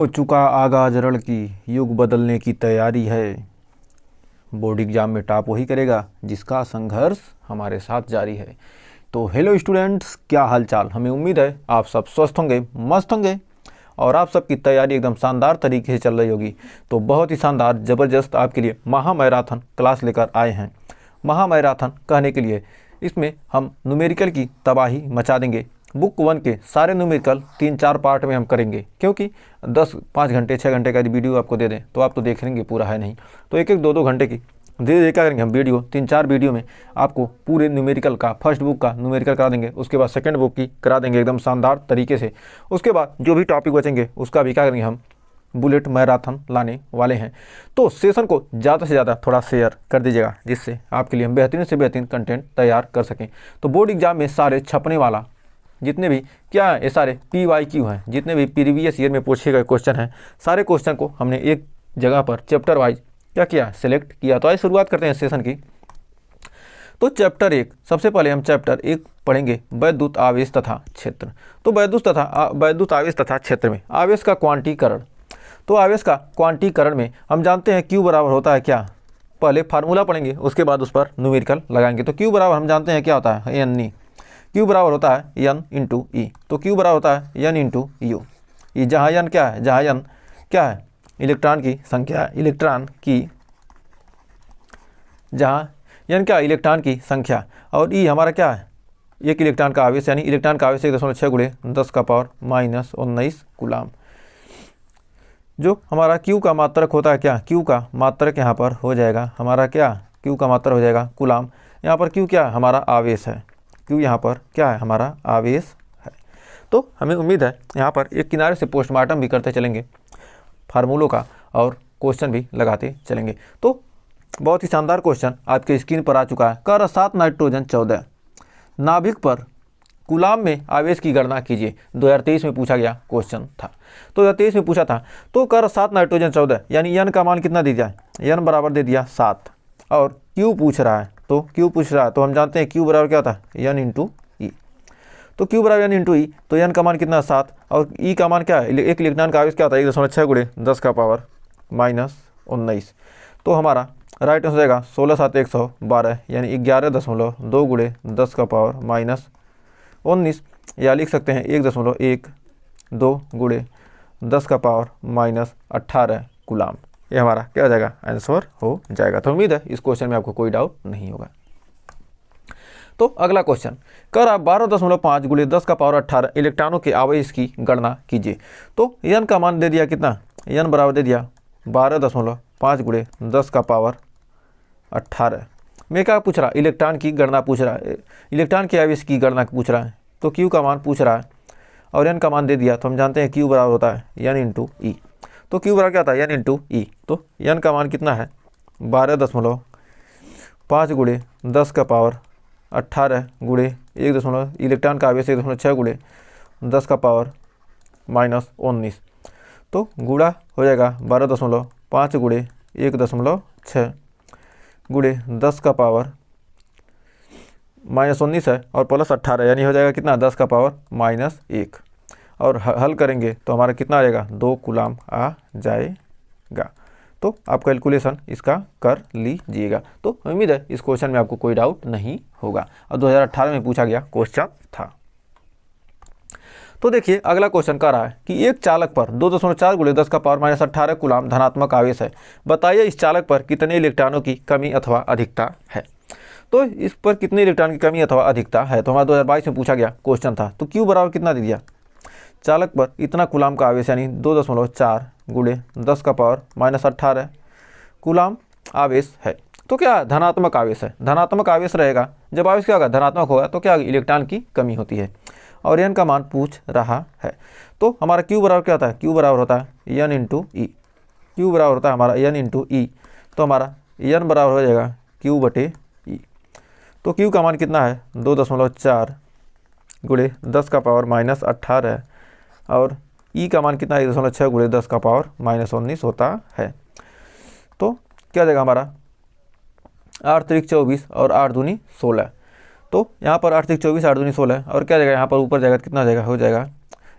हो चुका आगाज रण की, युग बदलने की तैयारी है। बोर्ड एग्जाम में टॉप वही करेगा जिसका संघर्ष हमारे साथ जारी है। तो हेलो स्टूडेंट्स, क्या हाल चाल। हमें उम्मीद है आप सब स्वस्थ होंगे, मस्त होंगे और आप सबकी तैयारी एकदम शानदार तरीके से चल रही होगी। तो बहुत ही शानदार ज़बरदस्त आपके लिए महा मैराथन क्लास लेकर आए हैं। महा मैराथन कहने के लिए इसमें हम न्यूमेरिकल की तबाही मचा देंगे। बुक 1 के सारे न्यूमेरिकल 3-4 पार्ट में हम करेंगे, क्योंकि 10-5 घंटे 6 घंटे का वीडियो आपको दे दें तो आप तो देख लेंगे, पूरा है नहीं तो 1-1 2-2 घंटे की धीरे धीरे क्या करेंगे हम वीडियो 3-4 वीडियो में आपको पूरे न्यूमेरिकल का फर्स्ट बुक का न्यूमेरिकल करा देंगे। उसके बाद सेकंड बुक की करा देंगे एकदम शानदार तरीके से। उसके बाद जो भी टॉपिक बचेंगे उसका भी क्या करेंगे हम बुलेट मैराथन लाने वाले हैं। तो सेशन को ज़्यादा से ज़्यादा थोड़ा शेयर कर दीजिएगा, जिससे आपके लिए हम बेहतरीन से बेहतरीन कंटेंट तैयार कर सकें। तो बोर्ड एग्जाम में सारे छपने वाला जितने भी क्या है, ये सारे PYQ हैं, जितने भी प्रीवियस ईयर में पूछे गए क्वेश्चन हैं, सारे क्वेश्चन को हमने एक जगह पर चैप्टर वाइज क्या किया, सेलेक्ट किया। तो आइए शुरुआत करते हैं सेशन की। तो चैप्टर 1, सबसे पहले हम चैप्टर 1 पढ़ेंगे, वैद्युत आवेश तथा क्षेत्र। तो वैद्युत आवेश तथा क्षेत्र में आवेश का क्वांटीकरण। तो आवेश का क्वांटीकरण में हम जानते हैं Q बराबर होता है क्या, पहले फार्मूला पढ़ेंगे उसके बाद उस पर न्यूमेरिकल लगाएंगे। तो Q बराबर हम जानते हैं क्या होता है, N। Q बराबर होता है N इंटू E। तो Q बराबर होता है N इंटू U। ये जहाँ N क्या है, जहाँ N क्या है, इलेक्ट्रॉन की संख्या है, इलेक्ट्रॉन की, जहाँ N क्या, इलेक्ट्रॉन की संख्या, और E हमारा क्या है, एक इलेक्ट्रॉन का आवेश, यानी इलेक्ट्रॉन का आवेश 1.6 गुणे 10⁻⁻19 कूलाम। जो हमारा Q का मात्रक होता है क्या, Q का मात्रक यहाँ पर हो जाएगा हमारा क्या, Q का मात्रक हो जाएगा कूलाम। यहाँ पर Q क्या है, हमारा आवेश है। Q यहाँ पर क्या है, हमारा आवेश है। तो हमें उम्मीद है यहाँ पर एक किनारे से पोस्टमार्टम भी करते चलेंगे फार्मूलों का, और क्वेश्चन भी लगाते चलेंगे। तो बहुत ही शानदार क्वेश्चन आपके स्क्रीन पर आ चुका है। कर 7 नाइट्रोजन 14 नाभिक पर कूलाम में आवेश की गणना कीजिए। 2023 में पूछा गया क्वेश्चन था, तो 2023 में पूछा था। तो कर 7 नाइट्रोजन 14 यानी N का मान कितना दे दिया, N बराबर दे दिया 7, और Q पूछ रहा है, तो Q पूछ रहा है तो हम जानते हैं Q बराबर क्या होता है, N इंटू E। तो Q बराबर N इंटू E, तो N का मान कितना 7, और E का मान क्या है, एक इलेक्ट्रॉन का आवेश क्या होता है 1.6 गुणे 10⁻⁻19। तो हमारा राइट आंसर हो जाएगा 16×7=112, यानी 11.2 गुणे 10⁻⁻19, या लिख सकते हैं 1.12 गुणे 10⁻⁻18 कूलाम। ये हमारा क्या हो जाएगा, आंसर हो जाएगा। तो उम्मीद है इस क्वेश्चन में आपको कोई डाउट नहीं होगा। तो अगला क्वेश्चन, कर आप 12.5 गुणे 10⁻18 इलेक्ट्रॉनों के आवेश की गणना कीजिए। तो N का मान दे दिया कितना, N बराबर दे दिया 12.5 गुणे 10⁻18 में क्या पूछ रहा, इलेक्ट्रॉन की गणना पूछ रहा है, इलेक्ट्रॉन के आवेश की गणना पूछ रहा है। तो Q का मान पूछ रहा है और N का मान दे दिया, तो हम जानते हैं Q बराबर होता है N इंटू E। तो Q बराबर क्या होता है, N इंटू E। तो N का मान कितना है 12.5 गुणे 10⁻18 गुणे 1 इलेक्ट्रॉन का आवेश 1.6 गुणे 10⁻⁻19। तो गुणा हो जाएगा 12.5 गुणे 1.6 गुणे 10⁻⁻19 है, और प्लस 18 यानी हो जाएगा कितना 10⁻⁻1, और हल करेंगे तो हमारा कितना आ जाएगा 2 कूलाम आ जाएगा। तो आप कैलकुलेशन इसका कर लीजिएगा। तो उम्मीद है इस क्वेश्चन में आपको कोई डाउट नहीं होगा, और 2018 में पूछा गया क्वेश्चन था। तो देखिए अगला क्वेश्चन कह रहा है कि एक चालक पर 2.4 गुणे 10⁻⁻18 कूलाम धनात्मक आवेश है, बताइए इस चालक पर कितने इलेक्ट्रॉनों की कमी अथवा अधिकता है। तो इस पर कितने इलेक्ट्रॉन की कमी अथवा अधिकता है, तो हमारा 2022 में पूछा गया क्वेश्चन था। तो Q बराबर कितना दे दिया, चालक पर इतना कूलाम का आवेश, यानी 2.4 गुणे 10⁻⁻18 कूलाम आवेश है। तो क्या धनात्मक आवेश है, धनात्मक आवेश रहेगा, जब आवेश क्या होगा धनात्मक होगा तो क्या इलेक्ट्रॉन की कमी होती है, और N का मान पूछ रहा है। तो हमारा Q बराबर क्या होता है, Q बराबर होता है N इंटू E। Q बराबर होता है हमारा N इंटू E। तो हमारा N बराबर हो जाएगा Q/E। तो Q का मान कितना है 2.4 गुणे 10⁻⁻18, और E का मान कितना है 1.6 गुणे 10⁻⁻19 होता है। तो क्या जाएगा हमारा 8×3 = 24 और 8×2 = 16। तो यहाँ पर 8×3 = 24, 8×2 = 16, और क्या जाएगा यहाँ पर ऊपर जाएगा कितना जाएगा, हो जाएगा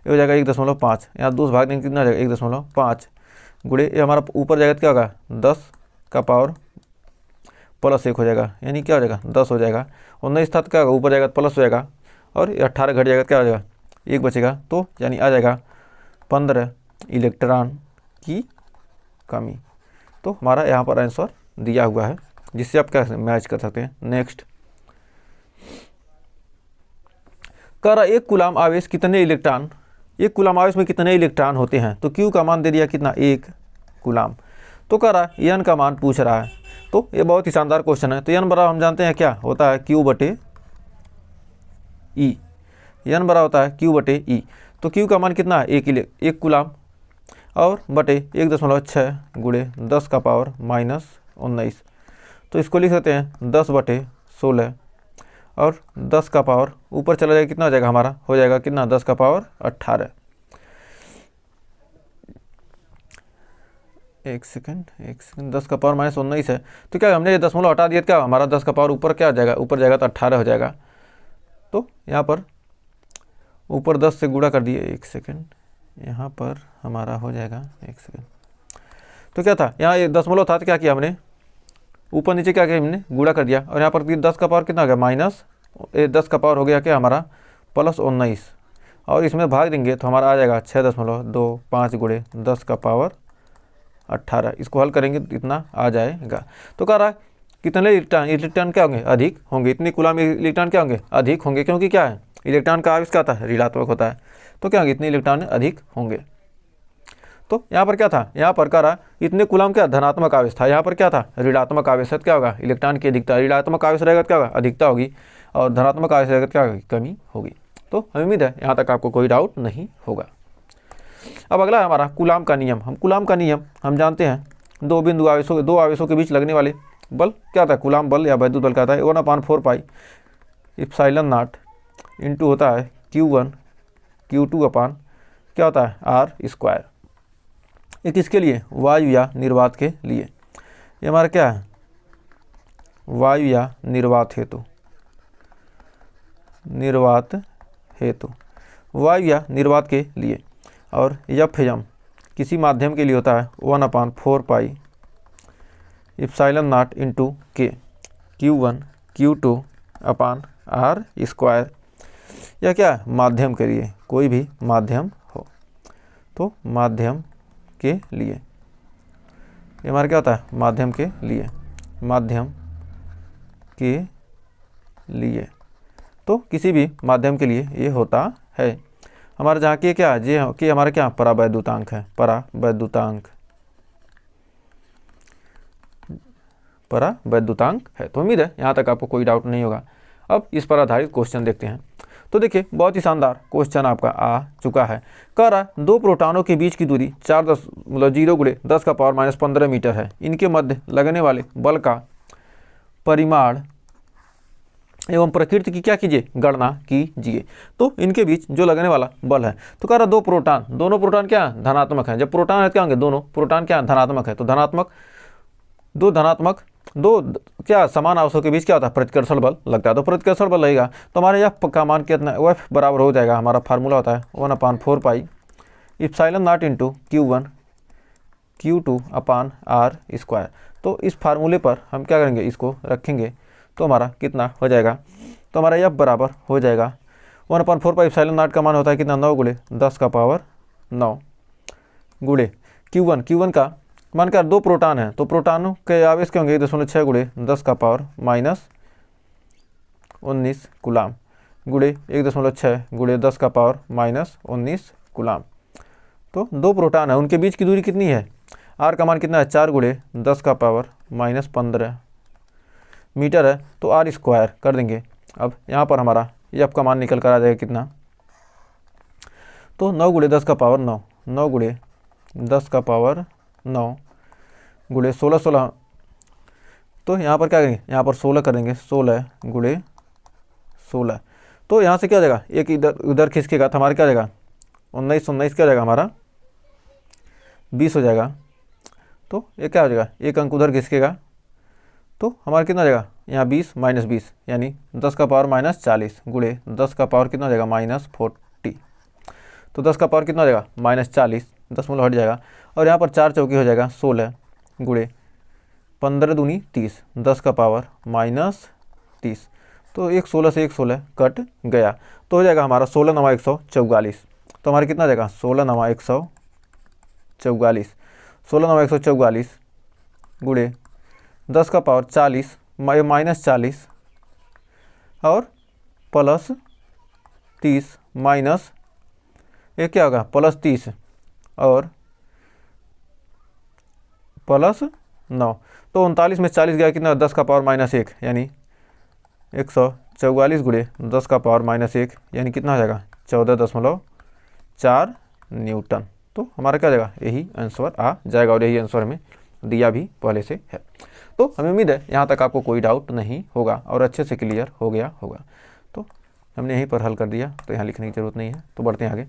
ये हो जाएगा 1.5, यहाँ 2 से भाग देंगे कितना हो जाएगा 1.5 गुणे ये हमारा ऊपर जाएगा तो क्या होगा 10 का पावर प्लस 1 हो जाएगा, यानी क्या हो जाएगा 10 हो जाएगा। 19 था तो क्या होगा ऊपर जाएगा तो प्लस हो जाएगा, और 18 घट जाएगा तो क्या हो जाएगा 1 बचेगा, तो यानी आ जाएगा 15 इलेक्ट्रॉन की कमी। तो हमारा यहाँ पर आंसर दिया हुआ है, जिससे आप क्या मैच कर सकते हैं। नेक्स्ट कह रहा एक कूलाम आवेश कितने इलेक्ट्रॉन, एक कूलाम आवेश में कितने इलेक्ट्रॉन होते हैं, तो क्यू का मान दे दिया कितना 1 कूलाम। तो कह रहा एन का मान पूछ रहा है, तो ये बहुत ही शानदार क्वेश्चन है। तो एन बराबर हम जानते हैं क्या होता है क्यू बटे ई, एन बराबर होता है क्यू बटे ई। तो क्यू का मान कितना है 1 कूलाम और बटे 1.6 गुणे 10 का पावर -19। तो इसको लिख सकते हैं 10 बटे 16 और 10 का पावर ऊपर चला जाएगा कितना हो जाएगा हमारा, हो जाएगा कितना 10 का पावर 18। एक सेकंड 10 का पावर -19 है, तो क्या हमने ये दशमलव हटा दिया, क्या हमारा 10 का पावर ऊपर क्या आ जाएगा, ऊपर जाएगा तो 18 हो जाएगा। तो यहाँ पर ऊपर 10 से गुणा कर दिए, एक सेकंड यहाँ पर हमारा हो जाएगा, एक सेकंड। तो क्या था यहाँ ये दशमलव था तो क्या किया हमने ऊपर नीचे क्या किया हमने गुणा कर दिया, और यहाँ पर 10 का पावर कितना हो गया -10 का पावर हो गया क्या हमारा +19, और इसमें भाग देंगे तो हमारा आ जाएगा 6.25 गुणे 10 का पावर 18। इसको हल करेंगे तो इतना आ जाएगा। तो कह रहा कितने इलेक्ट्रॉन क्या होंगे अधिक होंगे, इतने कूलाम इलेक्ट्रॉन क्या होंगे अधिक होंगे, क्योंकि क्या है इलेक्ट्रॉन का आवेश क्या होता है ऋणात्मक होता है, तो क्या होंगे इतने इलेक्ट्रॉन अधिक होंगे। तो यहाँ पर क्या था, यहाँ पर कह रहा इतने कूलाम क्या धनात्मक आवेश था, यहाँ पर क्या था ऋणात्मक आवेश है, क्या होगा इलेक्ट्रॉन की अधिकता, ऋणात्मक आवेश रहेगा क्या होगा अधिकता होगी, और धनात्मक आवेश रहेगा क्या होगी कमी होगी। तो हमें उम्मीद है यहाँ तक आपको कोई डाउट नहीं होगा। अब अगला है हमारा कूलाम का नियम। हम कूलाम का नियम हम जानते हैं, दो आवेशों के बीच लगने वाले बल क्या होता है कूलाम बल या वैद्युत बल क्या होता है 1/4 पाई एप्सिलॉन नॉट इंटू होता है Q1 Q2 अपान क्या होता है R²। ये किसके लिए, वायु या निर्वात के लिए। ये हमारा क्या है वायु या निर्वात हेतु, वायु या निर्वात के लिए। और एफएम किसी माध्यम के लिए होता है 1/4 पाई एप्सिलॉन नॉट इंटू के Q1 Q2 अपान R²। या क्या माध्यम के लिए, कोई भी माध्यम हो तो माध्यम के लिए, ये हमारा क्या होता है माध्यम के लिए। तो किसी भी माध्यम के लिए ये होता है। हमारा जहाँ के क्या है कि हमारा क्या परावैद्युतांक है, परावैद्युतांक है। तो उम्मीद है यहाँ तक आपको कोई डाउट नहीं होगा। अब इस पर आधारित क्वेश्चन देखते हैं। तो देखिए बहुत ही शानदार क्वेश्चन आपका आ चुका है। कह रहा 2 प्रोटॉनों के बीच की दूरी 4.0 गुणे 10 का पावर -15 मीटर है। इनके मध्य लगने वाले बल का परिमाण एवं प्रकृति की क्या कीजिए गणना कीजिए। तो इनके बीच जो लगने वाला बल है, तो कह रहा दोनों प्रोटॉन क्या धनात्मक है। जब प्रोटॉन है क्या होंगे दोनों प्रोटॉन क्या धनात्मक है, तो दो क्या समान आवेशों के बीच क्या होता है प्रतिकर्षण बल लगता है। तो प्रतिकर्षण बल लगेगा तो हमारे एफ का मान कितना एफ बराबर हो जाएगा, हमारा फार्मूला होता है 1/4 pi epsilon nought into Q1 Q2 अपान R²। तो इस फार्मूले पर हम क्या करेंगे इसको रखेंगे तो हमारा कितना हो जाएगा, तो हमारा एफ बराबर हो जाएगा 1/4 पाई एप्सिलॉन नॉट का मान होता है कितना 9 गुणे 10 का पावर 9 गुणे Q1 का मान कर 2 प्रोटॉन है, तो प्रोटॉनों के आवेश के होंगे 1.6 गुणे 10 का पावर -19 कूलाम गुणे 1.6 गुणे 10 का पावर -19 कूलाम। तो 2 प्रोटॉन है, उनके बीच की दूरी कितनी है, आर का मान कितना है 4 गुणे 10 का पावर -15 मीटर है। तो R² कर देंगे। अब यहाँ पर हमारा एफ का मान निकल कर आ जाएगा कितना, तो 9 गुणे 10 का पावर 9 गुणे 10 का पावर 9 गुणे 16 तो यहाँ पर क्या करेंगे यहाँ पर 16 करेंगे 16 गुणे 16। तो यहाँ से क्या हो जाएगा एक इधर खिसकेगा तो हमारा क्या हो जाएगा 19 क्या हो जाएगा हमारा 20 हो जाएगा। तो ये क्या हो जाएगा एक अंक उधर खिसकेगा तो हमारा कितना हो जाएगा यहाँ 20 -20 यानी 10 का पावर -40 गुणे 10 का पावर कितना हो जाएगा -40। तो 10 का पावर कितना हो जाएगा -40, 10 मतलब हट जाएगा। और यहाँ पर 4 चौकी हो जाएगा 16 गुणे 15 दूनी 30, 10 का पावर -30, तो एक 16 से एक 16 कट गया, तो हो जाएगा हमारा 16 नवा 144। तो हमारा कितना आ जाएगा 16 नवा 144, 16 नवा 144 गुणे 10 का पावर 40 -40 और +30 माइनस ये क्या होगा +30 और +9, तो 39 में 40 गया कितना 10 का पावर -1 यानी 144 गुणे 10 का पावर -1 यानी कितना हो जाएगा 14.4 न्यूटन। तो हमारा क्या जाएगा यही आंसर आ जाएगा और यही आंसर हमें दिया भी पहले से है। तो हमें उम्मीद है यहाँ तक आपको कोई डाउट नहीं होगा और अच्छे से क्लियर हो गया होगा। तो हमने यहीं पर हल कर दिया, तो यहाँ लिखने की ज़रूरत नहीं है। तो बढ़ते हैं आगे।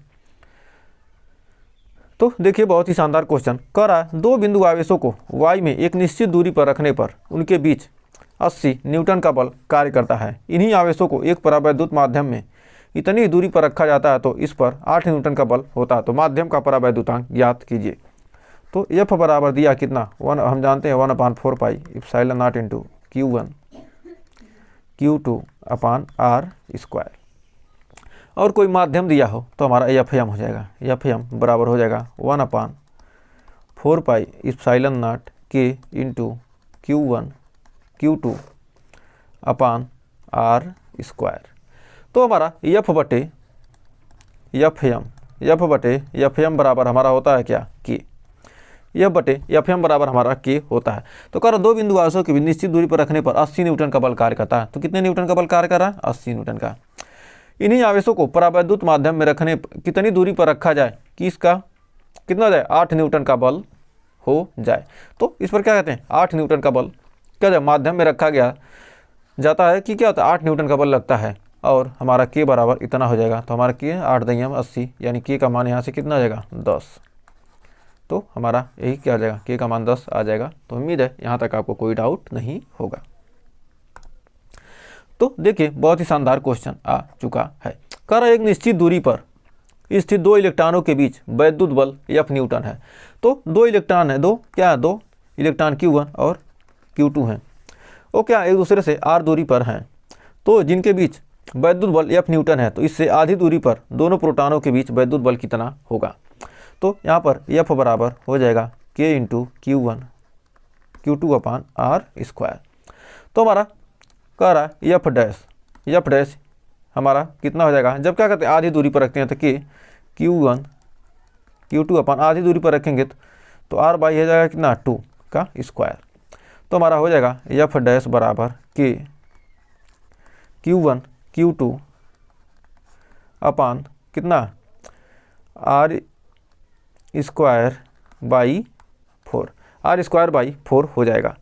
तो देखिए बहुत ही शानदार क्वेश्चन कह रहा है, दो बिंदु आवेशों को y में एक निश्चित दूरी पर रखने पर उनके बीच 80 न्यूटन का बल कार्य करता है। इन्हीं आवेशों को एक परावैद्युत माध्यम में इतनी दूरी पर रखा जाता है तो इस पर 8 न्यूटन का बल होता है। तो माध्यम का परावैद्युतांक ज्ञात कीजिए। तो F बराबर दिया कितना 1, हम जानते हैं 1/4 pi epsilon nought into Q1 Q2 upon R square. और कोई माध्यम दिया हो तो हमारा Fm हो जाएगा। Fm बराबर हो जाएगा 1/4 pi epsilon not K into Q1 Q2 upon R square. तो हमारा F बटे Fm बराबर हमारा होता है क्या K, F बटे Fm बराबर हमारा K होता है। तो कह रहा दो बिंदु आवेशों की निश्चित दूरी पर रखने पर 80 न्यूटन का बल कार्य करता है। तो कितने न्यूटन का बल कार्य कर रहा है 80 न्यूटन का। इन्हीं आवेशों को परावैद्युत माध्यम में रखने कितनी दूरी पर रखा जाए कि इसका कितना जाए 8 न्यूटन का बल हो जाए। तो इस पर क्या कहते हैं 8 न्यूटन का बल क्या जाए माध्यम में रखा गया जाता है कि क्या होता है 8 न्यूटन का बल लगता है और हमारा K बराबर इतना हो जाएगा। तो हमारा K 8 × 80 यानी K का मान यहाँ से कितना आ जाएगा 10। तो हमारा यही क्या आ जाएगा K का मान 10 आ जाएगा। तो उम्मीद है यहाँ तक आपको कोई डाउट नहीं होगा। तो देखिए बहुत ही शानदार क्वेश्चन आ चुका है। कह रहा एक निश्चित दूरी पर स्थित दो इलेक्ट्रॉनों के बीच वैद्युत बल F न्यूटन है। तो दो इलेक्ट्रॉन है, दो इलेक्ट्रॉन Q1 और Q2 हैं, वो क्या एक दूसरे से R दूरी पर हैं। तो जिनके बीच वैद्युत बल F न्यूटन है तो इससे आधी दूरी पर दोनों प्रोटॉनों के बीच वैद्युत बल कितना होगा। तो यहाँ पर F बराबर हो जाएगा K into Q1 Q2 upon R square. तो हमारा कह रहा है F डैश हमारा कितना हो जाएगा जब क्या कहते हैं आधी दूरी पर रखते हैं तो K Q1 Q2 अपान आधी दूरी पर रखेंगे तो R बाई हो जाएगा कितना 2 का स्क्वायर। तो हमारा हो जाएगा F डैश बराबर K Q1 Q2 अपान कितना R square by 4, R square by 4 हो जाएगा।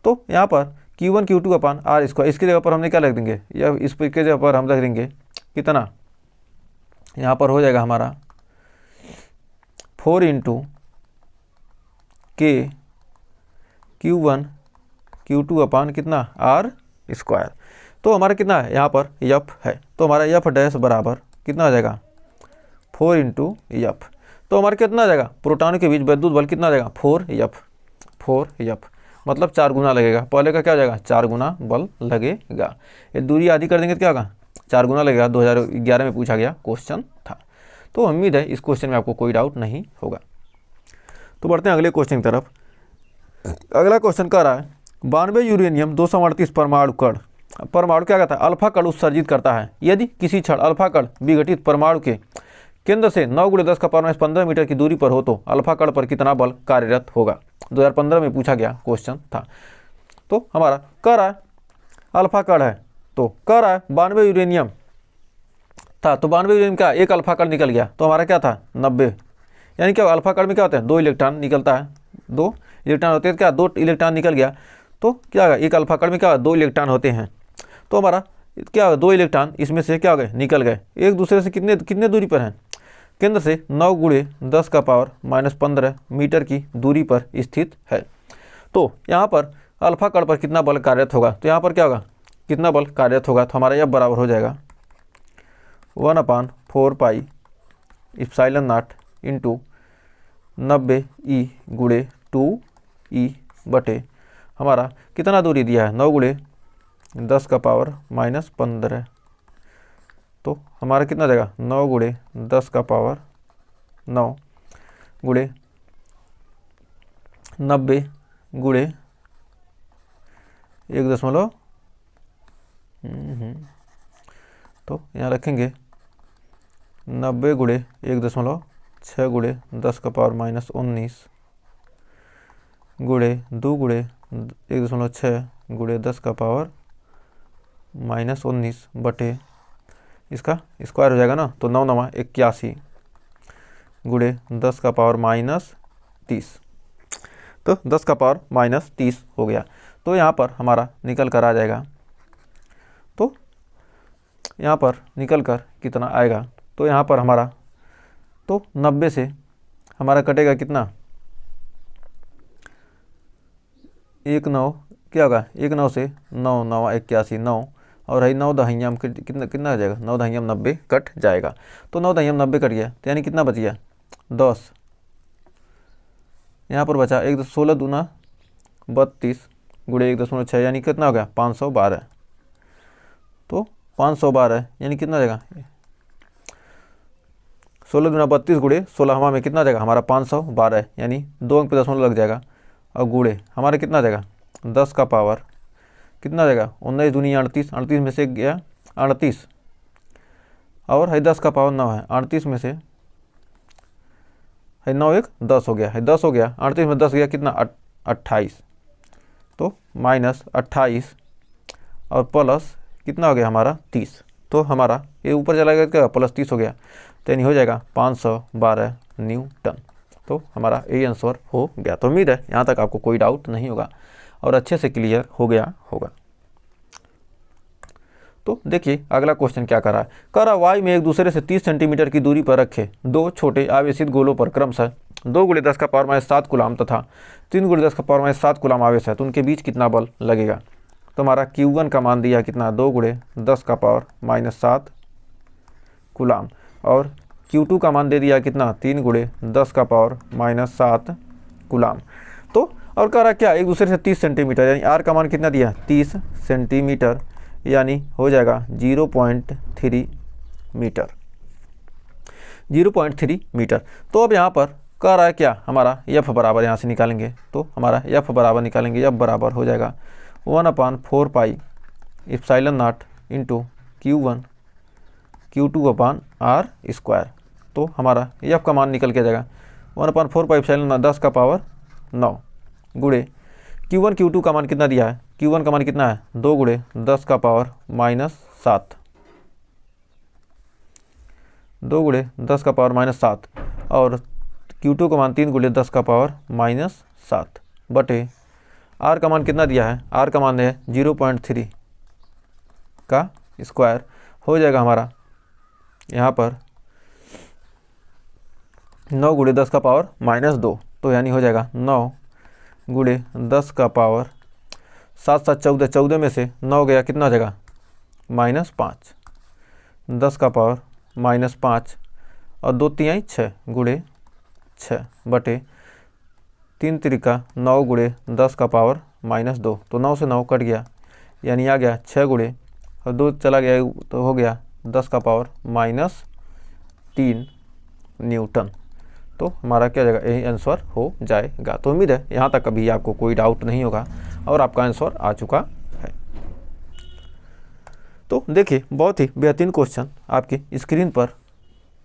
तो यहाँ पर Q1 Q2 upon R square इसकी जगह पर हमने क्या रख देंगे या इस पर के जगह पर हम रख देंगे कितना यहाँ पर हो जाएगा हमारा 4 इंटू K Q1 Q2 अपान कितना R स्क्वायर। तो हमारा कितना है यहाँ पर F है। तो हमारा F डैश बराबर कितना आ जाएगा 4 इंटू F। तो हमारा कितना आ जाएगा प्रोटॉन के बीच वैद्युत बल कितना आ जाएगा 4F मतलब 4 गुना लगेगा। पहले का क्या हो जाएगा 4 गुना बल लगेगा। ये दूरी आधी कर देंगे तो क्या होगा 4 गुना लगेगा। 2011 में पूछा गया क्वेश्चन था। तो उम्मीद है इस क्वेश्चन में आपको कोई डाउट नहीं होगा। तो बढ़ते हैं अगले क्वेश्चन की तरफ। अगला क्वेश्चन कह रहा है 92 यूरेनियम 238 परमाणु क्या कहता है अल्फा कण उत्सर्जित करता है। यदि किसी क्षण अल्फा कण विघटित परमाणु के केंद्र से 9 × 10 का पावर -15 मीटर की दूरी पर हो तो अल्फा कण पर कितना बल कार्यरत होगा। 2015 में पूछा गया क्वेश्चन था। तो हमारा कह रहा है अल्फा कण है तो कह रहा है 92 यूरेनियम था तो 92 यूरेनियम का एक अल्फा कण निकल गया तो हमारा क्या था 90। यानी क्या अल्फा कण में क्या होता है 2 इलेक्ट्रॉन निकलता है, 2 इलेक्ट्रॉन होते हैं क्या 2 इलेक्ट्रॉन निकल गया तो क्या होगा एक अल्फा कण में क्या 2 इलेक्ट्रॉन होते हैं। तो हमारा क्या 2 इलेक्ट्रॉन इसमें से क्या हो गए निकल गए, एक दूसरे से कितने दूरी पर हैं केंद्र से 9 × 10 का पावर -15 मीटर की दूरी पर स्थित है। तो यहाँ पर अल्फा कण पर कितना बल कार्यरत होगा। तो यहाँ पर क्या होगा कितना बल कार्यरत होगा। तो हमारा यह बराबर हो जाएगा 1/4 पाई इप्साइलन नॉट इंटू 90 गुणे 2 बटे हमारा कितना दूरी दिया है 9 गुणे 10 का पावर -15। तो हमारा कितना जाएगा 9 गुणे 10 का पावर 9 गुणे 90 गुणे 1 तो यहाँ रखेंगे 90 गुणे 1.6 गुणे 10 का पावर -19 गुणे 2 गुणे 1.6 गुणे 10 का पावर -19 बटे इसका स्क्वायर हो जाएगा ना, तो 9 9 81 गुणे 10 का पावर -30। तो 10 का पावर -30 हो गया। तो यहाँ पर हमारा निकल कर आ जाएगा, तो यहाँ पर निकल कर कितना आएगा, तो यहाँ पर हमारा तो 90 से हमारा कटेगा कितना 19 क्या होगा 19 से 9 9 81 9 और है 9 दहिया में कितना कितना आ जाएगा 9 दहिया में 90 कट जाएगा। तो 9 दहिया में 90 कट गया, तो यानी कितना बच गया 10। यहाँ पर बचा 16 दूना 32 गुणे 1.6 यानी कितना हो गया 512। तो 512 यानी कितना जाएगा 16 दूना 32 गुणे 16 हवा में कितना जाएगा हमारा 512 यानी 2 अंक पे दशमलव लग जाएगा। और गुणे हमारा कितना जाएगा 10 का पावर कितना जाएगा 19 दूनी 38 38 में से गया 38 और है 10 का पावर 9 है 38 में से है 9 1 10 हो गया है 10 हो गया 38 में 10 गया कितना 28। तो -28 और प्लस कितना हो गया हमारा 30। तो हमारा ये ऊपर चला गया क्या +30 हो गया, तो यानी हो जाएगा 512 न्यूटन। तो हमारा ये आंसर हो गया। तो उम्मीद है यहाँ तक आपको कोई डाउट नहीं होगा और अच्छे से क्लियर हो गया होगा। तो देखिए अगला क्वेश्चन क्या कर रहा है, कह रहा वाई में एक दूसरे से 30 सेंटीमीटर की दूरी पर रखे दो छोटे आवेशित गोलों पर क्रमशः 2 गुणे 10 का पावर -7 कूलाम तथा 3 गुणे 10 का पावर -7 कूलाम आवेश है, तो उनके बीच कितना बल लगेगा। तो हमारा Q1 का मान दिया कितना 2 गुणे 10 का पावर -7 कूलाम और Q2 का मान दे दिया कितना 3 गुणे 10 का पावर -7 कूलाम। तो और कह रहा क्या एक दूसरे से 30 सेंटीमीटर यानी R का मान कितना दिया 30 सेंटीमीटर यानी हो जाएगा 0.3 मीटर 0.3 मीटर। तो अब यहाँ पर कह रहा है क्या हमारा F बराबर यहाँ से निकालेंगे, तो हमारा F बराबर निकालेंगे, F बराबर हो जाएगा 1/4 pi epsilon not into Q1 Q2 upon R square. तो हमारा F का मान निकल के जाएगा 1/4 पाई इप्साइलन नॉट 10 का पावर 9 गुणे Q1 Q2 का मान कितना दिया है, Q1 का मान कितना है 2 गुणे 10 का पावर -7 2 गुणे 10 का पावर -7 और Q2 का मान 3 गुणे 10 का पावर -7 बटे R का मान कितना दिया है, R का मान है 0.3 का स्क्वायर हो जाएगा हमारा यहाँ पर 9 गुणे 10 का पावर -2। तो यानी हो जाएगा 9 गुणे 10 का पावर 7 7 14 14 में से 9 गया कितना हो जाएगा -5 10 का पावर -5 और 2 3 6 गुणे 6 बटे 3 त्रिका 9 गुणे 10 का पावर -2। तो 9 से 9 कट गया यानी आ गया 6 गुणे और 2 चला गया तो हो गया 10 का पावर -3 न्यूटन। तो हमारा क्या जाएगा यही आंसर हो जाएगा। तो उम्मीद है यहाँ तक अभी आपको कोई डाउट नहीं होगा और आपका आंसर आ चुका है। तो देखिए बहुत ही बेहतरीन क्वेश्चन आपकी स्क्रीन पर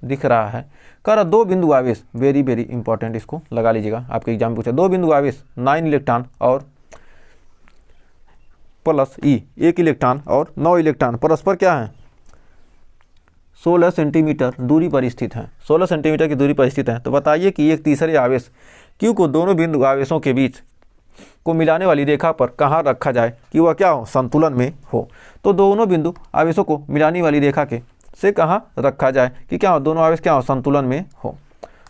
दिख रहा है। कह रहा 2 बिंदु आवेश वेरी वेरी इंपॉर्टेंट, इसको लगा लीजिएगा, आपके एग्जाम में पूछा 2 बिंदु आवेश 9 इलेक्ट्रॉन और प्लस E 1 इलेक्ट्रॉन और 9 इलेक्ट्रॉन परस्पर क्या है 16 सेंटीमीटर दूरी पर स्थित हैं, 16 सेंटीमीटर की दूरी पर स्थित हैं। तो बताइए कि एक तीसरे आवेश Q को दोनों बिंदु आवेशों के बीच को मिलाने वाली रेखा पर कहाँ रखा जाए कि वह क्या हो संतुलन में हो। तो दोनों बिंदु आवेशों को मिलाने वाली रेखा के से कहाँ रखा जाए कि क्या हो दोनों आवेश क्या हो संतुलन में हो।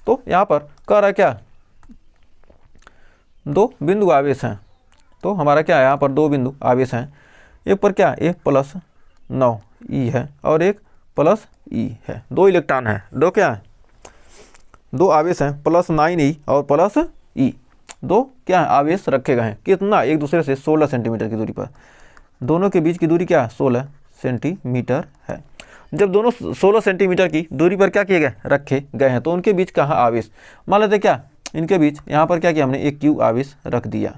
तो यहाँ पर कह रहा है क्या 2 बिंदु आवेश हैं, तो हमारा क्या है यहाँ पर 2 बिंदु आवेश हैं, एक पर क्या एक +9 E है और एक +E है, 2 इलेक्ट्रॉन है, 2 क्या है दो आवेश हैं +9e और +e, दो क्या है आवेश रखे गए हैं कितना एक दूसरे से 16 सेंटीमीटर की दूरी पर। दोनों के बीच की दूरी क्या है 16 सेंटीमीटर है। जब दोनों 16 सेंटीमीटर की दूरी पर क्या किए गए रखे गए हैं तो उनके बीच कहाँ आवेश, मान लेते क्या इनके बीच यहाँ पर क्या किया हमने एक क्यू आवेश रख दिया।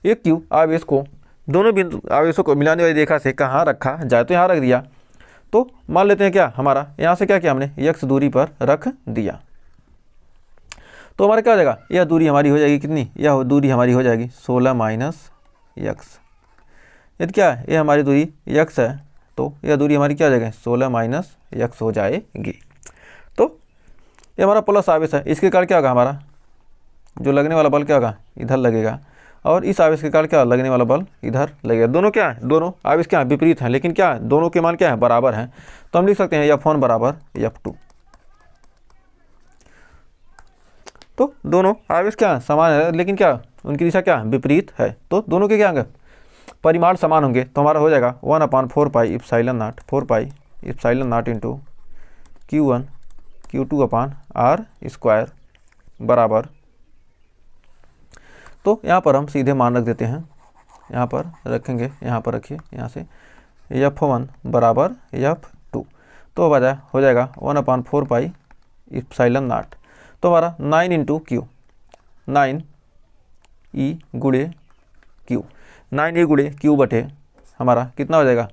एक क्यू आवेश को दोनों बिंदु आवेशों को मिलाने वाली रेखा से कहाँ रखा जाए तो यहाँ रख दिया। तो मान लेते हैं क्या हमारा यहाँ से क्या किया हमने x दूरी पर रख दिया। तो हमारा क्या हो जाएगा यह दूरी हमारी हो जाएगी कितनी, यह दूरी हमारी हो जाएगी 16 - x। यदि क्या है ये हमारी दूरी x है तो यह दूरी हमारी क्या हो जाएगी 16 - x हो जाएगी। तो ये हमारा प्लस आवेश है, इसके कारण क्या होगा हमारा जो लगने वाला बल क्या होगा इधर लगेगा और इस आवेश के कारण क्या लगने वाला बल इधर लगेगा। दोनों क्या है दोनों आवेश क्या है विपरीत हैं लेकिन क्या है दोनों के मान क्या है बराबर हैं। तो हम लिख सकते हैं F1 बराबर F2। तो दोनों आवेश क्या है समान है लेकिन क्या उनकी दिशा क्या विपरीत है। तो दोनों के क्या होंगे परिमाण समान होंगे तो हमारा हो जाएगा 1/4 pi epsilon not 4 pi epsilon nought into Q1 Q2/r² बराबर। तो यहाँ पर हम सीधे मान रख देते हैं, यहाँ पर रखेंगे यहाँ पर रखिए यहाँ से F1 बराबर F2। तो हो जाएगा 1/4 पाई एप्सिलॉन नॉट। तो हमारा 9 इंटू Q 9e गुणे Q 9e गुणे Q बटे हमारा कितना हो जाएगा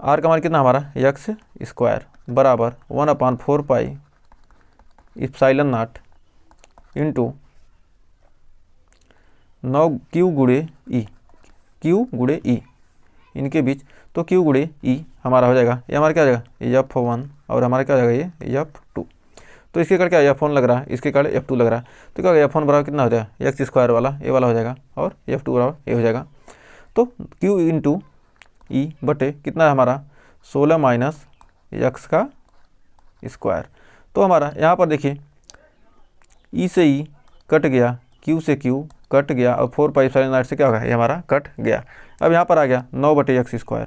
r का मान कितना हमारा x² बराबर 1/4 pi epsilon nought into 9q गुणे e इनके बीच। तो q गुणे e हमारा हो जाएगा ये हमारा क्या हो जाएगा F1 और हमारा क्या हो जाएगा ये F2। तो इसके कारण क्या F1 लग रहा है इसके कारण F2 लग रहा है तो क्या होगा F1 बराबर कितना हो जाएगा x² वाला ये वाला हो जाएगा और F2 बराबर ये हो जाएगा। तो q इंटू ई बटे कितना है हमारा 16 - x का स्क्वायर। तो हमारा यहाँ पर देखिए ई से ई कट गया q से q कट गया और 4 पाई एप्सिलॉन नॉट से क्या होगा ये हमारा कट गया। अब यहाँ पर आ गया 9/x²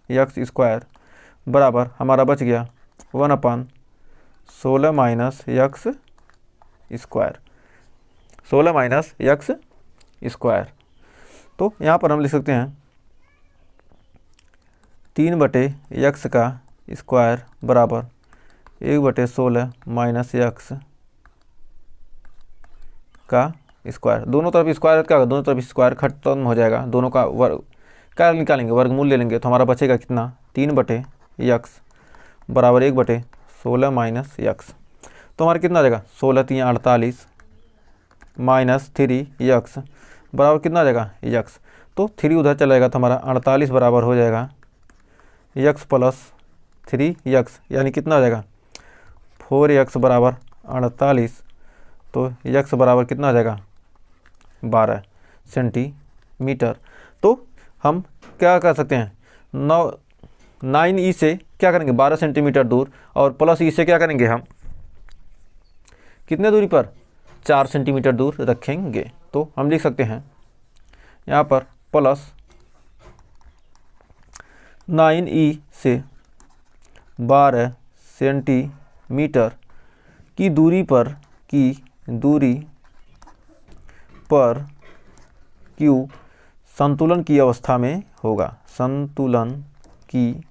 9/x² बराबर हमारा बच गया 1/16 - x² 16 - x²। तो यहाँ पर हम लिख सकते हैं 3/x का स्क्वायर बराबर 1/16 - x का स्क्वायर। दोनों तरफ स्क्वायर क्या होगा दोनों तरफ स्क्वायर खत्म हो जाएगा, दोनों का वर्ग क्या निकालेंगे वर्गमूल ले लेंगे तो हमारा बचेगा कितना 3/x बराबर 1/16 - x। तो हमारा कितना आ जाएगा 16 × 48 - 3x बराबर कितना आ जाएगा x। तो 3 उधर चला जाएगा तो हमारा 48 बराबर हो जाएगा x + 3x यानी कितना आ जाएगा 4x बराबर 48। तो x बराबर कितना आ जाएगा 12 सेंटीमीटर। तो हम क्या कर सकते हैं 9e से क्या करेंगे 12 सेंटीमीटर दूर और +e से क्या करेंगे हम कितने दूरी पर 4 सेंटीमीटर दूर रखेंगे। तो हम लिख सकते हैं यहाँ पर +9e से 12 सेंटीमीटर की दूरी पर Q संतुलन की अवस्था में होगा, संतुलन की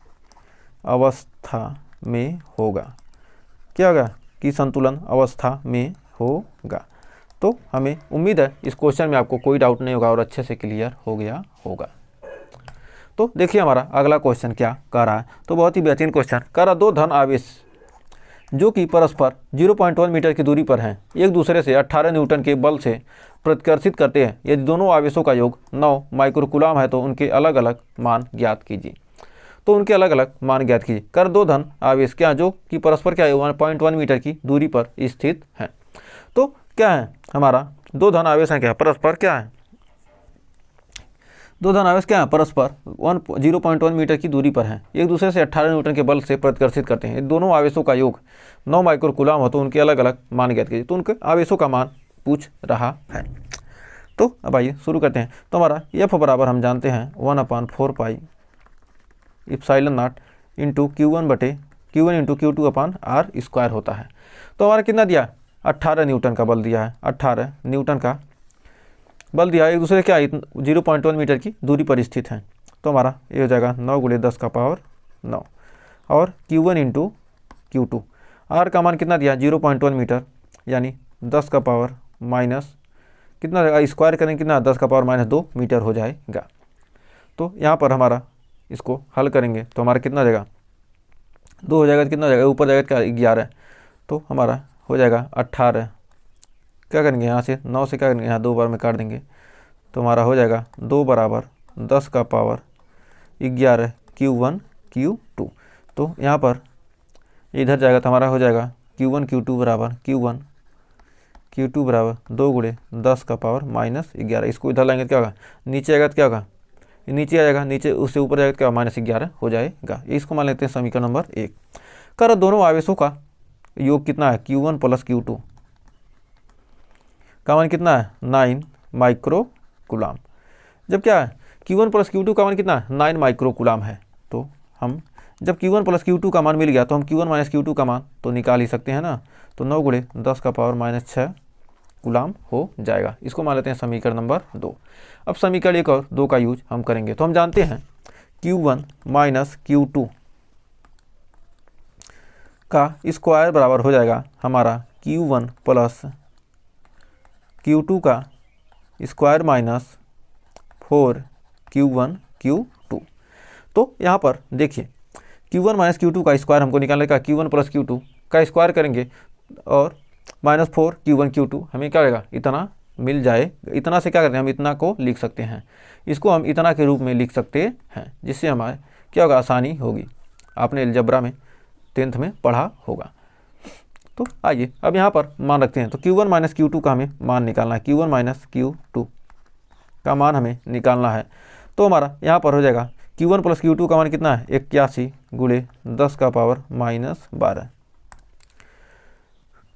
अवस्था में होगा। क्या होगा कि संतुलन अवस्था में होगा। तो हमें उम्मीद है इस क्वेश्चन में आपको कोई डाउट नहीं होगा और अच्छे से क्लियर हो गया होगा। तो देखिए हमारा अगला क्वेश्चन क्या कह रहा है। तो बहुत ही बेहतरीन क्वेश्चन कह रहा, दो धन आवेश जो कि परस्पर 0.1 मीटर की दूरी पर हैं एक दूसरे से 18 न्यूटन के बल से प्रतिकर्षित करते हैं। यदि दोनों आवेशों का योग 9 माइक्रोकूलम है तो उनके अलग अलग मान ज्ञात कीजिए। तो उनके अलग अलग मान ज्ञात कीजिए। कर दो धन आवेश क्या जो कि परस्पर क्या है 1.1 मीटर की दूरी पर स्थित हैं। तो क्या है हमारा दो धन आवेश हैं क्या परस्पर क्या है दो धन आवेश क्या है परस्पर 0.1 मीटर की दूरी पर हैं एक दूसरे से 18 न्यूटन के बल से प्रतिकर्षित करते हैं। दोनों आवेशों का योग 9 माइक्रोकूलम हो तो उनके अलग अलग मान ज्ञात कीजिए। तो उनके आवेशों का मान पूछ रहा है। तो अब आइए शुरू करते हैं। तो हमारा F बराबर हम जानते हैं 1/4 pi epsilon nought into Q1 बटे Q1 into Q2 upon are square होता है। तो हमारा कितना दिया, 18 न्यूटन का बल दिया है, 18 न्यूटन का बल दिया है, एक दूसरे क्या 0.1 मीटर की दूरी पर स्थित है। तो हमारा ये हो जाएगा 9 × 10 का पावर 9 और Q1 इंटू Q2, आर का मान कितना दिया 0.1 मीटर, यानी 10 का पावर माइनस कितना रहेगा, स्क्वायर करेंगे कितना 10 का पावर -2 मीटर हो जाएगा। तो यहाँ पर हमारा इसको हल करेंगे तो हमारा कितना जाएगा 2 हो जाएगा, कितना हो जाएगा ऊपर जाएगा क्या 11, तो हमारा हो जाएगा 18, क्या करेंगे यहाँ से 9 से क्या करेंगे यहाँ 2 बार में काट देंगे, तो हमारा हो जाएगा 2 बराबर 10 का पावर 11 Q1 Q2। तो यहाँ पर इधर जाएगा तो हमारा हो जाएगा Q1 Q2 बराबर Q1 Q2 बराबर 2 × 10 का पावर -11। इसको इधर लाएंगे तो क्या होगा, नीचे आएगा तो क्या होगा, नीचे आ जाएगा, नीचे उससे ऊपर जाएगा तो क्या -11 हो जाएगा। इसको मान लेते हैं समीकरण नंबर 1। कर दोनों आवेशों का योग कितना है, Q1 + Q2 का मान कितना है 9 माइक्रो कूलाम। जब क्या है Q1 + Q2 का मान कितना है 9 माइक्रो कूलाम है। तो हम जब Q1 + Q2 का मान मिल गया तो हम Q1 - Q2 का मान तो निकाल ही सकते हैं ना। तो 9 × 10 का पावर -6 कूलाम हो जाएगा। इसको मान लेते हैं समीकरण नंबर 2। अब समीकरण 1 और 2 का यूज हम करेंगे। तो हम जानते हैं Q1 - Q2 का स्क्वायर बराबर हो जाएगा हमारा Q1 + Q2 का स्क्वायर -4 Q1 Q2। तो यहाँ पर देखिए Q1 - Q2 का स्क्वायर हमको निकालने का, Q1 + Q2 का स्क्वायर करेंगे और -4 Q1 Q2 हमें क्या लगेगा इतना मिल जाए। इतना से क्या करते हैं हम इतना को लिख सकते हैं, इसको हम इतना के रूप में लिख सकते हैं, जिससे हमारे क्या होगा आसानी होगी। आपने अलजेब्रा में 10th में पढ़ा होगा। तो आइए अब यहाँ पर मान रखते हैं। तो Q1 - Q2 का हमें मान निकालना है, Q1 - Q2 का मान हमें निकालना है। तो हमारा यहाँ पर हो जाएगा Q1 + Q2 का मान कितना है 81 × 10 का पावर -12।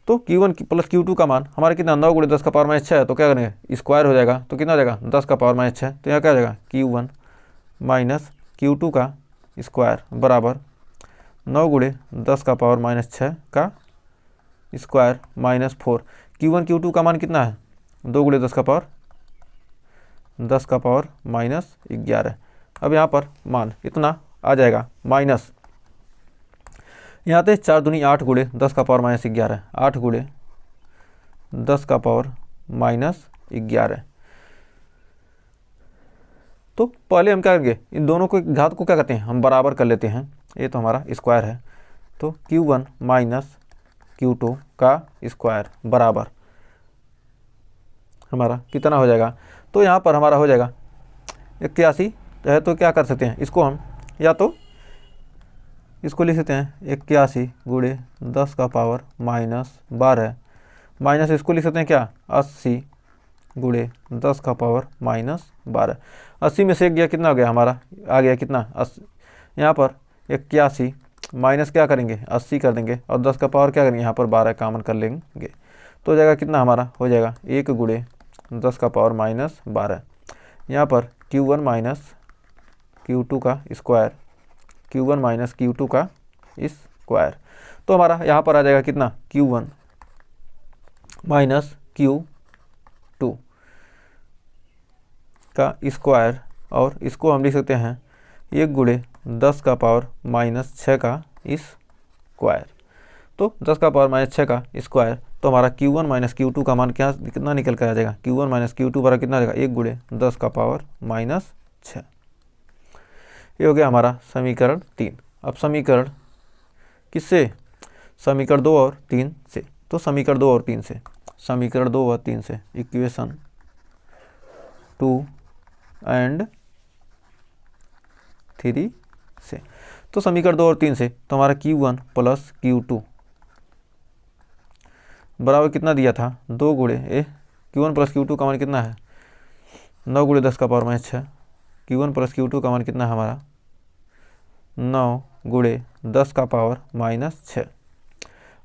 तो Q1 + Q2 का मान हमारा कितना 9 × 10 का पावर -6 है। तो क्या करेंगे स्क्वायर हो जाएगा, तो कितना हो जाएगा 10 का पावर -6। तो यहाँ क्या हो जाएगा Q1 - Q2 का स्क्वायर बराबर 9 × 10 का पावर -6 का स्क्वायर -4। Q1 Q2 का मान कितना है 2 × 10 का पावर -11। अब यहाँ पर मान इतना आ जाएगा माइनस, यहाँ आते 4 दूनी 8 × 10 का पावर -11, 8 × 10 का पावर -11। तो पहले हम क्या करेंगे इन दोनों को घात को क्या कहते हैं हम बराबर कर लेते हैं। ये तो हमारा स्क्वायर है, तो Q1 - Q2 का स्क्वायर बराबर हमारा कितना हो जाएगा। तो यहाँ पर हमारा हो जाएगा 81 है। तो क्या कर सकते हैं इसको हम या तो इसको लिख सकते हैं 81 × 10 का पावर -12 माइनस इसको लिख सकते हैं क्या 80 × 10 का पावर -12। 80 में से एक गया कितना हो गया हमारा आ गया कितना 80, यहाँ पर 81 माइनस क्या करेंगे 80 कर देंगे और 10 का पावर क्या करेंगे यहाँ पर 12 कॉमन कर लेंगे। तो हो जाएगा कितना हमारा हो जाएगा 1 × 10 का पावर -12। यहाँ पर Q1 - Q2 का स्क्वायर, Q1 - Q2 का स्क्वायर। तो हमारा यहाँ पर आ जाएगा कितना Q1 - Q2 का स्क्वायर और इसको हम लिख सकते हैं 1 × 10 का पावर -6 का स्क्वायर। तो 10 का पावर -6 का स्क्वायर। तो हमारा Q1 - Q2 का मान क्या कितना निकल कर आ जाएगा Q1 - Q2 बराबर कितना आ जाएगा 1 × 10 का पावर -6। ये हो गया हमारा समीकरण 3। अब समीकरण किससे समीकरण 2 और 3 से। तो समीकरण 2 और 3 से, समीकरण 2 और 3 से इक्वेशन 2 और 3 से। तो समीकरण 2 और 3 से तो हमारा Q1 + Q2 बराबर कितना दिया था 2 × Q1 + Q2 का मान कितना है 9 × 10 का पावर -6। Q1 + Q2 का मान कितना है हमारा 9 × 10 का पावर -6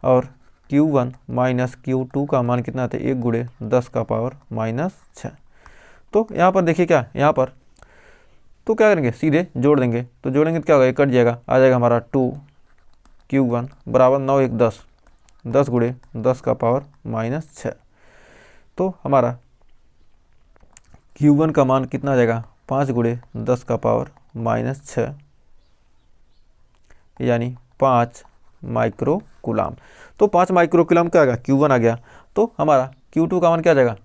और Q1 - Q2 का मान कितना था 1 × 10 का पावर -6। तो यहाँ पर देखिए क्या यहाँ पर तो क्या करेंगे सीधे जोड़ देंगे। तो जोड़ेंगे तो क्या होगा कट जाएगा, आ जाएगा हमारा 2 Q1 बराबर 9 1 10, 10 गुणे 10 का पावर -6। तो हमारा Q1 का मान कितना आ जाएगा, 5 गुणे 10 का पावर -6 यानी 5 माइक्रो कूलाम। तो 5 माइक्रो कूलाम क्या आ गया, Q1 आ गया। तो हमारा Q2 का मान क्या आ जाएगा,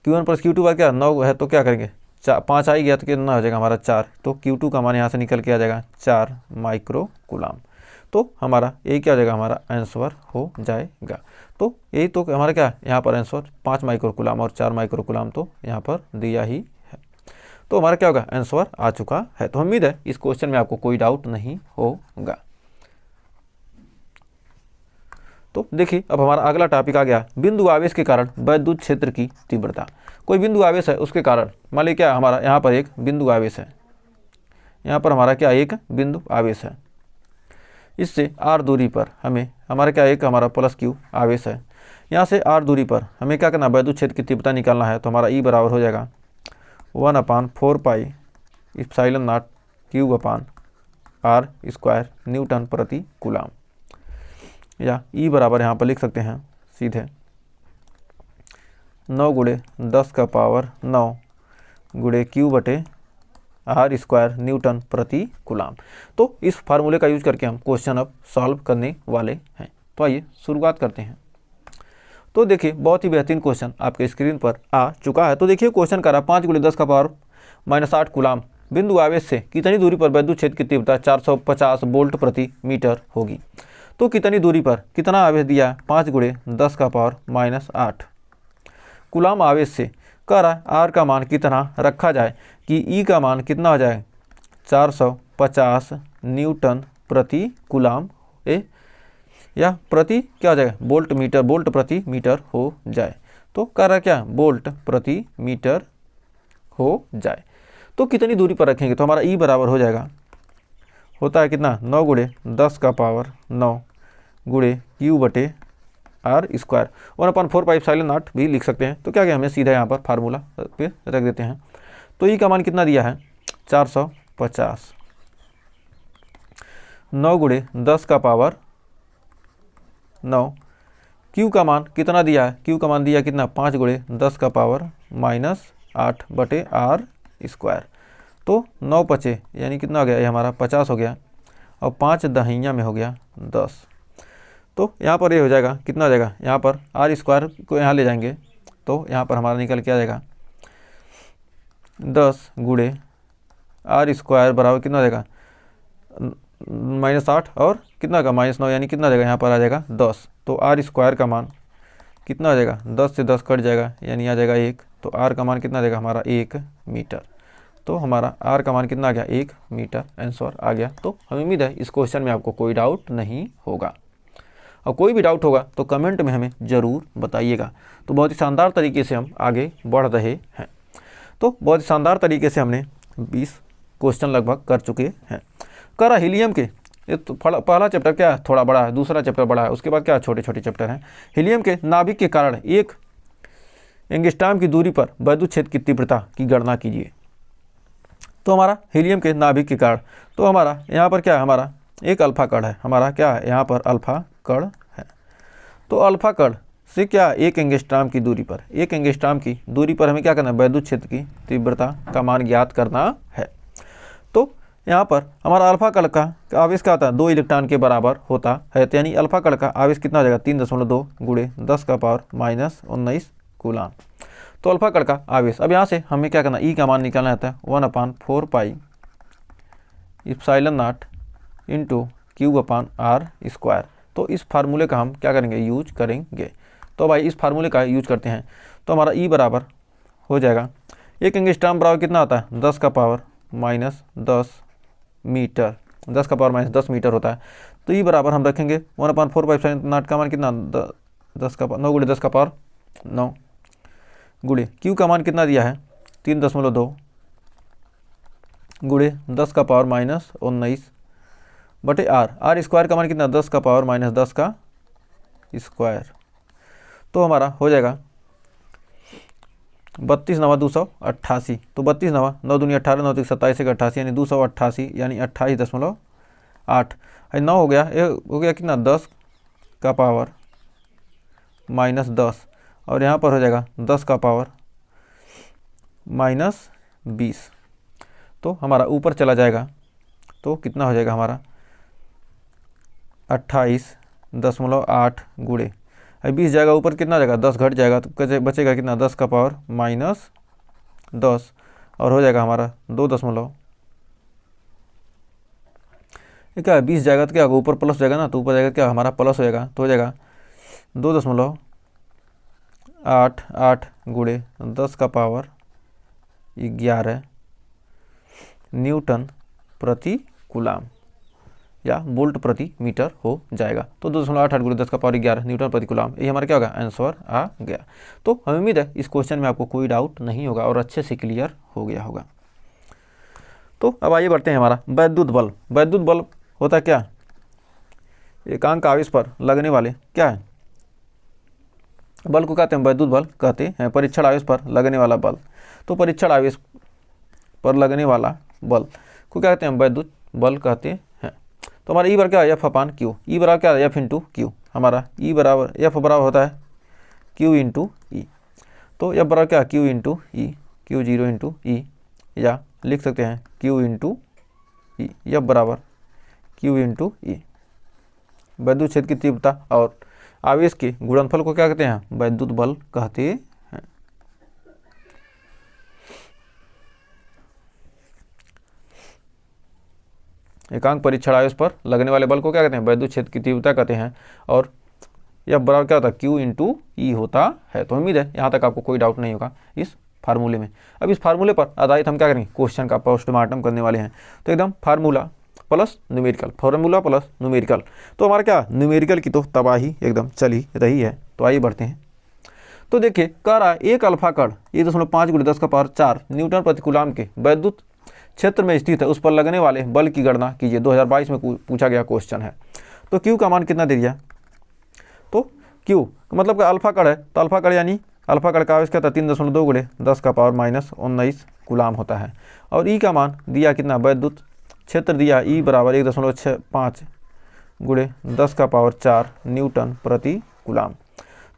Q1 प्लस Q2 का क्या 9 है, तो क्या करेंगे 5 आ ही गया तो कितना हो जाएगा हमारा 4। तो Q2 का मान यहाँ से निकल के आ जाएगा 4 माइक्रो कूलाम। तो हमारा यही क्या हो जाएगा, हमारा आंसर हो जाएगा। तो यही तो हमारा क्या यहाँ पर आंसर 5 माइक्रो कूलाम और 4 माइक्रो कूलाम तो यहाँ पर दिया ही है। तो हमारा क्या होगा, आंसर आ चुका है। तो उम्मीद है इस क्वेश्चन में आपको कोई डाउट नहीं होगा। तो देखिए अब हमारा अगला टॉपिक आ गया, बिंदु आवेश के कारण वैद्युत क्षेत्र की तीव्रता। कोई बिंदु आवेश है, उसके कारण मान लीजिए क्या हमारा यहाँ पर एक बिंदु आवेश है, यहाँ पर हमारा क्या एक बिंदु आवेश है, इससे r दूरी पर हमें हमारा क्या एक हमारा +q आवेश है। यहाँ से r दूरी पर हमें क्या करना, वैद्युत क्षेत्र की तीव्रता निकालना है। तो हमारा E बराबर हो जाएगा 1/4 pi epsilon not Q/r² Newton प्रति कूलाम, या E बराबर यहाँ पर लिख सकते हैं सीधे 9 गुणे 10 का पावर 9 गुणे Q/r² न्यूटन प्रति कूलाम। तो इस फार्मूले का यूज करके हम क्वेश्चन अब सॉल्व करने वाले हैं। तो आइए शुरुआत करते हैं। तो देखिए बहुत ही बेहतरीन क्वेश्चन आपके स्क्रीन पर आ चुका है। तो देखिए क्वेश्चन कर रहा 5 गुणे 10 का पावर -8 कूलाम बिंदु आवेश से कितनी दूरी पर वैद्युत क्षेत्र की तीव्रता 450 वोल्ट प्रति मीटर होगी। तो कितनी दूरी पर कितना आवेश दिया, 5 गुणे 10 का पावर -8 कूलाम आवेश से कह रहा है आर का मान कितना रखा जाए कि ई का मान कितना हो जाए 450 न्यूटन प्रति कूलाम या प्रति क्या हो जाएगा वोल्ट प्रति मीटर हो जाए। तो कह रहा है क्या वोल्ट प्रति मीटर हो जाए। तो कितनी दूरी पर रखेंगे, तो हमारा ई बराबर हो जाएगा, होता है कितना 9 गुणे 10 का पावर 9 गुणे Q/r² 1/4 पाई एप्सिलॉन नॉट भी लिख सकते हैं। तो क्या हमें सीधा यहाँ पर फार्मूला पे रख देते हैं। तो ई का मान कितना दिया है 450, 9 गुणे 10 का पावर 9, Q का मान कितना दिया है, Q का मान दिया कितना 5 गुणे 10 का पावर -8/r²। तो 9 पचे यानी कितना हो गया, ये हमारा 50 हो गया और 5 दहिया में हो गया 10। तो यहाँ पर ये हो जाएगा कितना हो जाएगा, यहाँ पर r² को यहाँ ले जाएंगे तो यहाँ पर हमारा निकल के आ जाएगा 10 गुणे r² बराबर कितना हो जाएगा -8 और कितना का -9 यानी कितना हो जाएगा, यहाँ पर आ जाएगा 10। तो r² का मान कितना हो जाएगा, 10 से 10 कट जाएगा यानी आ जाएगा 1। तो r का मान कितना आ जाएगा हमारा 1 मीटर। तो हमारा r का मान कितना आ गया 1 मीटर, आंसर आ गया। तो हमें उम्मीद है इस क्वेश्चन में आपको कोई डाउट नहीं होगा, और कोई भी डाउट होगा तो कमेंट में हमें ज़रूर बताइएगा। तो बहुत ही शानदार तरीके से हम आगे बढ़ रहे हैं। तो बहुत ही शानदार तरीके से हमने 20 क्वेश्चन लगभग कर चुके हैं। कह रहा हीलियम के तो पहला चैप्टर क्या है थोड़ा बड़ा है, दूसरा चैप्टर बड़ा है, उसके बाद क्या छोटे छोटे चैप्टर हैं। हीलियम के नाभिक के कारण एक एंगस्ट्रॉम की दूरी पर वैद्युत क्षेत्र की तीव्रता की गणना कीजिए। तो हमारा हीलियम के नाभिक के कारण, तो हमारा यहाँ पर क्या है, हमारा एक अल्फा कण है, हमारा क्या है यहाँ पर अल्फा कण है। तो अल्फा कण से क्या एक एंगस्ट्रॉम की दूरी पर, एक एंगस्ट्रॉम की दूरी पर हमें क्या करना है, वैद्युत क्षेत्र की तीव्रता का मान ज्ञात करना है। तो यहाँ पर हमारा अल्फा कण का आवेश क्या होता है 2 इलेक्ट्रॉन के बराबर होता है। तो यानी अल्फा कण का आवेश कितना हो जाएगा 3.2 गुणे 10 का पावर -19 कूलाम। तो अल्फा कण का आवेश, अब यहाँ से हमें क्या करना, ई का मान निकालना आता है 1/4 pi epsilon nought into Q/r²। तो इस फार्मूले का हम क्या करेंगे, यूज करेंगे। तो भाई इस फार्मूले का यूज करते हैं। तो हमारा ई बराबर हो जाएगा, एक एंगस्ट्रॉम बराबर कितना आता है 10 का पावर -10 मीटर, 10 का पावर -10 मीटर होता है। तो ई बराबर हम रखेंगे 1/4 पाई एप्सिलॉन नॉट का मान कितना 9 गुणे 10 का पावर 9 गुणे Q का मान कितना दिया है 3.2 गुणे 10 का पावर -19 बटे r² का मान कितना 10 का पावर -10 का स्क्वायर। तो हमारा हो जाएगा 32 9 288। तो 32 9 9 दूनी 18 9 27 1 88 यानी 288 यानी 28.8 8, 9 हो गया, ये हो गया कितना 10 का पावर -10, और यहाँ पर हो जाएगा 10 का पावर -20। तो हमारा ऊपर चला जाएगा तो कितना हो जाएगा हमारा 28.8 गुणे, 20 जाएगा ऊपर, कितना हो जाएगा 10 घट जाएगा, तो बचेगा कितना 10 का पावर -10, और हो जाएगा हमारा 2 क्या है 20 जाएगा तो क्या होगा ऊपर प्लस हो जाएगा ना, तो ऊपर जाएगा क्या हमारा प्लस हो जाएगा, तो हो जाएगा 2.88 गुणे 10 का पावर 11 न्यूटन प्रति कूलाम या वोल्ट प्रति मीटर हो जाएगा। तो 2.88 गुणे 10 का पावर 11 न्यूटन प्रति कूलाम, ये हमारा क्या होगा आंसर आ गया। तो हमें उम्मीद है इस क्वेश्चन में आपको कोई डाउट नहीं होगा और अच्छे से क्लियर हो गया होगा। तो अब आइए बढ़ते हैं हमारा वैद्युत बल्ब। वैद्युत बल्ब होता क्या, एकांक आवेश पर लगने वाले क्या है बल्ब को कहते हैं वैद्युत बल्ब कहते हैं, परीक्षण आवेश पर लगने वाला बल्ब। तो परीक्षण आवेश पर लगने वाला बल्ब को क्या कहते हैं वैद्युत बल्ब कहते हैं। तो हमारा ई बराबर क्या है एफ अपान क्यू, ई बराबर क्या है एफ इंटू क्यू, हमारा ई बराबर एफ बराबर होता है क्यू इंटू ई। तो एफ बराबर क्या है क्यू इंटू ई, क्यू 0 इंटू ई, या लिख सकते हैं क्यू इंटू ई, एफ बराबर क्यू इंटू ई। वैद्युत क्षेत्र की तीव्रता और आवेश के गुणनफल को क्या कहते हैं वैद्युत बल कहते हैं। एकांक परीक्षण आवेश पर लगने वाले बल को क्या कहते हैं वैद्युत क्षेत्र की तीव्रता कहते हैं, और यह बराबर क्या होता है क्यू इंटू ई होता है। तो उम्मीद है यहाँ तक आपको कोई डाउट नहीं होगा इस फार्मूले में। अब इस फार्मूले पर आधारित हम क्या करेंगे क्वेश्चन का पोस्टमार्टम करने वाले हैं। तो एकदम formula plus numerical, formula plus numerical. तो हमारा क्या न्यूमेरिकल की तो तबाही एकदम चली रही है। तो आइए बढ़ते हैं। तो देखिए कह रहा है एक अल्फा कण 1.5 गुणे 10 का पावर 4 न्यूटन प्रति कूलाम के वैद्युत क्षेत्र में स्थित है, उस पर लगने वाले बल की गणना कीजिए। 2022 में पूछा गया क्वेश्चन है। तो क्यू का मान कितना दे दिया, तो क्यू मतलब का अल्फा कण है, तो अल्फा कण यानी अल्फा कण का आवेश क्या था 3.2 गुणे 10 का पावर -19 कूलाम होता है। और ई का मान दिया कितना वैद्युत क्षेत्र दिया ई बराबर 1.65 गुणे 10 का पावर 4 न्यूटन प्रति कूलाम।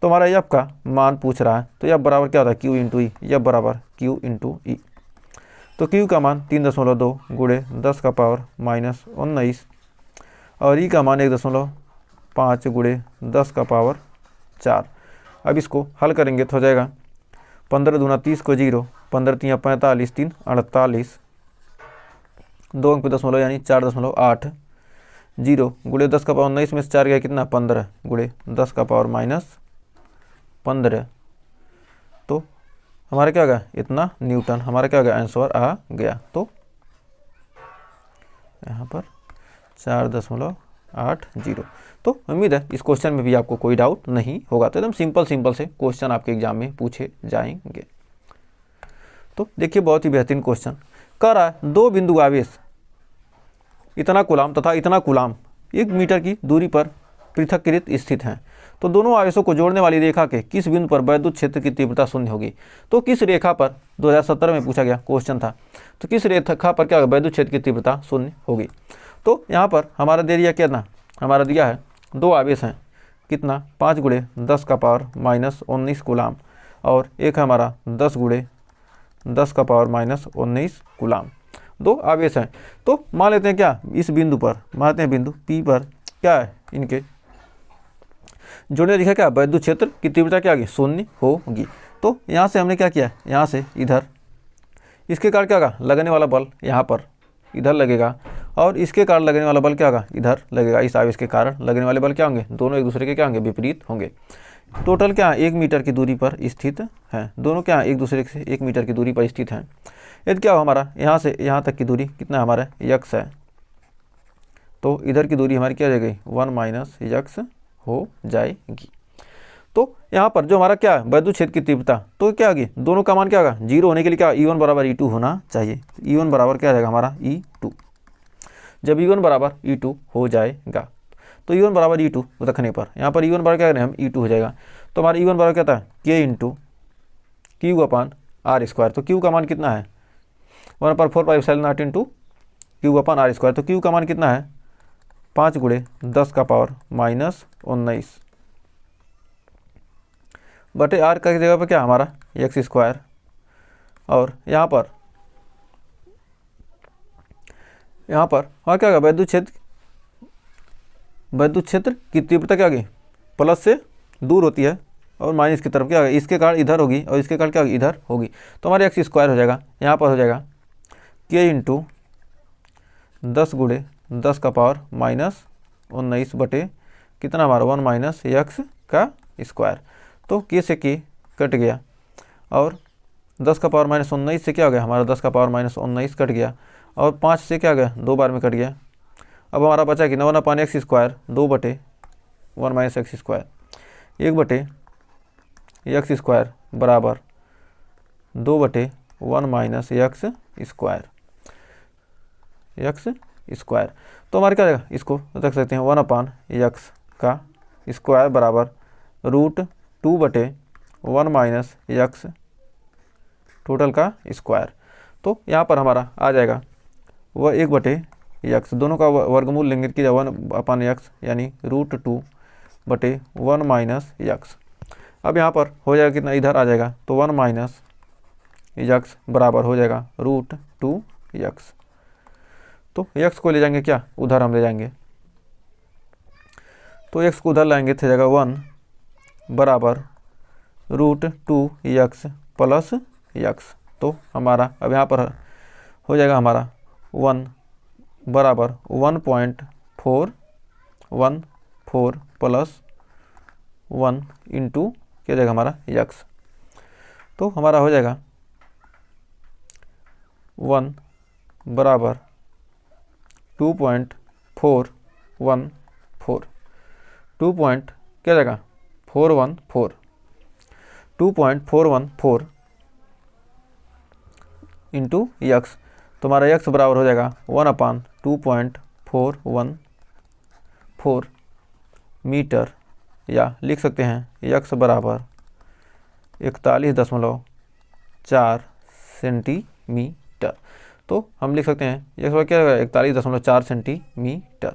तो हमारा एफ का मान पूछ रहा है, तो एफ बराबर क्या होता है क्यू इंटू ई, एफ बराबर क्यू इंटू ई। तो क्यू का मान 3.2 गुणे 10 का पावर -19 और ई का मान 1.5 गुणे 10 का पावर 4। अब इसको हल करेंगे तो हो जाएगा 15 दूना 30 को 0, 15 3 45, 3 48, 2 अंक पे दशमलव यानी 4.8, 0 गुणे 10 का पावर 19 में से 4 गया कितना 15 गुणे 10 का पावर -15। तो हमारा क्या होगा इतना न्यूटन, हमारा क्या होगा आंसर आ गया। तो यहाँ पर 4.80। तो उम्मीद है इस क्वेश्चन में भी आपको कोई डाउट नहीं होगा। तो एकदम सिंपल से क्वेश्चन आपके एग्जाम में पूछे जाएंगे। तो देखिए बहुत ही बेहतरीन क्वेश्चन कह रहा है दो बिंदु आवेश इतना कूलाम तथा इतना कूलाम 1 मीटर की दूरी पर पृथक्कृत स्थित हैं। तो दोनों आवेशों को जोड़ने वाली रेखा के किस बिंदु पर वैद्युत क्षेत्र की तीव्रता शून्य होगी। तो किस रेखा पर 2017 में पूछा गया क्वेश्चन था। तो किस रेखा पर क्या वैद्युत क्षेत्र की तीव्रता शून्य होगी। तो यहाँ पर हमारा दे दिया कितना, हमारा दिया है दो आवेश हैं कितना 5 गुणे 10 का पावर -19 कूलाम और एक है हमारा 10 गुणे 10 का पावर -19 कूलाम। दो आवेश हैं। तो मान लेते हैं क्या इस बिंदु पर, मानते हैं बिंदु P पर क्या है इनके जोड़ने लिखा क्या वैद्युत क्षेत्र की तीव्रता क्या होगी शून्य होगी। तो यहाँ से हमने क्या किया, यहाँ से इधर इसके कारण क्या होगा लगने वाला बल यहाँ पर इधर लगेगा और इसके कारण लगने वाला बल क्या होगा इधर लगेगा। इस आवेश के कारण लगने वाले बल क्या होंगे दोनों एक दूसरे के क्या होंगे विपरीत होंगे। टोटल क्या 1 मीटर की दूरी पर स्थित हैं, दोनों क्या एक दूसरे से 1 मीटर की दूरी पर स्थित हैं। यदि क्या हो हमारा यहाँ से यहाँ तक की दूरी कितना हमारा x है, तो इधर की दूरी हमारी क्या हो जाएगी 1 - x हो जाएगी। तो यहाँ पर जो हमारा क्या है वैद्युत क्षेत्र की तीव्रता तो क्या होगी दोनों का मान क्या होगा 0 होने के लिए क्या E1 बराबर E2 होना चाहिए। E1 बराबर क्या जाएगा हमारा E2। जब E1 बराबर E2 हो जाएगा तो E1 बराबर E2 रखने पर यहाँ पर E1 बराबर क्या करें हम E2 हो जाएगा। तो हमारा E1 बराबर क्या था K इंटू Q/r²। तो Q का मान कितना है 1/4πε0 इंटू Q/r²। तो Q का मान कितना है 5 गुणे 10 का पावर माइनस 19 बटे आर का जगह पर क्या हमारा एक्स स्क्वायर, और यहाँ पर हाँ क्या होगा, वैद्युत क्षेत्र की तीव्रता क्या होगी, प्लस से दूर होती है और माइनस की तरफ क्या होगा, इसके कारण इधर होगी और इसके कारण क्या होगी, इधर होगी। तो हमारे एक्स स्क्वायर हो जाएगा, यहाँ पर हो जाएगा के इंटू 10 गुणे 10 का पावर माइनस 19 बटे कितना हमारा 1 माइनस एक्स का स्क्वायर। तो के से के कट गया और 10 का पावर माइनस 19 से क्या हो गया हमारा 10 का पावर माइनस 19 कट गया, और 5 से क्या हो गया 2 बार में कट गया। अब हमारा बचा कि 1 अपान एक्स स्क्वायर 2 बटे 1 माइनस एक्स स्क्वायर, 1 बटे एक्स स्क्वायर बराबर 2 बटे 1 माइनस एक्स स्क्वायर। तो हमारे क्या रहेगा, इसको रख सकते हैं 1 अपान एक्स का स्क्वायर बराबर रूट 2 बटे 1 माइनस एक्स टोटल का स्क्वायर। तो यहाँ पर हमारा आ जाएगा वह 1 बटे एक्स, दोनों का वर्गमूल लेंगे कि 1 अपान एक्स यानी रूट 2 बटे 1 माइनस एक्स। अब यहाँ पर हो जाएगा कितना, इधर आ जाएगा तो 1 माइनस एक्स बराबर हो जाएगा रूट 2 एक्स। तो एक्स को ले जाएंगे क्या, उधर हम ले जाएंगे, तो एक्स को उधर लाएंगे तो जाएगा 1 बराबर रूट 2 एक्स प्लस एक्स। तो हमारा अब यहाँ पर हो जाएगा हमारा 1 बराबर 1.414 प्लस 1 इंटू क्या जाएगा हमारा एक्स। तो हमारा हो जाएगा 1 बराबर 2.414 2 पॉइंट क्या जाएगा 414 2.414 इंटू एक्स। तो हमारा एक्स बराबर हो जाएगा 1 अपान 2.414 मीटर, या लिख सकते हैं एक्स बराबर 41.4 सेंटीमीटर। तो हम लिख सकते हैं एक्स बराबर क्या होगा 41.4 सेंटीमीटर।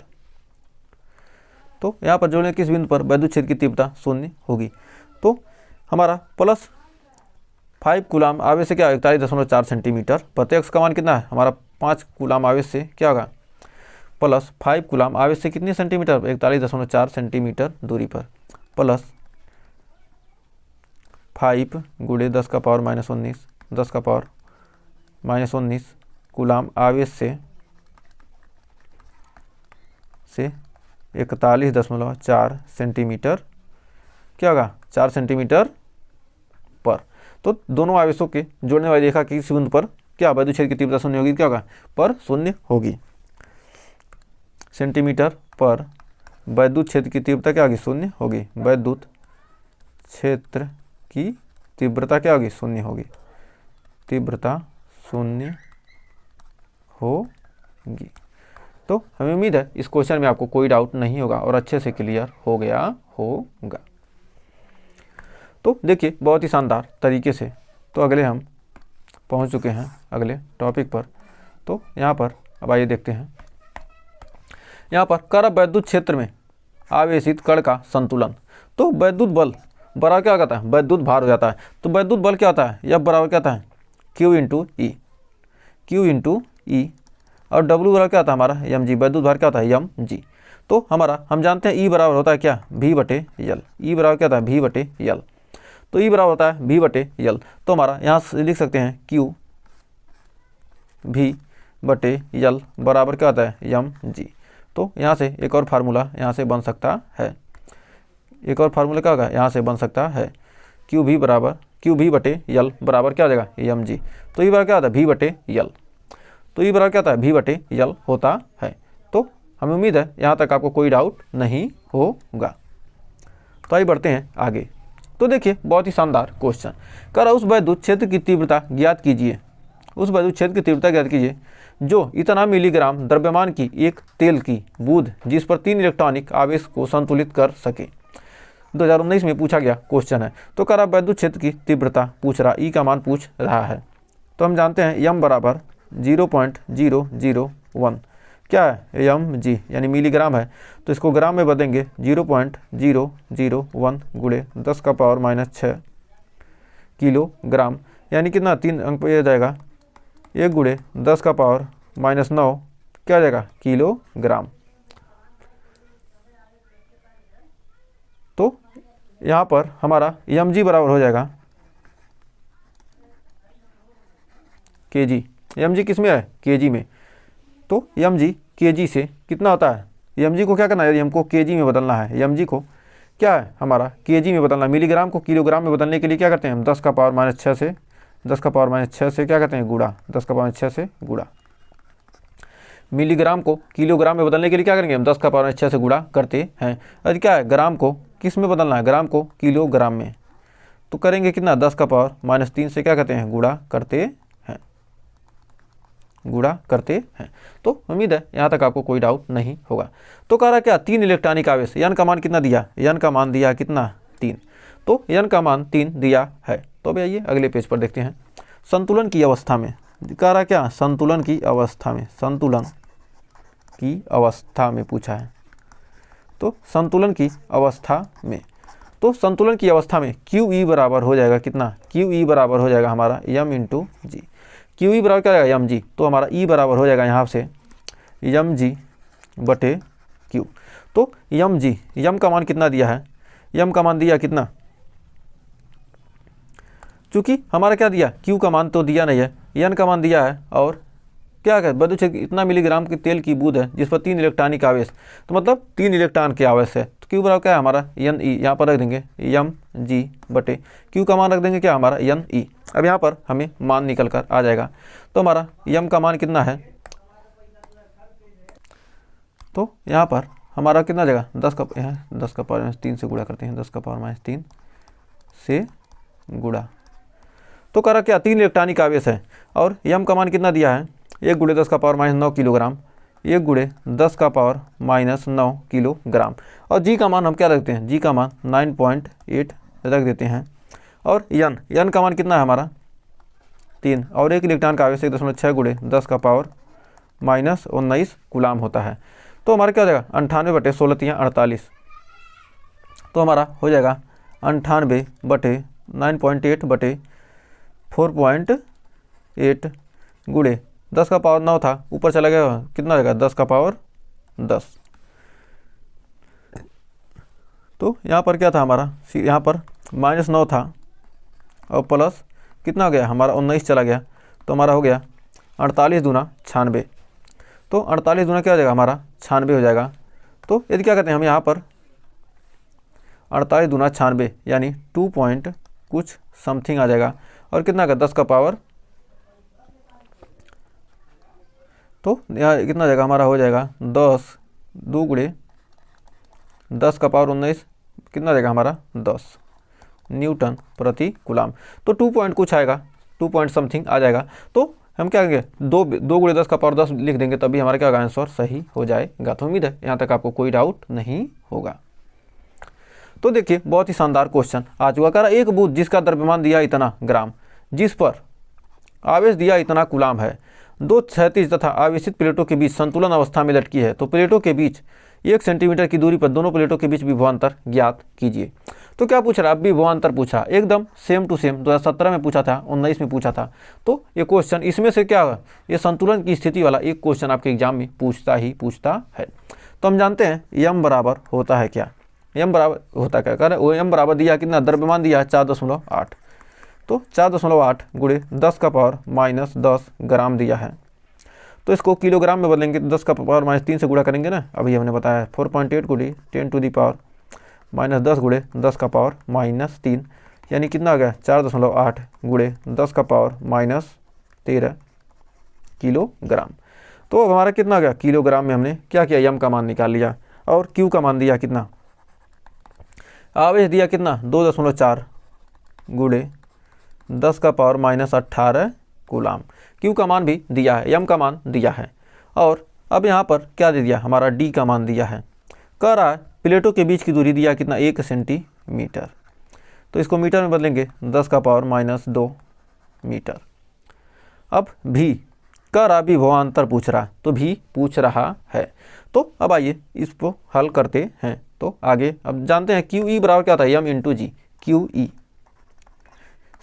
तो यहाँ पर जोड़ने किस बिंदु पर वैद्युत क्षेत्र की तीव्रता 0 होगी। तो हमारा प्लस 5 कूलाम आवेश से क्या 41.4 सेंटीमीटर, प्रत्यक्ष का मान कितना है हमारा 5 कूलाम आवेश से क्या होगा प्लस 5 कूलाम आवेश से कितने सेंटीमीटर 41.4 सेंटीमीटर दूरी पर, प्लस 5 गुणे 10 का पावर माइनस 19 10 का पावर माइनस 19 कूलाम आवेश से 41.4 सेंटीमीटर क्या होगा 4 सेंटीमीटर पर। तो दोनों आवेशों के जोड़ने वाली रेखा की बिंदु पर क्या वैद्युत क्षेत्र की तीव्रता 0 होगी, क्या होगा पर 0 होगी। सेंटीमीटर पर वैद्युत क्षेत्र की तीव्रता क्या होगी 0 होगी, वैद्युत क्षेत्र की तीव्रता क्या होगी 0 होगी, तीव्रता 0 होगी। तो हमें उम्मीद है इस क्वेश्चन में आपको कोई डाउट नहीं होगा और अच्छे से क्लियर हो गया होगा। तो देखिए बहुत ही शानदार तरीके से तो अगले हम पहुंच चुके हैं अगले टॉपिक पर। तो यहाँ पर अब आइए देखते हैं, यहाँ पर कर वैद्युत क्षेत्र में आवेशित कण का संतुलन। तो वैद्युत बल बराबर क्या होता है वैद्युत भार हो जाता है। तो वैद्युत बल क्या होता है यह बराबर क्या होता है Q इंटू ई, और W बराबर क्या होता है हमारा mg, वैद्युत भार क्या होता है mg। तो हमारा हम जानते हैं E बराबर होता है क्या V बटे L, E बराबर क्या होता है V बटे L। तो E बराबर होता है V बटे L। तो हमारा यहाँ से लिख सकते हैं Q V बटे L बराबर क्या होता है mg। तो यहाँ से एक और फार्मूला यहाँ से बन सकता है, एक और फार्मूला क्या होगा यहाँ से बन सकता है Q V बटे L बराबर क्या हो जाएगा mg। तो E बराबर क्या होता है V बटे L, तो E बराबर क्या होता है V बटे L होता है। तो हमें उम्मीद है यहाँ तक आपको कोई डाउट नहीं होगा। तो आइए बढ़ते हैं आगे। तो देखिए बहुत ही शानदार क्वेश्चन कर उस वैद्युत क्षेत्र की तीव्रता ज्ञात कीजिए, उस वैद्युत क्षेत्र की तीव्रता ज्ञात कीजिए जो इतना मिलीग्राम द्रव्यमान की एक तेल की बूंद जिस पर 3 इलेक्ट्रॉनिक आवेश को संतुलित कर सके। 2019 में पूछा गया क्वेश्चन है। तो कर वैद्युत क्षेत्र की तीव्रता पूछ रहा, ई का मान पूछ रहा है। तो हम जानते हैं m बराबर 0.001 क्या है एम जी यानी मिलीग्राम है, तो इसको ग्राम में बदलेंगे 0.001 गुणे 10 का पावर -6 किलोग्राम, यानी कितना 3 अंक पे आ जाएगा 1 गुणे 10 का पावर -9 क्या आ जाएगा किलोग्राम। तो यहाँ पर हमारा एम जी बराबर हो जाएगा के जी। एम जी किस में है के में, तो एम जी के जी से कितना होता है, एम जी को क्या करना है, हमको के जी में बदलना है। एम जी को क्या है हमारा के जी में बदलना है। मिलीग्राम को किलोग्राम में बदलने के लिए क्या करते हैं हम 10 का पावर -6 से 10 का पावर -6 से क्या करते हैं गुणा, 10 का पावर -6 से गुणा। मिलीग्राम को किलोग्राम में बदलने के लिए क्या करेंगे हम 10 का पावर -6 से गुणा करते हैं। अरे क्या है ग्राम को किस में बदलना है, ग्राम को किलोग्राम में, तो करेंगे कितना 10 का पावर -3 से क्या करते हैं गुणा करते हैं, गुणा करते हैं। तो उम्मीद है यहाँ तक आपको कोई डाउट नहीं होगा। तो कह रहा क्या 3 इलेक्ट्रॉनिक आवेश, एन का मान कितना दिया, एन का मान दिया कितना 3, तो एन का मान 3 दिया है। तो अभी आइए अगले पेज पर देखते हैं। संतुलन की अवस्था में कह रहा क्या संतुलन की अवस्था में, संतुलन की अवस्था में पूछा है, तो संतुलन की अवस्था में, तो संतुलन की अवस्था में क्यू ई बराबर हो जाएगा कितना, क्यू ई बराबर हो जाएगा हमारा एम इंटू जी। क्यू ई बराबर क्या हो जाएगा एम जी, तो हमारा ई बराबर हो जाएगा यहाँ से एम जी बटे क्यू। तो एम जी, एम का मान कितना दिया है, एम का मान दिया कितना, चूँकि हमारा क्या दिया क्यू का मान तो दिया नहीं है, एन का मान दिया है, और क्या है बदू इतना मिलीग्राम की तेल की बूंद है जिस पर 3 इलेक्ट्रॉनिक आवेश, तो मतलब 3 इलेक्ट्रॉन के आवेश है। तो क्यू बराबर क्या है हमारा एन ई, यहाँ पर रख देंगे एम जी बटे क्यू का मान रख देंगे क्या हमारा एन ई। अब यहाँ पर हमें मान निकल कर आ जाएगा, तो हमारा एम का मान कितना है, तो यहाँ पर हमारा कितना जाएगा 10 का पावर -3 से गुणा करते हैं, 10 का पावर -3 से गुणा। तो करा क्या 3 इलेक्ट्रॉनिक आवेश है, और एम का मान कितना दिया है 1 गुणे 10 का पावर -9 किलोग्राम, 1 गुणे 10 का पावर -9 किलोग्राम। और जी का मान हम क्या रखते हैं, जी का मान 9.8 रख देते हैं। और एन का मान कितना है हमारा 3, और 1 इलेक्ट्रॉन का आवेश 1.6 गुणे 10 का पावर -19 गुलाम होता है। तो हमारा क्या हो जाएगा 98 बटे 16 × 48, तो हमारा हो जाएगा 98 बटे 9.8 बटे 4.8 गुणे 10 का पावर 9 था, ऊपर चला गया कितना रहेगा 10 का पावर 10। तो यहाँ पर क्या था हमारा, यहाँ पर -9 था और प्लस कितना हो गया हमारा 19 चला गया, तो हमारा हो गया 48 दूना 96। तो 48 दूना क्या हो जाएगा हमारा 96 हो जाएगा। तो यदि क्या कहते हैं हम यहाँ पर 48 दूना 96 यानी 2 पॉइंट कुछ समथिंग आ जाएगा, और कितना का 10 का पावर, तो यहाँ कितना जाएगा हमारा हो जाएगा 10 2 गुणे 10 का पावर 19 कितना जाएगा हमारा 10 न्यूटन प्रति कूलाम। तो 2 पॉइंट कुछ आएगा, 2 पॉइंट समथिंग आ जाएगा। तो हम क्या करेंगे 2 गुणे 10 का पावर 10 लिख देंगे, तभी हमारा क्या होगा आंसर सही हो जाएगा। तो उम्मीद है यहाँ तक आपको कोई डाउट नहीं होगा। तो देखिए बहुत ही शानदार क्वेश्चन आ चुका। कह रहा एक बूंद जिसका द्रव्यमान दिया इतना ग्राम, जिस पर आवेश दिया इतना कूलाम है, 2 क्षैतिज तथा आवेशित प्लेटों के बीच संतुलन अवस्था में लटकी है, तो प्लेटों के बीच 1 सेंटीमीटर की दूरी पर दोनों प्लेटों के बीच विभवांतर ज्ञात कीजिए। तो क्या पूछ रहा है, अब विभवांतर पूछा, एकदम सेम टू सेम 2017 में पूछा था, 19 में पूछा था। तो ये क्वेश्चन इसमें से क्या है, ये संतुलन की स्थिति वाला एक क्वेश्चन आपके एग्जाम में पूछता है। तो हम जानते हैं एम बराबर होता है क्या, एम बराबर होता क्या, कह रहे एम बराबर दिया कितना, द्रव्यमान दिया है 4.8, तो 4.8 गुणे 10 का पावर -10 ग्राम दिया है। तो इसको किलोग्राम में बदलेंगे, 10 का पावर -3 से गुणा करेंगे ना, अभी हमने बताया 4.8 गुणे 10 टू दी पावर -10 गुणे 10 का पावर -3, यानी कितना आ गया 4.8 गुणे 10 का पावर -13 किलोग्राम। तो अब हमारा कितना आ गया किलोग्राम में, हमने क्या किया एम का मान निकाल लिया, और क्यू का मान दिया कितना, आवेश दिया कितना 2.4 गुणे 10 का पावर -18 कूलाम। क्यू का मान भी दिया है, एम का मान दिया है, और अब यहाँ पर क्या दे दिया हमारा डी का मान दिया है। कह रहा है प्लेटों के बीच की दूरी दिया कितना 1 सेंटीमीटर, तो इसको मीटर में बदलेंगे 10 का पावर -2 मीटर। अब भी कर अभिभवांतर पूछ रहा, तो भी पूछ रहा है। तो अब आइए इसको हल करते हैं। तो आगे अब जानते हैं क्यू ई बराबर क्या होता है, यम इंटू जी। क्यू ई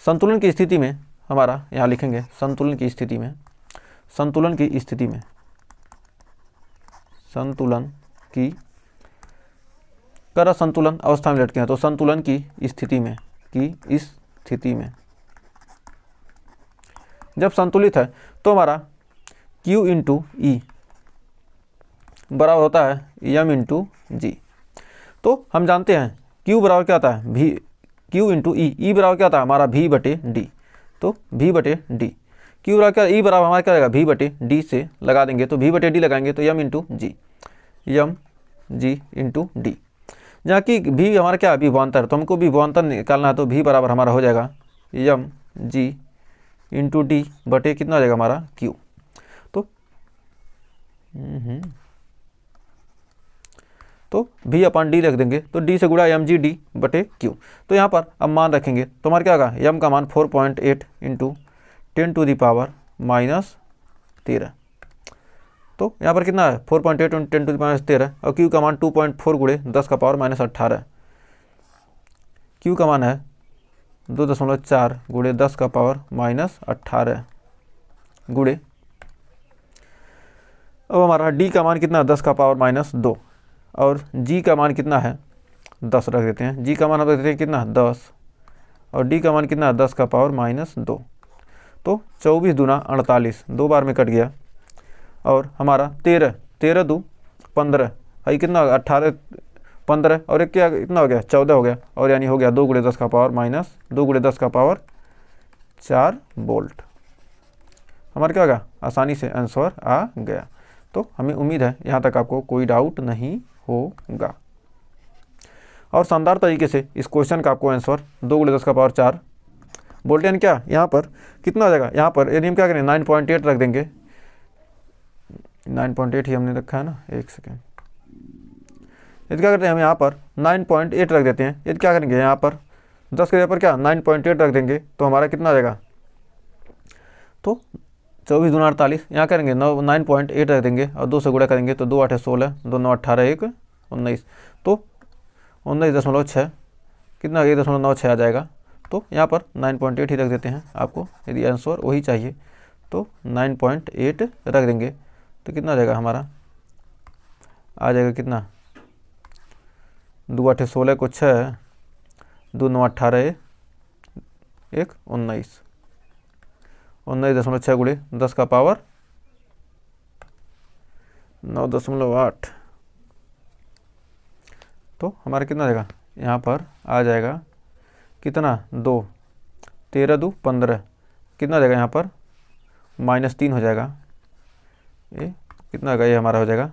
संतुलन की स्थिति में हमारा यहाँ लिखेंगे, संतुलन की स्थिति में, संतुलन की स्थिति में, संतुलन की कर असंतुलन अवस्था में लटके हैं, तो संतुलन की स्थिति में, की स्थिति में जब संतुलित है तो हमारा Q इंटू ई बराबर होता है यम इंटू जी। तो हम जानते हैं Q बराबर क्या होता है, भी Q इंटू ई बराबर क्या होता है हमारा V बटे डी। तो V बटे डी, Q बराबर क्या, ई बराबर हमारा क्या रहेगा V बटे डी से लगा देंगे, तो V बटे डी लगाएंगे तो यम इंटू जी, यम जी इंटू डी। जहाँ की V हमारा क्या विभवांतर, तो हमको विभवांतर निकालना है, तो V बराबर हमारा हो जाएगा यम जी इंटू डी बटे कितना हो जाएगा हमारा Q। तो V अपन डी रख देंगे, तो D से गुणा एम जी डी बटे Q। तो यहाँ पर अब मान रखेंगे तो हमारा क्या होगा, यम का मान 4.8 into 10 to the power minus 13। तो यहाँ पर कितना है 4.8 इंटू 10 टू दी माइनस 13, और Q का मान 2.4 गुणे 10 का पावर माइनस 18। Q का मान है 2.4 गुणे 10 का पावर माइनस 18 गुणे, अब हमारा D का मान कितना है 10 का पावर माइनस 2, और G का मान कितना है 10 रख देते हैं। G का मान हम रख देते हैं कितना 10, और D का मान कितना है 10 का पावर माइनस 2। तो 24 दूना 48, 2 बार में कट गया, और हमारा 13 दू 15, है कितना 18 15, और एक क्या कितना हो गया 14 हो गया, और यानी हो गया 2 गुणे 10 का पावर माइनस 2 गुणे 10 का पावर 4 वोल्ट। हमारा क्या होगा, आसानी से आंसर आ गया। तो हमें उम्मीद है यहाँ तक आपको कोई डाउट नहीं होगा, और शानदार तरीके से इस क्वेश्चन का आपको आंसर 2 गुणे 10 का पावर 4 वोल्ट, यानी क्या यहाँ पर कितना हो जाएगा, यहाँ पर यदि हम क्या करें 9.8 रख देंगे, 9.8 ही हमने रखा है ना, एक सेकेंड, यदि क्या करते हैं हम यहाँ पर 9.8 रख देते हैं, यदि क्या करेंगे यहाँ पर 10 के जगह पर क्या 9.8 रख देंगे, तो हमारा कितना आ जाएगा, तो 24 दूना 48, यहाँ करेंगे 9.8 रख देंगे और 2 से गुणा करेंगे, तो 2 8 16, 2 9 18 1 19, तो 19.6 कितना 1.96 आ जाएगा। तो यहाँ पर 9.8 ही रख देते हैं, आपको यदि आंसर वही चाहिए तो 9.8 रख देंगे, तो कितना आ जाएगा हमारा, आ जाएगा कितना 2 8 16 को 6, 2 9 18 1 19, 19.6 गुणे 10 का पावर 9.8, तो हमारा कितना आ जाएगा, यहाँ पर आ जाएगा कितना 2 13 2 15, कितना आ जाएगा यहाँ पर -3 हो जाएगा, ये कितना आएगा, ये हमारा हो जाएगा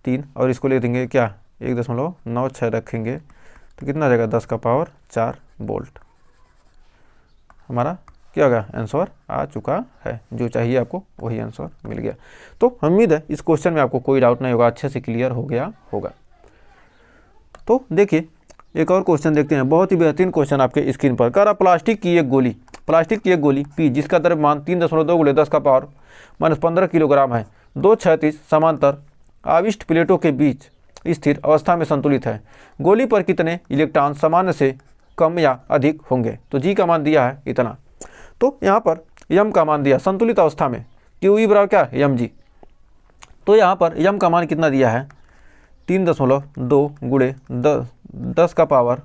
3, और इसको ले देंगे क्या 1.96 रखेंगे, तो कितना आ जाएगा 10 का पावर 4 वोल्ट। हमारा क्या होगा, आंसर आ चुका है, जो चाहिए आपको वही आंसर मिल गया। तो उम्मीद है इस क्वेश्चन में आपको कोई डाउट नहीं होगा, अच्छे से क्लियर हो गया होगा। तो देखिए एक और क्वेश्चन देखते हैं, बहुत ही बेहतरीन क्वेश्चन आपके स्क्रीन पर। कह रहा प्लास्टिक की एक गोली P जिसका द्रव्यमान 3.2 गुणे 10 का पावर -15 किलोग्राम है, 2 क्षैतिज समांतर आविष्ट प्लेटों के बीच स्थिर अवस्था में संतुलित है। गोली पर कितने इलेक्ट्रॉन सामान्य से कम या अधिक होंगे। तो G का मान दिया है इतना, तो यहाँ पर यम का मान दिया संतुलित अवस्था में, क्यू ई बराबर क्या यम जी। तो यहाँ पर यम का मान कितना दिया है 3.2 गुणे 10 का पावर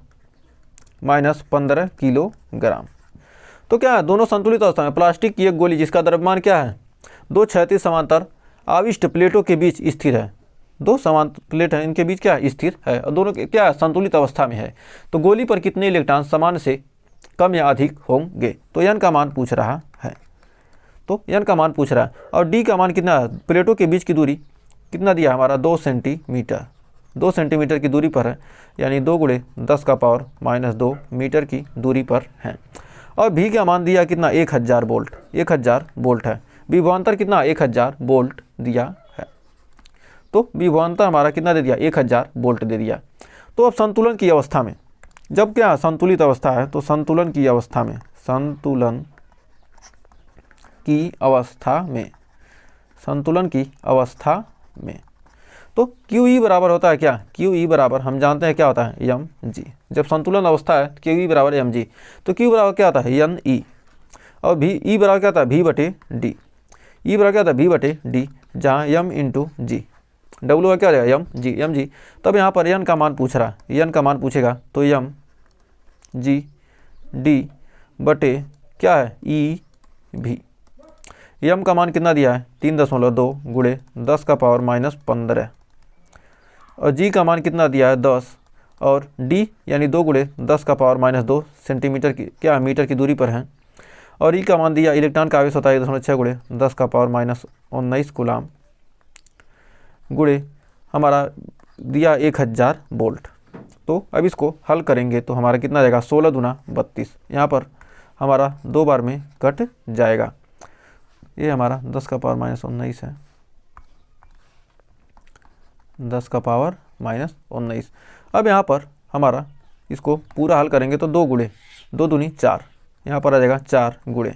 -15 किलोग्राम। तो क्या है, दोनों संतुलित अवस्था में प्लास्टिक की एक गोली जिसका द्रव्यमान क्या है 2 क्षैतिज समांतर आविष्ट प्लेटों के बीच स्थिर है, 2 समांतर प्लेट है इनके बीच क्या स्थिर है, और दोनों क्या संतुलित अवस्था में है। तो गोली पर कितने इलेक्ट्रॉन सामान्य से कम या अधिक होंगे। तो एन का मान पूछ रहा है, तो एन का मान पूछ रहा है, और डी का मान कितना, प्लेटों के बीच की दूरी कितना दिया हमारा 2 सेंटीमीटर, 2 सेंटीमीटर की दूरी पर है, यानी 2 गुणे 10 का पावर -2 मीटर की दूरी पर है। और भी का मान दिया कितना 1000 वोल्ट, 1000 वोल्ट है। विभवांतर कितना 1000 वोल्ट दिया है। तो विभवांतर हमारा कितना दे दिया 1000 वोल्ट दे दिया। तो अब संतुलन की अवस्था में, जब क्या संतुलित अवस्था है, तो संतुलन की अवस्था में की अवस्था में, संतुलन की अवस्था में। तो क्यू ई बराबर होता है क्या, क्यू ई बराबर हम जानते हैं क्या होता है एम जी। जब संतुलन अवस्था है क्यू ई बराबर एम जी, तो क्यू बराबर क्या होता है एन ई, और भी ई बराबर क्या होता है भी बटे डी। ई बराबर क्या होता है भी बटे डी, जहाँ एम इंटू जी, डब्ल्यू क्या हो जाएगा एम जी। तब यहाँ पर एन का मान पूछ रहा है, एन का मान पूछेगा तो एम जी डी बटे क्या है ई भी। एम का मान कितना दिया है 3.2 गुणे 10 का पावर -15, और जी का मान कितना दिया है 10, और डी यानी 2 गुणे 10 का पावर -2 सेंटीमीटर की क्या मीटर की दूरी पर है, और ई का मान दिया इलेक्ट्रॉन का आवेश होता है 1.6 गुणे 10 का पावर -19 कूलाम गुणे हमारा दिया 1000 वोल्ट। तो अब इसको हल करेंगे तो हमारा कितना जाएगा 16 दूना 32, यहाँ पर हमारा 2 बार में कट जाएगा। ये हमारा 10 का पावर -19 है, 10 का पावर -19। अब यहाँ पर हमारा इसको पूरा हल करेंगे तो 2 गुणे 2 दूनी 4, यहाँ पर आ जाएगा 4 गुणे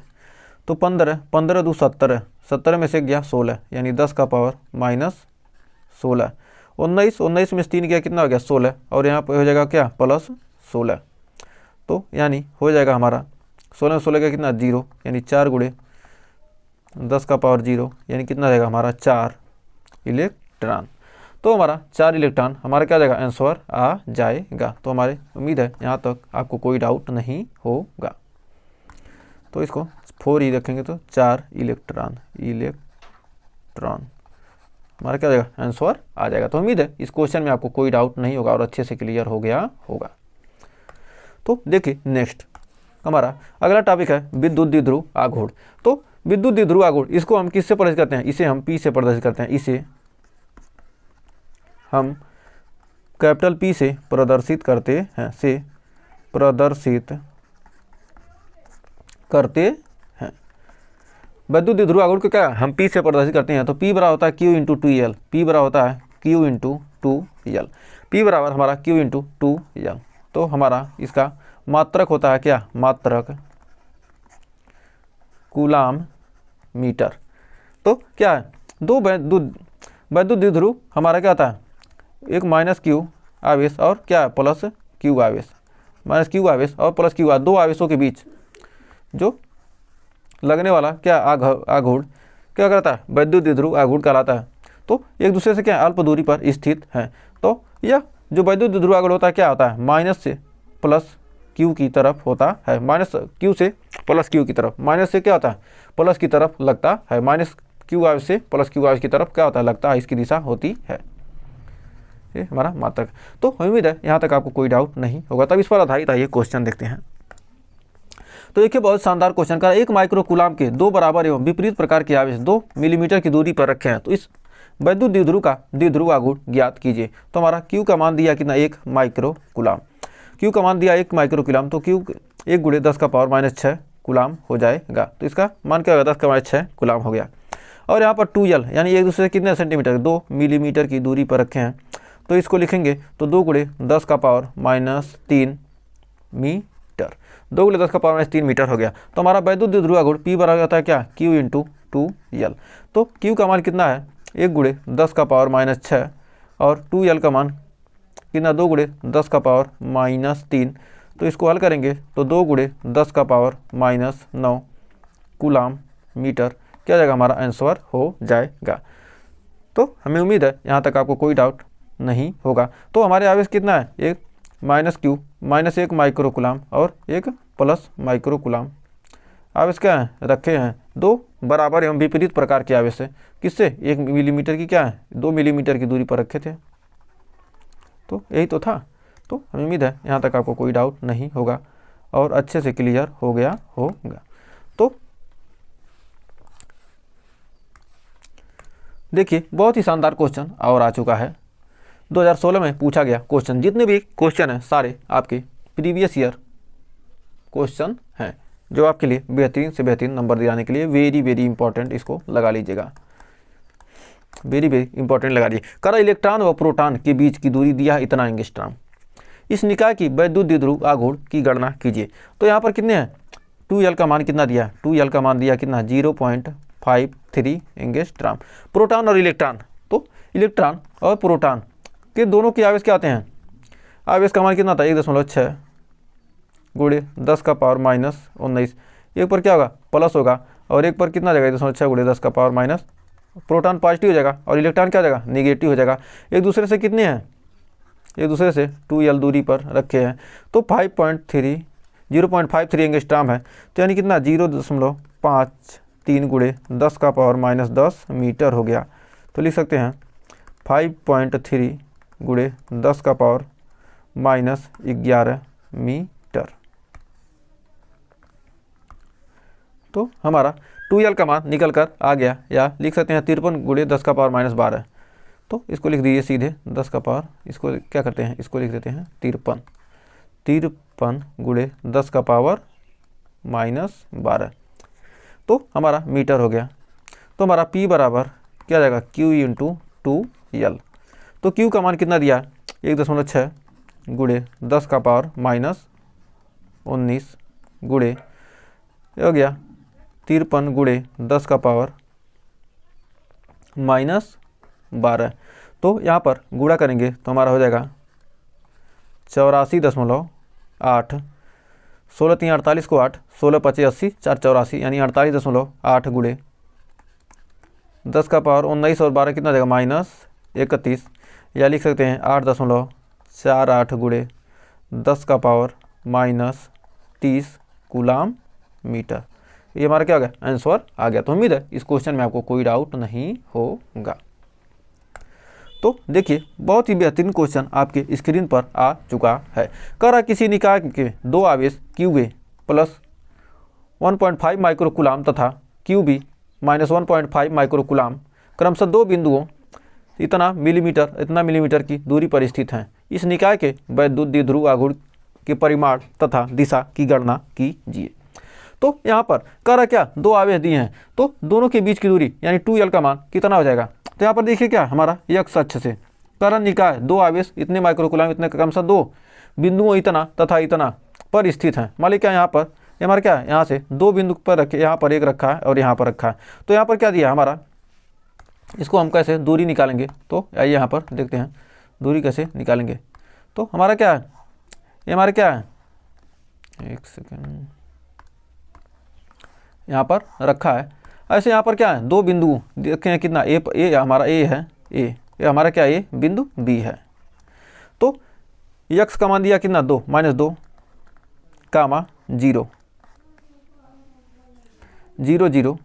तो 15, 15 दूँ 17, 17 में से गया 16 यानी 10 का पावर -16, 19, 19 में से 3 गया कितना हो गया 16, और यहाँ पर हो जाएगा क्या +16, तो यानी हो जाएगा हमारा 16 में 16 का कितना 0, यानी 4 गुणे 10 का पावर 0 यानी कितना जाएगा हमारा 4 इलेक्ट्रॉन। तो हमारा 4 इलेक्ट्रॉन हमारा क्या जाएगा आंसर आ जाएगा। तो हमारे उम्मीद है यहाँ तक आपको कोई डाउट नहीं होगा। तो इसको 4 ही रखेंगे तो 4 इलेक्ट्रॉन हमारा क्या जाएगा आंसर आ जाएगा। तो उम्मीद है इस क्वेश्चन में आपको कोई डाउट नहीं होगा और अच्छे से क्लियर हो गया होगा। तो देखिए नेक्स्ट हमारा अगला टॉपिक है विद्युत द्विध्रुव आघूर्ण। तो विद्युत द्विध्रुव आघूर्ण इसको हम किससे प्रदर्शित करते हैं, इसे हम पी से प्रदर्शित करते हैं, इसे हम कैपिटल पी से प्रदर्शित करते हैं, विद्युत द्विध्रुव आघूर्ण को क्या हम पी से प्रदर्शित करते हैं। तो पी बराबर होता है क्यू इंटू 2 एल, पी बराबर होता है क्यू इंटू 2 एल, पी बराबर हमारा क्यू इंटू 2 एल। तो हमारा इसका मात्रक होता है क्या मात्रक कूलाम मीटर। तो क्या है दो विद्युत द्विध्रुव हमारा क्या होता है एक -q आवेश और क्या +q आवेश, -q आवेश और +q आवेश, दो आवेशों के बीच जो लगने वाला क्या आघूर्ण क्या करता है विद्युत द्विध्रुव आघूर्ण कहलाता है। तो एक दूसरे से क्या अल्प दूरी पर स्थित है। तो यह जो विद्युत द्विध्रुव आघूर्ण होता है क्या होता है माइनस से +q की तरफ होता है, -q से +q की तरफ, माइनस से क्या होता है प्लस की तरफ लगता है, -q आवेश से +q आवेश की तरफ क्या होता है लगता है, इसकी दिशा होती है। ये हमारा मात्रक। तो उम्मीद है यहाँ तक आपको कोई डाउट नहीं होगा। तब इस पर आधारित आइए क्वेश्चन देखते हैं। तो देखिए बहुत शानदार क्वेश्चन का, 1 माइक्रो कूलाम के 2 बराबर एवं विपरीत प्रकार के आवेश 2 मिलीमीटर की दूरी पर रखे हैं। तो इस विद्युत द्विध्रुव का द्विध्रुव आघूर्ण ज्ञात कीजिए। तो हमारा Q का मान दिया कितना 1 माइक्रो कूलाम, Q का मान दिया 1 माइक्रो कूलाम, तो Q 1 गुणे 10 का पावर -6 कूलाम हो जाएगा। तो इसका मान क्या होगा 10 का -6 कूलाम हो गया। और यहाँ पर 2L यानी एक दूसरे से कितने सेंटीमीटर 2 मिलीमीटर की दूरी पर रखे हैं। तो इसको लिखेंगे तो 2 गुणे 10 का पावर -3 मीटर, 2 गुणे 10 का पावर -3 मीटर हो गया। तो हमारा विद्युत द्विध्रुव आघूर्ण P बराबर होता है क्या Q इंटू 2L। तो Q का मान कितना है 1 गुणे 10 का पावर -6 और 2L का मान कितना 2 गुणे 10 का पावर -3। तो इसको हल करेंगे तो 2 गुणे 10 का पावर -9 कूलाम मीटर क्या जाएगा हमारा आंसर हो जाएगा। तो हमें उम्मीद है यहाँ तक आपको कोई डाउट नहीं होगा। तो हमारे आवेश कितना है एक -q -1 माइक्रो कूलाम और एक प्लस माइक्रो कूलाम आवेश क्या है रखे हैं, 2 बराबर एवं विपरीत प्रकार के आवेश है। किससे 1 मिलीमीटर की क्या है 2 मिलीमीटर की दूरी पर रखे थे। तो यही तो था। तो हमें उम्मीद है यहाँ तक आपको कोई डाउट नहीं होगा और अच्छे से क्लियर हो गया होगा। तो देखिए बहुत ही शानदार क्वेश्चन और आ चुका है। 2016 में पूछा गया क्वेश्चन, जितने भी क्वेश्चन हैं सारे आपके प्रीवियस ईयर क्वेश्चन हैं जो आपके लिए बेहतरीन से बेहतरीन नंबर दिलाने के लिए वेरी इंपॉर्टेंट इसको लगा लीजिएगा, वेरी इंपॉर्टेंट लगा दीजिए। कर इलेक्ट्रॉन व प्रोटॉन के बीच की दूरी दिया है इतना एंगस्ट्रॉम, इस निकाय की विद्युत द्विध्रुव आघूर्ण की गणना कीजिए। तो यहाँ पर कितने हैं 2L का मान कितना दिया? 2L का मान दिया कितना? 0.53 एंगस्ट्रॉम। प्रोटॉन और इलेक्ट्रॉन, तो इलेक्ट्रॉन और प्रोटॉन के दोनों के आवेश क्या आते हैं? आवेश का मान कितना था? 1.6 गुणे 10 का पावर माइनस 19। एक पर क्या होगा? प्लस होगा, और एक पर कितना जाएगा? 1.6 गुणे 10 का पावर माइनस, प्रोटॉन पॉजिटिव हो जाएगा और इलेक्ट्रॉन क्या हो जाएगा? निगेटिव हो जाएगा। एक दूसरे से कितने हैं? एक दूसरे से 2L दूरी पर रखे हैं, तो 0.53 एंगस्ट्रॉम है, तो यानी कितना? 0.53 गुणे 10 का पावर माइनस 10 मीटर हो गया। तो लिख सकते हैं 5.3 गुणे 10 का पावर माइनस 11 मीटर। तो हमारा 2L का मान निकल कर आ गया, या लिख सकते हैं 53 गुणे 10 का पावर माइनस 12। तो इसको लिख दीजिए सीधे 10 का पावर, इसको क्या करते हैं? इसको लिख देते हैं 53 गुणे 10 का पावर माइनस 12, तो हमारा मीटर हो गया। तो हमारा P बराबर क्या जाएगा? Q into 2L। तो Q का मान कितना दिया? 1.6 गुणे 10 का पावर माइनस 19 गुणे हो गया 53 गुणे 10 का पावर माइनस 12। तो यहाँ पर गुणा करेंगे तो हमारा हो जाएगा 84.8। 16 3 48 को 8, 16 5 80, 4 84, यानी 48.8 गुणे 10 का पावर 19 और 12 कितना देगा? माइनस 31, या लिख सकते हैं 8.48 गुणे 10 का पावर माइनस 30 कूलाम मीटर। ये हमारा क्या हो गया? आंसर आ गया। तो उम्मीद है इस क्वेश्चन में आपको कोई डाउट नहीं होगा। तो देखिए, बहुत ही बेहतरीन क्वेश्चन आपके स्क्रीन पर आ चुका है। कह रहा किसी निकाय के दो आवेश QA प्लस 1.5 माइक्रोकूलाम तथा QB माइनस 1.5 माइक्रोकूलाम क्रमशः दो बिंदुओं इतना मिलीमीटर की दूरी पर स्थित हैं। इस निकाय के वैद्युत द्विध्रुव आघूर्ण के परिमाण तथा दिशा की गणना कीजिए। तो यहाँ पर कह रहा क्या? दो आवेश दिए हैं, तो दोनों के बीच की दूरी यानी 2L का मान कितना हो जाएगा? तो यहाँ पर देखिए क्या हमारा x अक्ष से करण निकाय दो आवेश इतने माइक्रोकूलाम इतने क्रमशः दो बिंदुओं इतना तथा इतना पर स्थित हैं। मान लीजिए क्या यहाँ पर हमारा क्या है? यहाँ से दो बिंदु पर रखे, यहाँ पर एक रखा है और यहाँ पर रखा है। तो यहाँ पर क्या दिया हमारा? इसको हम कैसे दूरी निकालेंगे? तो आइए यहाँ पर देखते हैं दूरी कैसे निकालेंगे। तो हमारा क्या है? ये हमारा क्या है? एक सेकेंड, यहाँ पर रखा है। ऐसे यहाँ पर क्या है? दो बिंदु देखें कितना ए हमारा ए है, ये हमारा क्या? ए बिंदु बी है। तो x का मान दिया कितना? 2 माइनस 2 कामा 0 0 0।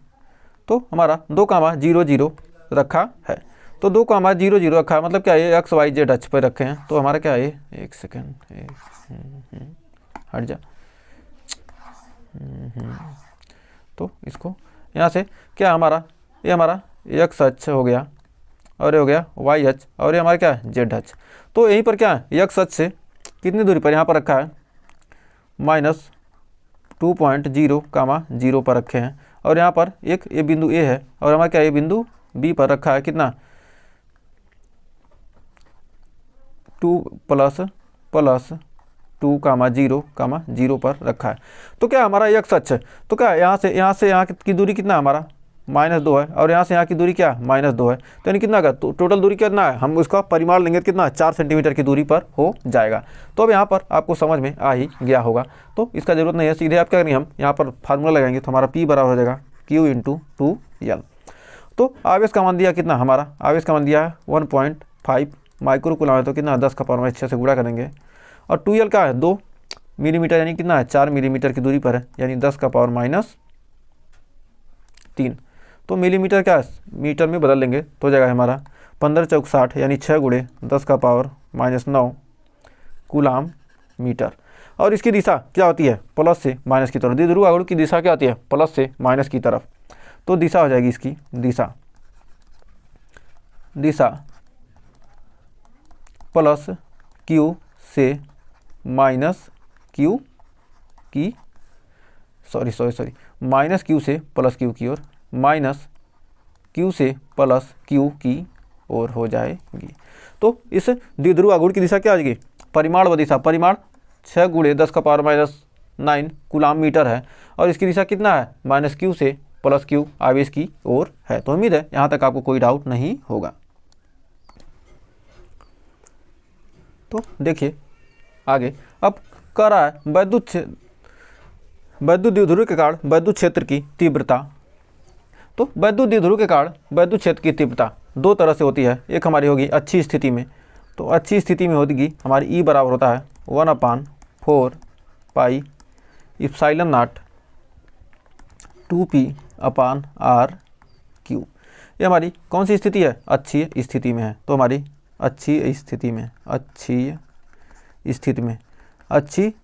तो हमारा 2 कामा 0 0 रखा है। तो 2 कामा 0 0 रखा है, मतलब क्या है? x y z अक्ष पर रखे हैं। तो हमारा क्या है? एक सेकेंड हट जा। तो इसको यहाँ से क्या हमारा? ये हमारा x अक्ष हो गया और ये हो गया y अक्ष और ये हमारा क्या है? z अक्ष। तो यहीं पर क्या है? x अक्ष से कितनी दूरी पर यहाँ पर रखा है? माइनस 2.0 कामा 0 पर रखे हैं, और यहाँ पर एक ये बिंदु A है और हमारा क्या? ये बिंदु B पर रखा है कितना? 2 प्लस 2 कामा 0 पर रखा है। तो क्या हमारा x अक्ष है, तो क्या यहाँ से यहाँ की दूरी कितना हमारा? -2 है, और यहाँ से यहाँ की दूरी क्या? -2 है। तो यानी कितना का टोटल दूरी कितना है? हम उसका परिमाण लेंगे कितना? 4 सेंटीमीटर की दूरी पर हो जाएगा। तो अब यहाँ पर आपको समझ में आ ही गया होगा, तो इसका जरूरत नहीं है। सीधे आप क्या करेंगे? हम यहाँ पर फार्मूला लगाएंगे तो हमारा P बराबर हो जाएगा Q इंटू 2L। तो आवेश का मान दिया कितना? हमारा आवेश का मान दिया है 1.5 माइक्रोकूलाम है, तो कितना? 10 का पावर 6 से गुणा करेंगे, और 2L का है 2 मिलीमीटर, यानी कितना है? 4 मिलीमीटर की दूरी पर है, यानी 10 का पावर -3। तो मिलीमीटर क्या है? मीटर में बदल लेंगे तो हो जाएगा हमारा 15 चौक 60, यानी 6 गुणे 10 का पावर -9 कूलाम मीटर। और इसकी दिशा क्या होती है? प्लस से माइनस की तरफ। द्विध्रुव आघूर्ण की दिशा क्या होती है? प्लस से माइनस की तरफ। तो दिशा हो जाएगी इसकी दिशा प्लस Q से माइनस Q की माइनस Q से प्लस Q की ओर, माइनस Q से प्लस Q की ओर हो जाएगी। तो इस द्विध्रुव आघूर्ण की दिशा क्या आ जाएगी? परिमाण व दिशा। परिमाण 6 गुणे 10 का पावर 9 कूलाम मीटर है और इसकी दिशा कितना है -q से +q आवेश की ओर है। तो उम्मीद है यहाँ तक आपको कोई डाउट नहीं होगा। तो देखिए आगे, अब कह रहा है वैद्युत द्विध्रुव के कारण वैद्युत क्षेत्र की तीव्रता। तो वैद्युत द्विध्रुव के कारण वैद्युत क्षेत्र की तीव्रता दो तरह से होती है। एक हमारी होगी अच्छी स्थिति में, तो अच्छी स्थिति में होगी हमारी E बराबर होता है 1/4 पाई इप्सिलॉन नॉट 2p/r/q। ये हमारी कौन सी स्थिति है, अच्छी स्थिति में है। तो हमारी अच्छी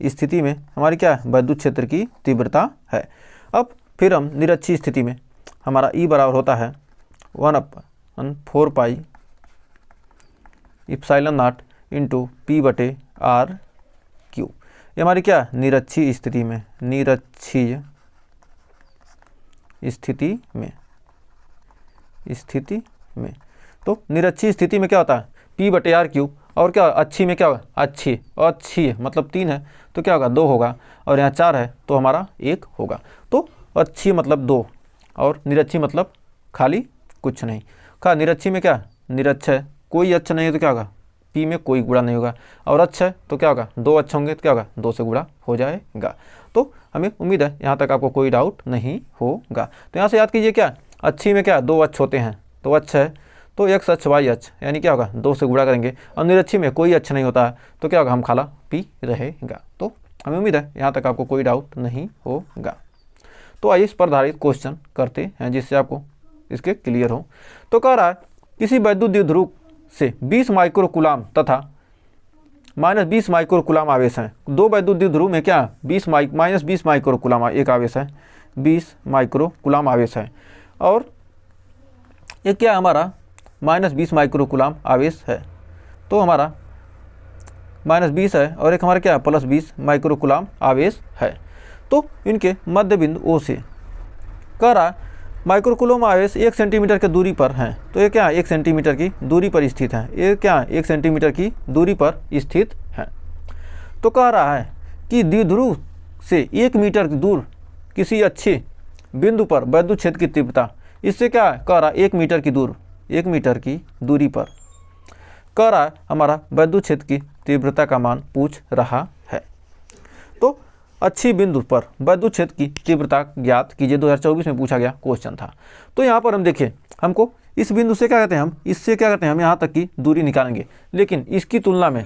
स्थिति में हमारी क्या है, वैद्युत क्षेत्र की तीव्रता है। अब फिर हम निरक्षी स्थिति में हमारा E बराबर होता है 1/4 pi epsilon not into p/r/q। ये हमारी क्या, निरक्षी स्थिति में, तो निरक्षी स्थिति में क्या होता है p/r/q, और क्या अच्छी में क्या होगा, अच्छी मतलब 3 है तो क्या होगा 2 होगा, और यहाँ 4 है तो हमारा 1 होगा। तो अच्छी मतलब 2 और निरक्षी मतलब खाली कुछ नहीं। क्या निरक्षी में क्या, निरक्ष है, कोई अच्छा नहीं है तो क्या होगा, p में कोई गुणा नहीं होगा, और अच्छा है तो क्या होगा 2 अच्छे होंगे तो क्या होगा 2 से गुणा हो जाएगा। तो हमें उम्मीद है यहाँ तक आपको कोई डाउट नहीं होगा। तो यहाँ से याद कीजिए क्या, अच्छी में क्या 2 अक्ष होते हैं, तो अच्छा है तो x अक्ष y अक्ष यानी क्या होगा 2 से गुणा करेंगे, और निरक्षी में कोई अक्ष नहीं होता है तो क्या होगा हम खाला p रहेगा। तो हमें उम्मीद है यहाँ तक आपको कोई डाउट नहीं होगा। तो आइए इस पर आधारित क्वेश्चन करते हैं जिससे आपको इसके क्लियर हो। तो कह रहा है किसी वैद्युत द्विध्रुव से 20 माइक्रोकूलाम तथा -20 माइक्रोकूलाम आवेश है। दो वैद्युत द्विध्रुव में क्या -20 माइक्रोकूलाम एक आवेश है, 20 माइक्रोकूलाम आवेश है, और ये क्या हमारा -20 माइक्रोकूलाम आवेश है। तो हमारा -20 है और एक हमारा क्या +20 माइक्रोकूलाम आवेश है। तो इनके मध्य बिंदु O से कह रहा है माइक्रोकूलाम आवेश 1 सेंटीमीटर की दूरी पर है। तो ये क्या 1 सेंटीमीटर की दूरी पर स्थित है, ये क्या 1 सेंटीमीटर की दूरी पर स्थित है। तो कह रहा है कि द्विध्रुव से 1 मीटर दूर किसी अच्छे बिंदु पर वैद्युत क्षेत्र की तीव्रता, इससे क्या कह रहा है 1 मीटर की दूरी पर कह रहा है हमारा वैद्युत क्षेत्र की तीव्रता का मान पूछ रहा है। तो अच्छी बिंदु पर वैद्युत क्षेत्र की तीव्रता ज्ञात कीजिए, 2024 में पूछा गया क्वेश्चन था। तो यहाँ पर हम देखिए हमको इस बिंदु से क्या कहते हैं, हम इससे क्या करते हैं, हम यहाँ तक की दूरी निकालेंगे, लेकिन इसकी तुलना में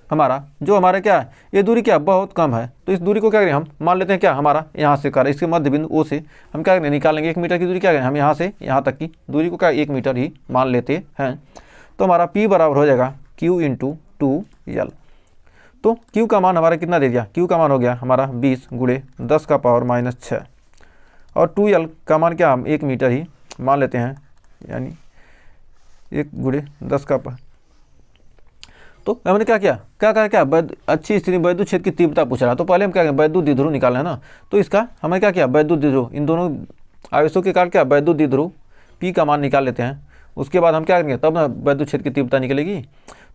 हमारा जो हमारा क्या है ये दूरी क्या बहुत कम है। तो इस दूरी को क्या करें हम मान लेते हैं क्या हमारा यहाँ से कर इसके मध्य बिंदु O से हम क्या करें निकालेंगे 1 मीटर की दूरी, क्या करें हम यहाँ से यहाँ तक की दूरी को क्या 1 मीटर ही मान लेते हैं। तो हमारा P बराबर हो जाएगा Q × 2L। तो Q का मान हमारा कितना दे दिया, Q का मान हो गया हमारा 20 × 10⁻⁻6, और 2L का मान क्या हम 1 मीटर ही मान लेते हैं, यानी 1 × 10⁻। तो हमने क्या किया अच्छी स्थिति वैद्युत क्षेत्र की तीव्रता पूछ रहा है। तो पहले हम क्या करें वैद्युत द्विध्रुव निकालना है ना, तो इसका हमें क्या किया वैद्युत द्विध्रुव इन दोनों आवेशों के कारण क्या वैद्युत द्विध्रुव P का मान निकाल लेते हैं। उसके बाद हम क्या करेंगे तब ना वैद्युत क्षेत्र की तीव्रता निकलेगी।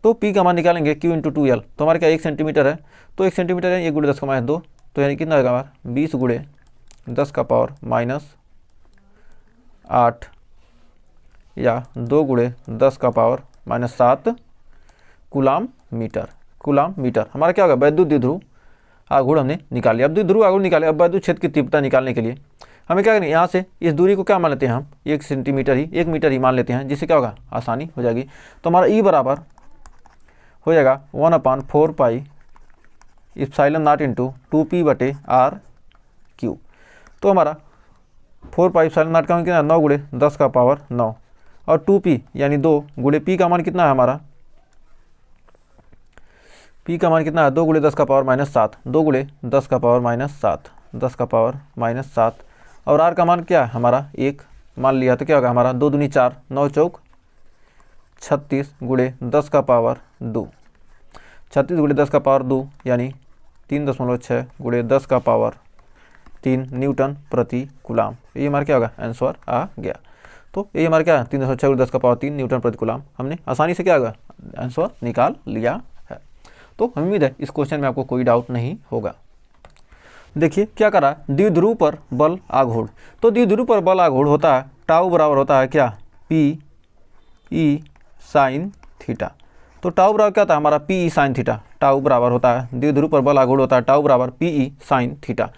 तो P का मान निकालेंगे Q × 2L। तो हमारे क्या 1 सेंटीमीटर है, तो 1 सेंटीमीटर है 1 × 10⁻2, तो यानी कितना होगा हमारा 20 × 10⁻8 या 2 × 10⁻7 कूलाम मीटर हमारा क्या होगा वैद्युत द्विध्रुव आघूर्ण हमने निकाल लिया। अब द्विध्रुव आघूर्ण निकाले, अब वैद्युत क्षेत्र की तीव्रता निकालने के लिए हमें क्या करें यहाँ से इस दूरी को क्या मान लेते हैं हम 1 मीटर ही मान लेते हैं, जिससे क्या होगा आसानी हो जाएगी। तो हमारा E बराबर हो जाएगा 1/4 pi epsilon not into 2p/r/q। तो हमारा 4 पाई इप्सिलॉन नॉट का मान कितना 9 × 10⁻9, और 2p यानी 2 × p का मान कितना है हमारा P का मान कितना है 2 × 10⁻7, 2 × 10⁻7, और R का मान क्या है हमारा 1 मान लिया। तो क्या होगा हमारा 2 दूनी 4, 9 चौक 36 × 10⁻2, 36 × 10⁻2 यानी 3.6 × 10⁻3 न्यूटन प्रति कूलाम। ये हमारा क्या होगा आंसर आ गया। तो ये हमारा क्या 3.6 × 10⁻3 न्यूटन प्रति कूलाम हमने आसानी से क्या होगा आंसर निकाल लिया है। तो उम्मीद है इस क्वेश्चन में आपको कोई डाउट नहीं होगा। देखिए क्या करा, द्विध्रुव पर बल आघूर्ण। तो द्विध्रुव पर बल आघूर्ण होता है टाउ बराबर होता है क्या, पी ई साइन थीटा। तो टाउ बराबर क्या होता है हमारा, P E sine theta. Tau बराबर होता है द्विध्रुव पर बल आघूर्ण होता है टाउ बराबर पी ई साइन थीटा।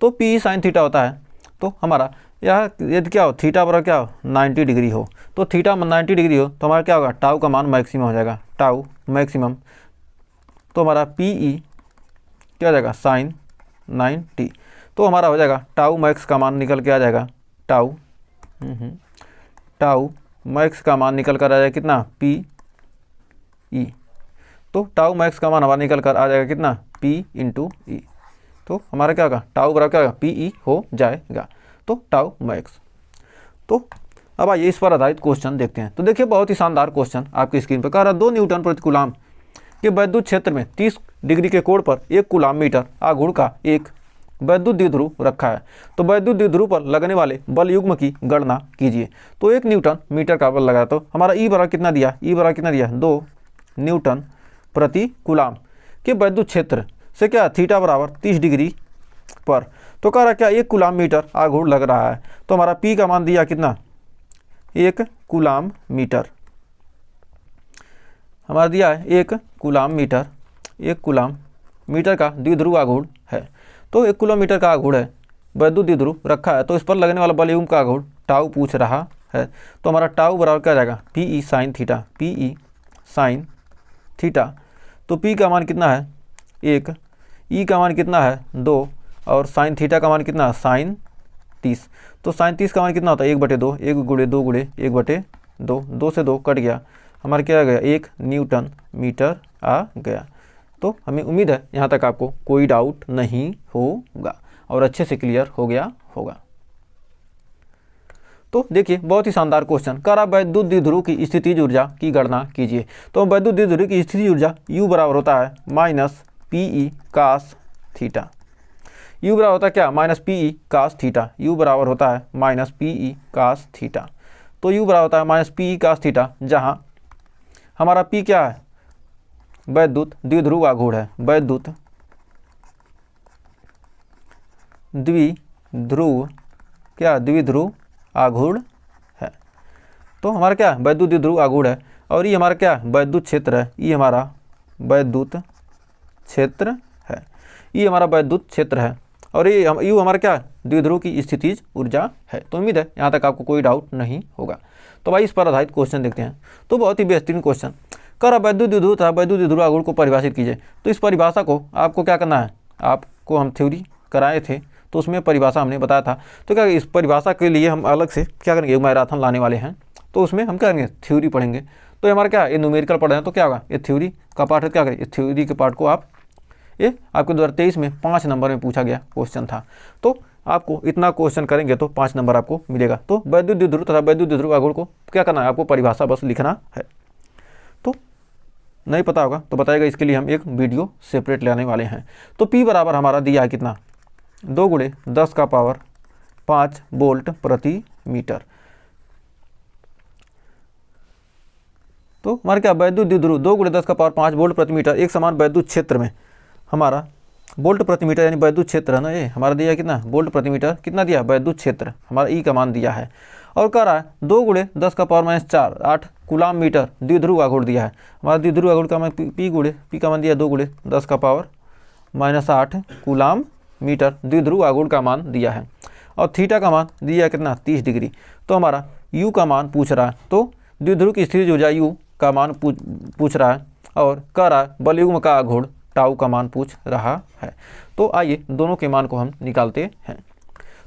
तो पी ई साइन थीटा होता है, तो हमारा यह यदि क्या हो, थीटा बराबर क्या हो 90 डिग्री हो, तो थीटा 90 डिग्री हो तो हमारा क्या होगा, टाउ का मान मैक्सिमम हो जाएगा, टाउ मैक्सिमम। तो हमारा पी ई क्या हो जाएगा, साइन 90। तो हमारा हो जाएगा टाउ मैक्स का मान निकल के आ जाएगा, टाउ टाउ मैक्स का मान निकल कर आ जाएगा कितना, पी ई। तो टाउ मैक्स का मान हमारा निकल कर आ जाएगा कितना, पी इंटू ई। तो हमारा क्या होगा, टाउ बराबर क्या होगा, पी ई हो जाएगा। तो टाउ मैक्स। तो अब आइए इस पर आधारित क्वेश्चन देखते हैं। तो देखिए बहुत ही शानदार क्वेश्चन आपकी स्क्रीन पर कह रहा है, 2 न्यूटन प्रति कूलाम के वैद्युत क्षेत्र में 30 डिग्री के कोण पर 1 कूलाम मीटर आघूर्ण का एक वैद्युत द्विध्रुव रखा है। तो वैद्युत द्विध्रुव पर लगने वाले बल युग्म की गणना कीजिए। तो 1 न्यूटन मीटर का बल लगा, तो हमारा ई बराबर कितना दिया, ई बराबर कितना दिया, 2 न्यूटन प्रति कूलाम के वैद्युत क्षेत्र से क्या, थीटा बराबर 30 डिग्री पर। तो कह रहा क्या, 1 कूलाम मीटर आघूर्ण लग रहा है। तो हमारा पी का मान दिया कितना, 1 कूलाम मीटर, हमारा दिया है 1 कूलाम मीटर। 1 कूलाम मीटर का द्विध्रुव आघूर्ण है। तो 1 किलोमीटर का आघूर्ण है, वैद्युत द्विध्रुव रखा है, तो इस पर लगने वाला बल युग्म का आघूर्ण टाउ पूछ रहा है। तो हमारा टाउ बराबर क्या जाएगा, P E sine theta, P E sine theta. तो पी का मान कितना है 1, ई का मान कितना है 2, और साइन थीटा का मान कितना है साइन 30। तो साइन 30 का मान कितना होता है 1/2, 1 गुणे 2 गुणे 1/2, 2 से 2 कट गया, हमारा क्या आ गया 1 न्यूटन मीटर आ गया। तो हमें उम्मीद है यहाँ तक आपको कोई डाउट नहीं होगा और अच्छे से क्लियर हो गया होगा। तो देखिए बहुत ही शानदार क्वेश्चन कह रहा, वैद्युत द्विध्रुव की स्थितिज ऊर्जा की गणना कीजिए। तो वैद्युत द्विध्रुव की स्थितिज ऊर्जा U बराबर होता है minus P E cos theta. U बराबर होता है क्या, minus P E cos theta. U बराबर होता है minus P E cos theta. तो U बराबर होता है minus P E cos theta, जहाँ हमारा P क्या है, वैद्युत द्विध्रुव आघूर्ण है, वैद्युत द्विध्रुव क्या, द्विध्रुव आघूर्ण है। तो हमारा क्या वैद्युत द्विध्रुव आघूर्ण है, और ये हमारा क्या वैद्युत क्षेत्र है, ये हमारा वैद्युत क्षेत्र है, ये हमारा वैद्युत क्षेत्र है, और ये यू हमारा क्या द्विध्रुव की स्थितिज ऊर्जा है। तो उम्मीद है यहाँ तक आपको कोई डाउट नहीं होगा। तो भाई इस पर आधारित क्वेश्चन देखते हैं। तो बहुत ही बेहतरीन क्वेश्चन कर रहा, वैद्युत द्विध्रुव तथा वैद्युत द्विध्रुव आघूर्ण को परिभाषित कीजिए। तो इस परिभाषा को आपको क्या करना है, आपको हम थ्योरी कराए थे तो उसमें परिभाषा हमने बताया था। तो क्या इस परिभाषा के लिए हम अलग से क्या करेंगे, मैराथन लाने वाले हैं, तो उसमें हम क्या करेंगे, थ्योरी पढ़ेंगे। तो हमारा क्या ये न्यूमेरिकल पढ़ रहे हैं, तो क्या होगा ये थ्योरी का पार्ट है, क्या करें इस थ्योरी के पार्ट को आप, ये आपके 2023 में 5 नंबर में पूछा गया क्वेश्चन था। तो आपको इतना क्वेश्चन करेंगे तो 5 नंबर आपको मिलेगा। तो वैद्युत द्विध्रुव तथा वैद्युत द्विध्रुव आघूर्ण को क्या करना है, आपको परिभाषा बस लिखना है। तो नहीं पता होगा तो बताएगा, इसके लिए हम एक वीडियो सेपरेट लाने वाले हैं। तो P बराबर हमारा दिया है कितना, 2 गुणे 10 का पावर 5 वोल्ट प्रति मीटर। तो हमारे क्या वैद्युत द्विध्रुव 2 गुणे 10 का पावर 5 वोल्ट प्रति मीटर एक समान वैद्युत क्षेत्र में, हमारा वोल्ट प्रति मीटर यानी वैद्युत क्षेत्र है ना, ये हमारा दिया है कितना वोल्ट प्रति मीटर, कितना दिया वैद्युत क्षेत्र, हमारा ई का मान दिया है। और कह रहा है 2 गुणे 10 का पावर -4 8 कूलाम मीटर द्विध्रुव आघूर्ण दिया है। हमारा द्विध्रुव आघूर्ण का मान पी का मान दिया 2 गुणे 10 का पावर -8 कूलाम मीटर द्विध्रुव आघूर्ण का मान दिया है। और थीटा का मान दिया कितना 30 डिग्री। तो हमारा यू का मान पूछ रहा है, तो द्विध्रुव की स्थितिज ऊर्जा यू का मान पूछ रहा है, और कह रहा है बल युग्म का आघूर्ण टाउ का मान पूछ रहा है। तो आइए दोनों के मान को हम निकालते हैं।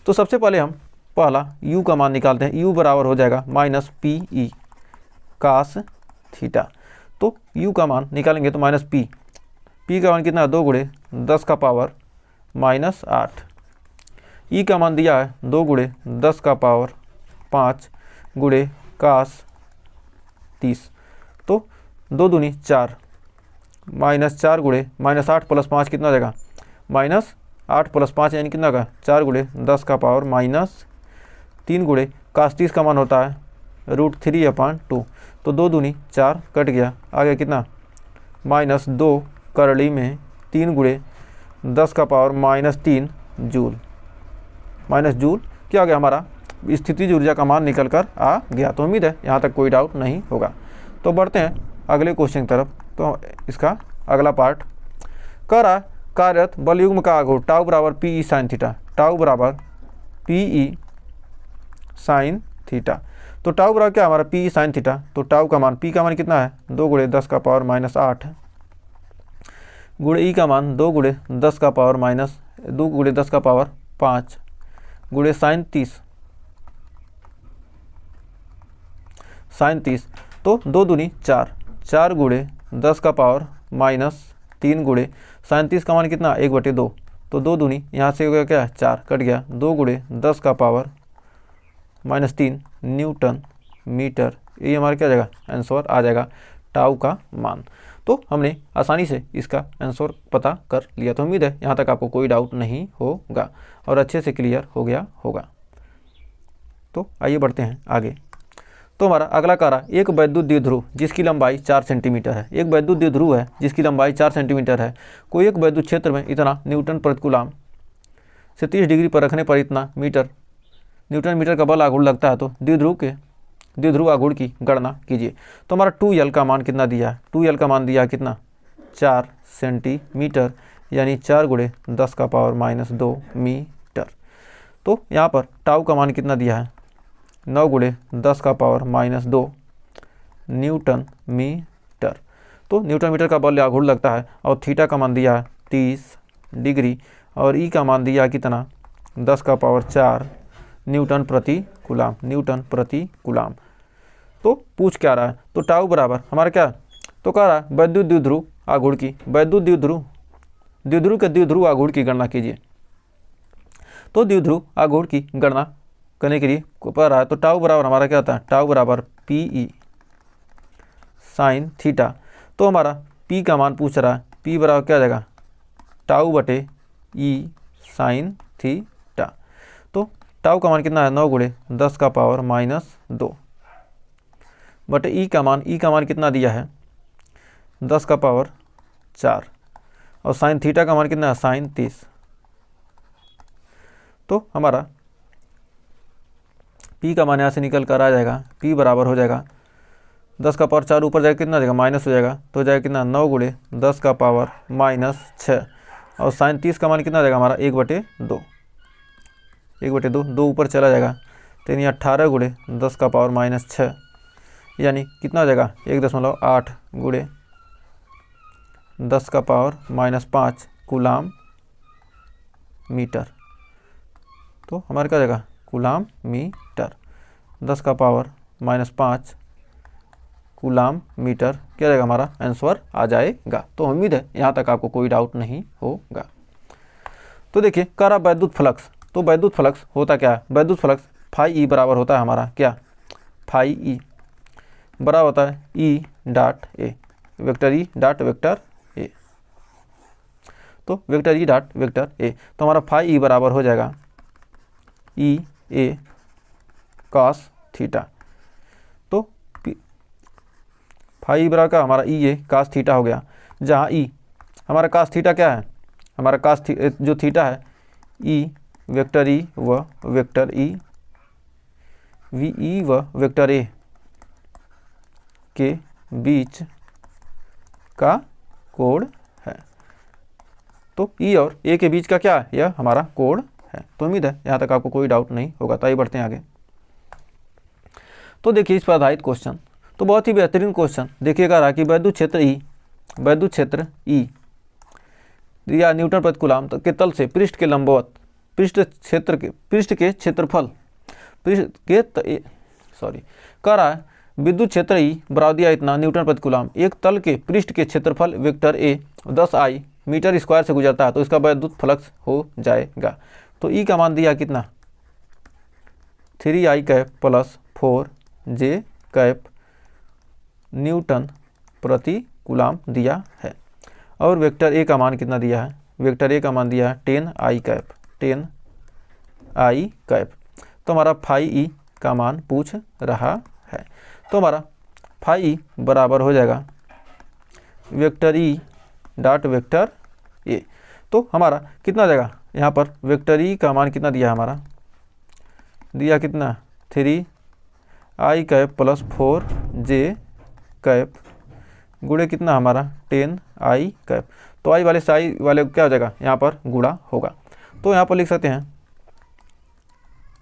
तो सबसे पहले हम पहला u का मान निकालते हैं। u बराबर हो जाएगा minus P E cos theta. तो u का मान निकालेंगे तो माइनस p का मान कितना है 2 गुणे 10 का पावर -8। ई का मान दिया है 2 गुणे 10 का पावर 5 गुणे कास 30। तो 2 दूनी 4 -4 गुणे -8 + 5 कितना हो जाएगा, -8 + 5 यानी कितना होगा 4 गुणे 10 का पावर -3 गुणे कास 30 का मान होता है √3/2। तो 2 दूनी 4 कट गया, आ गया कितना -2 करड़ी में 3 गुणे 10 का पावर -3 जूल, माइनस जूल क्या हो गया हमारा, स्थितिज ऊर्जा का मान निकल कर आ गया। तो उम्मीद है यहाँ तक कोई डाउट नहीं होगा। तो बढ़ते हैं अगले क्वेश्चन की तरफ। तो इसका अगला पार्ट कह रहा है कार्यरत बल युग्म का आघूर्ण टाउ बराबर P E sine theta, tau बराबर पी ई साइन थीटा। तो टाउ बराबर क्या हमारा पी ई साइन थीटा, तो टाउ का मान, पी का मान कितना है 2 गुणे 10 का पावर माइनस 8 गुणे ई का मान 2 गुणे 10 का पावर माइनस 2 गुणे 10 का पावर 5 गुणे साइन 30, तो 2 दूनी 4, 4 गुणे 10 का पावर माइनस 3 गुणे साइन 30 का मान कितना 1/2, तो 2 दूनी यहाँ से हो गया क्या 4 कट गया, 2 गुणे 10 का पावर माइनस 3 न्यूटन मीटर। ये हमारा क्या जाएगा आंसर आ जाएगा टाउ का मान। तो हमने आसानी से इसका आंसर पता कर लिया। तो उम्मीद है यहाँ तक आपको कोई डाउट नहीं होगा और अच्छे से क्लियर हो गया होगा। तो आइए बढ़ते हैं आगे। तो हमारा अगला कार्य एक वैद्युत द्विध्रुव जिसकी लंबाई 4 सेंटीमीटर है, एक वैद्युत द्विध्रुव है जिसकी लंबाई 4 सेंटीमीटर है, कोई एक वैद्युत क्षेत्र में इतना न्यूटन प्रति कूलाम से 30 डिग्री पर रखने पर इतना न्यूटन मीटर का बल आघूर्ण लगता है। तो द्विध्रुव आघूर्ण की गणना कीजिए। तो हमारा 2L का मान कितना दिया है, 2L का मान दिया है कितना 4 सेंटीमीटर, यानी 4 गुणे 10 का पावर माइनस 2 मीटर। तो यहाँ पर टाउ का मान कितना दिया है 9 गुणे 10 का पावर माइनस 2 न्यूटन मीटर। तो न्यूटन मीटर का बल आघूर्ण लगता है और थीटा का मान दिया है 30 डिग्री और ई का मान दिया है कितना 10 का पावर 4 न्यूटन प्रति कूलाम। तो पूछ क्या रहा है, तो टाउ बराबर हमारा क्या, तो कह रहा है वैद्युत द्विध्रुव आघूर्ण की, वैद्युत द्विध्रुव के द्विध्रुव आघूर्ण की गणना कीजिए। तो द्विध्रुव आघूर्ण की गणना करने के लिए पढ़ रहा है, तो टाउ बराबर हमारा क्या होता है, टाउ बराबर पी ई साइन थीटा। तो हमारा पी का मान पूछ रहा है, पी बराबर क्या जाएगा टाउ बटे ई साइन थीटा। तो टाउ का मान कितना है 9 गुणे 10 का पावर माइनस 2 बटे ई का मान कितना दिया है 10 का पावर 4 और साइन थीटा का मान कितना है साइन 30। तो हमारा पी का मान यहाँ से निकल कर आ जाएगा, पी बराबर हो जाएगा 10 का पावर 4 ऊपर जाएगा कितना जाएगा माइनस हो जाएगा, तो जाएगा कितना 9 गुणे 10 का पावर माइनस 6 और साइन 30 का मान कितना जाएगा हमारा 1/2, 1/2 2 ऊपर चला जाएगा, तो यानी 18 गुणे 10 का पावर माइनस 6 यानी कितना हो जाएगा 1.8 गुणे 10 का पावर माइनस 5 कूलाम मीटर। तो हमारे क्या जाएगा कूलाम मीटर, 10 का पावर माइनस 5 कूलाम मीटर क्या जाएगा हमारा आंसर आ जाएगा। तो उम्मीद है यहाँ तक आपको कोई डाउट नहीं होगा। तो देखिए कह रहा वैद्युत फ्लक्स, तो वैद्युत फ्लक्स होता क्या है, वैद्युत फ्लक्स फाई ई बराबर होता है हमारा क्या, फाई ई बराबर होता है E dot A vector E dot vector A. तो vector E dot vector A, तो हमारा फाई ई बराबर हो जाएगा ई ए कॉस थीटा। तो फाई ई बराबर का हमारा ई ए कॉस थीटा हो गया, जहाँ ई हमारा कॉस थीटा क्या है, हमारा कॉस जो थीटा है ई वेक्टर ई व वेक्टर ई वी ई व वेक्टर ए के बीच का कोण है। तो ई और ए के बीच का क्या है, यह हमारा कोण है। तो उम्मीद है यहाँ तक आपको कोई डाउट नहीं होगा। तो आइए बढ़ते हैं आगे। तो देखिए इस पर आधारित क्वेश्चन, तो बहुत ही बेहतरीन क्वेश्चन देखिएगा रहा कि वैद्युत क्षेत्र ई या न्यूटन प्रति कूलाम के तल से पृष्ठ के लंबवत पृष्ठ के क्षेत्रफल कह रहा है विद्युत क्षेत्र ई बराबर दिया इतना न्यूटन प्रति कूलाम, एक तल के पृष्ठ के क्षेत्रफल vector A 10I metre square से गुजरता है, तो इसका वैद्युत फ्लक्स हो जाएगा। तो ई का मान दिया कितना 3I cap plus 4J cap Newton प्रति कूलाम दिया है, और वेक्टर ए का मान कितना दिया है, वेक्टर ए का मान दिया है 10I कैप। तो हमारा फाई ई का मान पूछ रहा है, तो हमारा फाई ई बराबर हो जाएगा vector E dot vector A. तो हमारा कितना हो जाएगा यहाँ पर वेक्टर ई का मान कितना दिया हमारा, दिया कितना 3i cap plus 4j cap गुणे कितना हमारा 10i कैप। तो i वाले से i वाले क्या हो जाएगा, यहाँ पर गुणा होगा। तो यहाँ पर लिख सकते हैं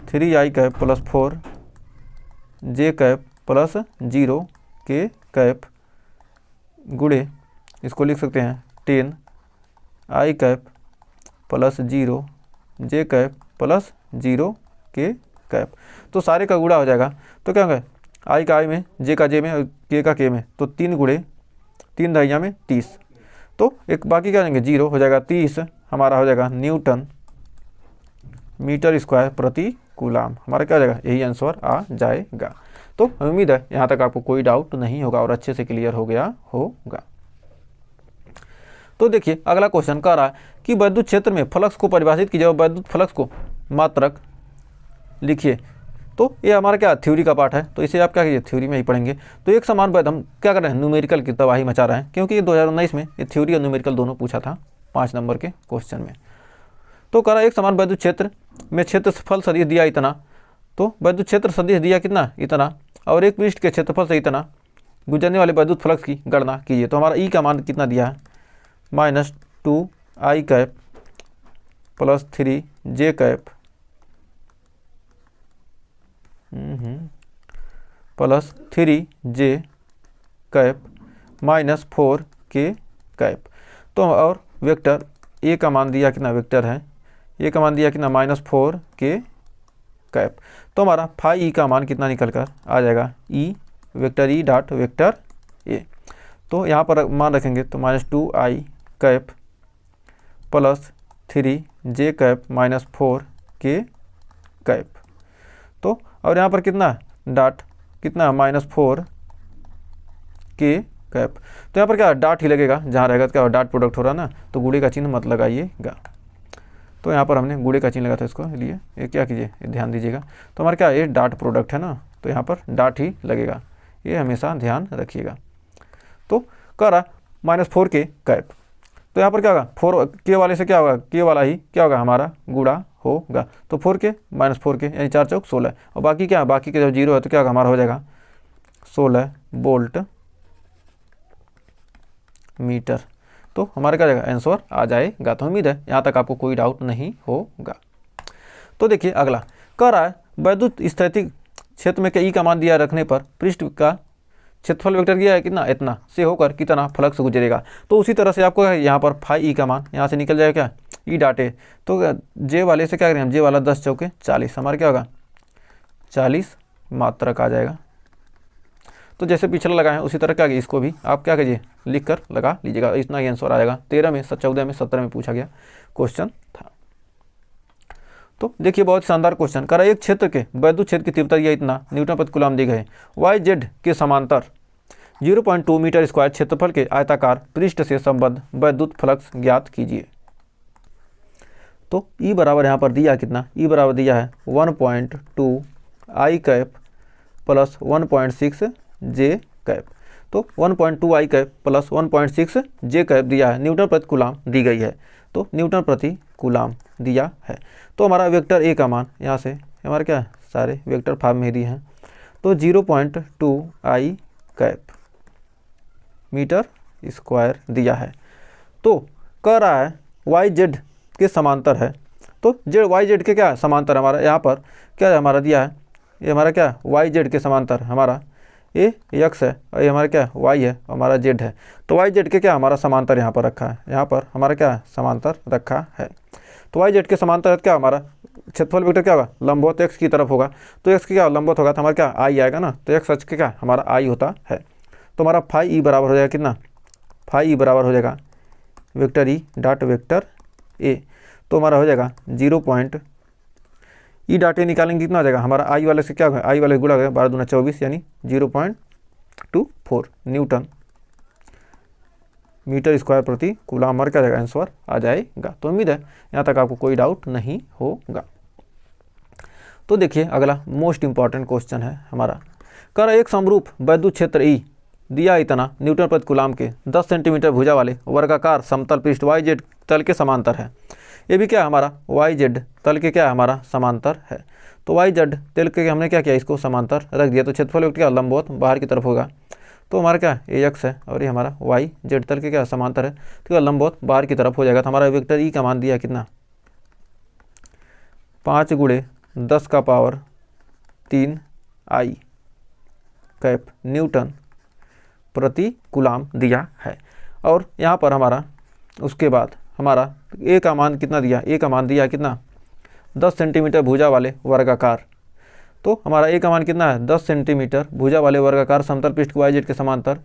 3i cap plus 4j cap plus 0k cap गुणे इसको लिख सकते हैं 10i cap plus 0j cap plus 0k cap. तो सारे का गुणा हो जाएगा। तो क्या होगा, i का i में, j का j में और k का k में, तो 3 गुणे 3 दहिया में 30। तो एक बाकी क्या जाएंगे 0 हो जाएगा, 30 हमारा हो जाएगा न्यूटन मीटर स्क्वायर प्रति कूलाम। हमारा क्या हो जाएगा, यही आंसर आ जाएगा। तो उम्मीद है यहाँ तक आपको कोई डाउट नहीं होगा और अच्छे से क्लियर हो गया होगा। तो देखिए अगला क्वेश्चन कह रहा है कि विद्युत क्षेत्र में फ्लक्स को परिभाषित कीजिए और विद्युत फ्लक्स को मात्रक लिखिए। तो ये हमारा क्या थ्योरी का पार्ट है, तो इसे आप क्या कीजिए थ्योरी में ही पढ़ेंगे। तो एक समान वैध हम क्या कर रहे हैं, न्यूमेरिकल की तबाही मचा रहे हैं, क्योंकि 2019 में ये थ्योरी और न्यूमेरिकल दोनों पूछा था 5 नंबर के क्वेश्चन में। तो कह रहा एक समान विद्युत क्षेत्र में क्षेत्रफल सदिश दिया इतना, तो विद्युत क्षेत्र सदिश दिया कितना इतना, और एक पृष्ठ के क्षेत्रफल से इतना गुजरने वाले विद्युत फ्लक्स की गणना कीजिए। तो हमारा ई का मान कितना दिया है, -2i cap plus 3j cap plus 3j cap minus 4k cap. तो और वेक्टर ए का मान दिया कितना, वेक्टर है ए का मान दिया कितना -4k कैप। तो हमारा फाई ई का मान कितना निकल कर आ जाएगा, E vector E dot vector A. तो यहाँ पर मान रखेंगे तो -2i cap plus 3j cap minus 4k cap. तो और यहाँ पर कितना डॉट कितना -4k कैप। तो यहाँ पर क्या डॉट ही लगेगा, जहाँ रहेगा तो क्या डॉट प्रोडक्ट हो रहा है ना, तो गुणे का चिन्ह मत लगाइएगा। तो यहाँ पर हमने गुणे का चिन्ह लगा था इसको लिए, ये क्या कीजिए ध्यान दीजिएगा। तो हमारा क्या ये डॉट प्रोडक्ट है ना, तो यहाँ पर डॉट ही लगेगा, ये हमेशा ध्यान रखिएगा। तो कह रहा -4k कैप। तो यहाँ पर क्या होगा 4k वाले से क्या होगा, k वाला ही क्या होगा हमारा गुणा होगा। तो 4k -4k यानी 4 चौक 16, और बाकी क्या बाकी के जब 0 है तो क्या होगा हमारा हो जाएगा 16 वोल्ट मीटर। तो हमारा क्या जाएगा आंसर आ जाएगा। तो उम्मीद है यहाँ तक आपको कोई डाउट नहीं होगा। तो देखिए अगला कह रहा है विद्युत स्थैतिक क्षेत्र में ई का मान दिया रखने पर पृष्ठ का क्षेत्रफल वेक्टर दिया है कितना इतना से होकर कितना फ्लक्स गुजरेगा। तो उसी तरह से आपको यहाँ पर फाई ई का मान यहाँ से निकल जाएगा क्या ई डाटे। तो जे वाले से क्या करें हम, जे वाला 10 चौके 40, हमारा क्या होगा 40 मात्रक आ जाएगा। तो जैसे पिछला लगाए हैं उसी तरह क्या इसको भी आप क्या कीजिए लिख कर लगा लीजिएगा, इतना ही आंसर आ जाएगा। 13 में 14 में 17 में पूछा गया क्वेश्चन था। तो देखिए बहुत शानदार क्वेश्चन कर रहा है, एक क्षेत्र के विद्युत क्षेत्र की तीव्रता यह इतना न्यूटन प्रति कूलम दी गई, वाई जेड के समांतर 0.2 मीटर स्क्वायर क्षेत्रफल के आयताकार पृष्ठ से संबद्ध विद्युत फ्लक्स ज्ञात कीजिए। तो ई बराबर यहाँ पर दिया कितना, ई बराबर दिया है 1.2 आई कैप प्लस 1.6 जे कैप। तो 1.2 आई कैप प्लस 1.6 जे कैप दिया है, न्यूटन प्रति कूलम दी गई है, तो न्यूटन प्रति कूलम दिया है। तो हमारा वेक्टर ए का मान यहाँ से हमारा क्या सारे वेक्टर फॉर्म में दिए हैं, तो 0.2 आई कैप मीटर स्क्वायर दिया है। तो कह रहा है वाई जेड के समांतर है, तो जेड वाई जेड के क्या समांतर हमारा यहाँ पर क्या हमारा दिया है, ये हमारा क्या वाई जेड के समांतर हमारा ये एक्स है और ये हमारा क्या वाई है हमारा जेड है। तो वाई जेड के क्या हमारा समांतर यहाँ पर रखा है, यहाँ पर हमारा क्या समांतर रखा है। तो वाई जेड के समांतर क्या हमारा क्षेत्रफल वेक्टर क्या होगा लंबवत एक्स की तरफ होगा, तो एक्स की क्या लंबवत होगा तो हमारा क्या आई आएगा ना, तो एक्स अक्ष के क्या हमारा आई होता है। तो हमारा फाई ई बराबर हो जाएगा कितना, फाई ई बराबर हो जाएगा vector E dot vector A. तो हमारा हो जाएगा 0. ई डॉट ए निकालेंगे कितना हो जाएगा हमारा आई वाले से क्या होगा, आई वाले गुणा होगा 12 दूना 24 यानी 0.24 न्यूटन मीटर स्क्वायर प्रति कूलम हमारा क्या जाएगा आंसर आ जाएगा। तो उम्मीद है यहाँ तक आपको कोई डाउट नहीं होगा। तो देखिए अगला मोस्ट इंपॉर्टेंट क्वेश्चन है हमारा, कर एक समरूप विद्युत क्षेत्र ई दिया इतना न्यूटन प्रति कूलम के 10 सेंटीमीटर भुजा वाले वर्गाकार समतल पृष्ठ वाई जेड तल के समांतर है। ये भी क्या है हमारा वाई जेड तल के क्या है हमारा समांतर है। तो वाई जेड तल के हमने क्या किया, इसको समांतर रख दिया। तो क्षेत्रफल वेक्टर क्या लंबवत बाहर की तरफ होगा। तो हमारा क्या ए एक्स है और ये हमारा वाई जेड तल के क्या समांतर है, तो क्या लंबवत बाहर की तरफ हो जाएगा। तो हमारा वेक्टर ई का मान दिया कितना 5 × 10⁻³ आई कैप न्यूटन प्रति कूलाम दिया है। और यहाँ पर हमारा उसके बाद हमारा ए का मान कितना दिया, ए का मान दिया कितना 10 सेंटीमीटर भुजा वाले वर्गाकार। तो हमारा ए का मान कितना है 10 सेंटीमीटर भुजा वाले वर्गाकार समतल पृष्ठ वाई जेड के समांतर